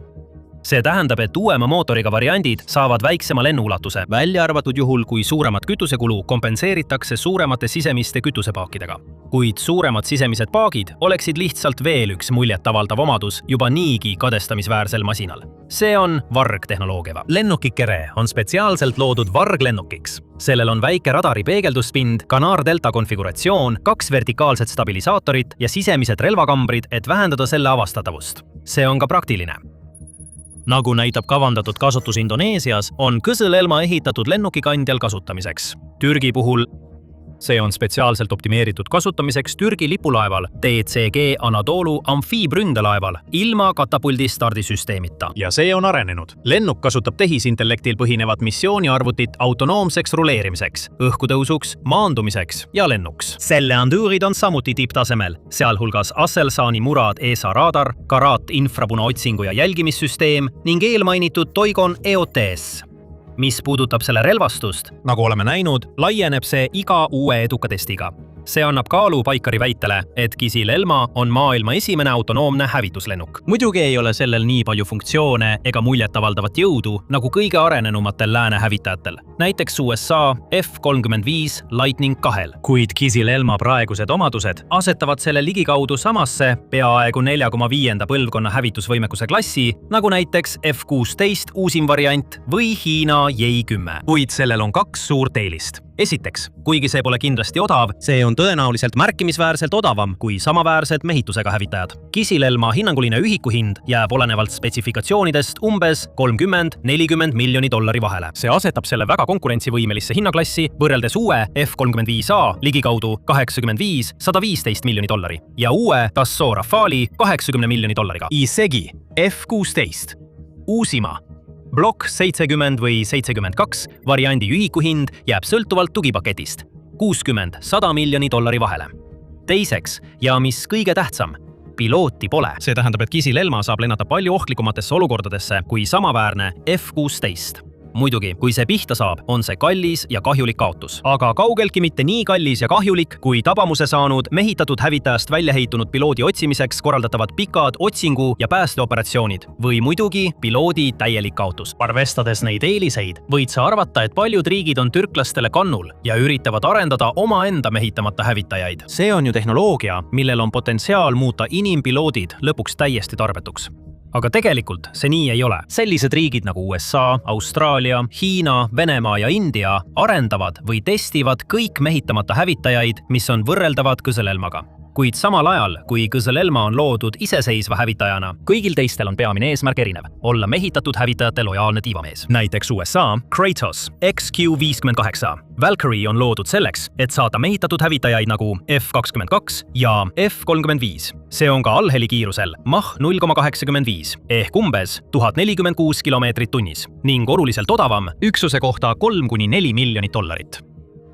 Speaker 4: See tähendab, et uuema mootoriga variandid saavad väiksema lennuulatuse, välja arvatud juhul, kui suuremat kütusekulu kompenseeritakse suuremate sisemiste kütusepaakidega. Kuid suuremad sisemised paagid oleksid lihtsalt veel üks muljetavaldav omadus juba niigi kadestamisväärsel masinal. See on vargtehnoloogia. Lennukikere on spetsiaalselt loodud varglennukiks. Sellel on väike radari peegelduspind, Canard-Delta konfiguratsioon, 2 vertikaalset stabilisaatorit ja sisemised relvakambrid, et vähendada selle avastatavust. See on ka praktiline. Nagu näitab kavandatud kasutus Indoneesias, on Kisil-Elma ehitatud lennukikandjal kasutamiseks. Türgi puhul see on spetsiaalselt optimeeritud kasutamiseks Türgi lipulaeval TCG Anadolu amfiibründelaeval ilma katapuldi stardisüsteemita. Ja see on arenenud. Lennuk kasutab tehisintellektil põhinevat missiooniarvutit autonoomseks ruleerimiseks, õhkutõusuks, maandumiseks ja lennuks. Selle andüürid on samuti tipptasemel, sealhulgas Aselsan'i Murad ESA radar, Karat infrapuna otsingu ja jälgimissüsteem ning eelmainitud Toigon EOTS. Mis puudutab selle relvastust, nagu oleme näinud, laieneb see iga uue eduka testiga. See annab kaalu Baikari väitele, et Kisil-Elma on maailma esimene autonoomne hävituslennuk. Muidugi ei ole sellel nii palju funktsioone ega muljetavaldavat jõudu nagu kõige arenenumatel lääne hävitajatel, näiteks USA F-35 Lightning 2. Kuid Kisil-Elma praegused omadused asetavad selle ligikaudu samasse peaaegu 4,5 põlvkonna hävitusvõimekuse klassi, nagu näiteks F-16 uusim variant või Hiina J-10. Kuid sellel on 2 suurt eelist. Esiteks, kuigi see pole kindlasti odav, see on tõenäoliselt märkimisväärselt odavam kui samaväärsed mehitusega hävitajad. Kisil-Elma hinnanguline ühikuhind jääb olenevalt spetsifikatsioonidest umbes $30–40 miljoni vahele. See asetab selle väga konkurentsivõimelisse hinnaklassi võrreldes uue F-35A ligikaudu $85–115 miljoni ja uue Dassault Rafale'i $80 miljoni. Isegi F-16 uusima Block 70 või 72 variandi ühikuhind jääb sõltuvalt tugipaketist $60–100 miljoni vahele. Teiseks, ja mis kõige tähtsam, pilooti pole. See tähendab, et Kisil-Elma saab lennata palju ohtlikumatesse olukordadesse kui samaväärne F-16. Muidugi, kui see pihta saab, on see kallis ja kahjulik kaotus. Aga kaugeltki mitte nii kallis ja kahjulik, kui tabamuse saanud mehitatud hävitajast välja heitunud piloodi otsimiseks korraldatavad pikad otsingu- ja päästeoperatsioonid või muidugi piloodi täielik kaotus. Arvestades neid eeliseid, võid sa arvata, et paljud riigid on türklastele kannul ja üritavad arendada omaenda mehitamata hävitajaid. See on ju tehnoloogia, millel on potentsiaal muuta inimpiloodid lõpuks täiesti tarbetuks. aga tegelikult see nii ei ole. Sellised riigid nagu USA, Austraalia, Hiina, Venemaa ja India arendavad või testivad kõik mehitamata hävitajaid, mis on võrreldavad Kõzelelmaga. Kuid samal ajal, kui Kõzelelma on loodud iseseisva hävitajana, kõigil teistel on peamine eesmärk erinev – olla mehitatud hävitajate lojaalne tiivamees. Näiteks USA Kratos XQ-58. Valkyrie on loodud selleks, et saada mehitatud hävitajaid nagu F-22 ja F-35. See on ka allhelikiirusel Mach 0,85 ehk umbes 1046 kilomeetrit tunnis ning oluliselt odavam üksuse kohta $3–4 miljonit.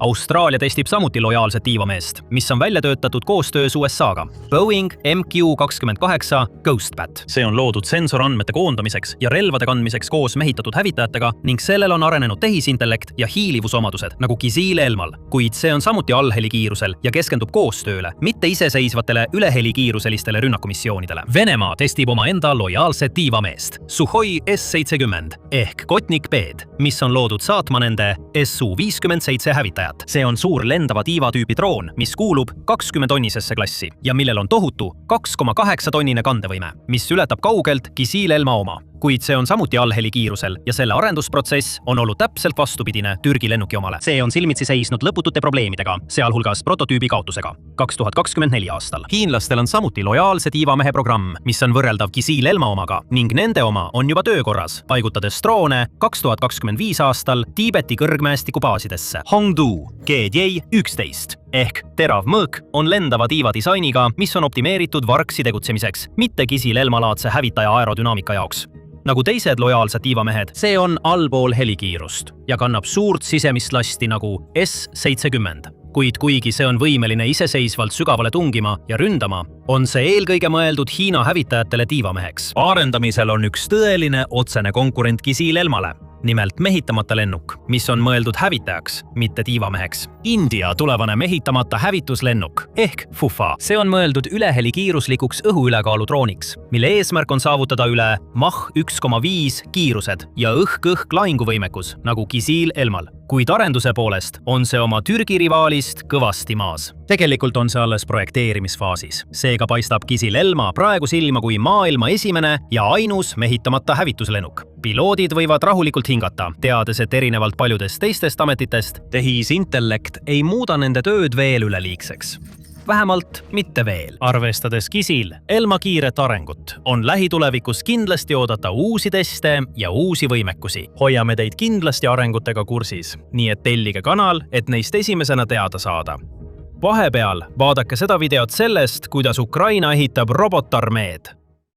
Speaker 4: Austraalia testib samuti lojaalset tiivameest, mis on välja töötatud koostöös USA-ga. Boeing MQ-28 Ghostbat. See on loodud sensorandmete koondamiseks ja relvade kandmiseks koos mehitatud hävitajatega ning sellel on arenenud tehisintellekt ja hiilivusomadused nagu Kisile-Elmal. Kuid see on samuti allhelikiirusel ja keskendub koostööle, mitte iseseisvatele ülehelikiiruselistele rünnakumissioonidele. Venemaa testib oma enda lojaalset tiivameest Suhoi S-70 ehk Kotnik B-d, mis on loodud saatma nende Su-57 hävitajat. See on suur lendava tiivatüübi droon, mis kuulub 20-tonnisesse klassi ja millel on tohutu 2,8-tonnine kandevõime, mis ületab kaugelt Kisile-Elma oma. Kuid see on samuti allhelikiirusel ja selle arendusprotsess on olnud täpselt vastupidine Türgi lennuki omale. See on silmitsi seisnud lõputute probleemidega, sealhulgas prototüübi kaotusega 2024 aastal. Hiinlastel on samuti lojaalse tiivamehe programm, mis on võrreldav Kisile-Elma omaga ning nende oma on juba töökorras, paigutades droone 2025 aastal Tiibeti kõrgmäestikubaasidesse. Hongdu GJ-11 ehk terav mõõk on lendava tiiva disainiga, mis on optimeeritud vargsi tegutsemiseks, mitte Kisile-Elma-laadse hävitaja aerodünaamika jaoks. Nagu teised lojaalsed tiivamehed, see on allpool helikiirust ja kannab suurt sisemist lasti nagu S-70. Kuid kuigi see on võimeline iseseisvalt sügavale tungima ja ründama, on see eelkõige mõeldud Hiina hävitajatele tiivameheks. Arendamisel on üks tõeline otsene konkurent Kisile-Elmale, nimelt mehitamata lennuk, mis on mõeldud hävitajaks, mitte tiivameheks. India tulevane mehitamata hävituslennuk ehk FUFA. See on mõeldud ülehelikiiruslikuks õhuülekaalu drooniks, mille eesmärk on saavutada üle Mach 1,5 kiirused ja õhk-õhk lahinguvõimekus nagu Kisile-Elmal. Kuid arenduse poolest on see oma Türgi rivaalist kõvasti maas. Tegelikult on see alles projekteerimisfaasis. Seega paistab Kisile-Elma praegu silma kui maailma esimene ja ainus mehitamata hävituslennuk. Piloodid võivad rahulikult hingata, teades, et erinevalt paljudest teistest ametitest, tehisintellekt ei muuda nende tööd veel üleliigseks. Vähemalt mitte veel. Arvestades Kisile-Elma kiiret arengut, on lähitulevikus kindlasti oodata uusi teste ja uusi võimekusi. Hoiame teid kindlasti arengutega kursis, nii et tellige kanal, et neist esimesena teada saada. Vahepeal vaadake seda videot sellest, kuidas Ukraina ehitab robotarmeed.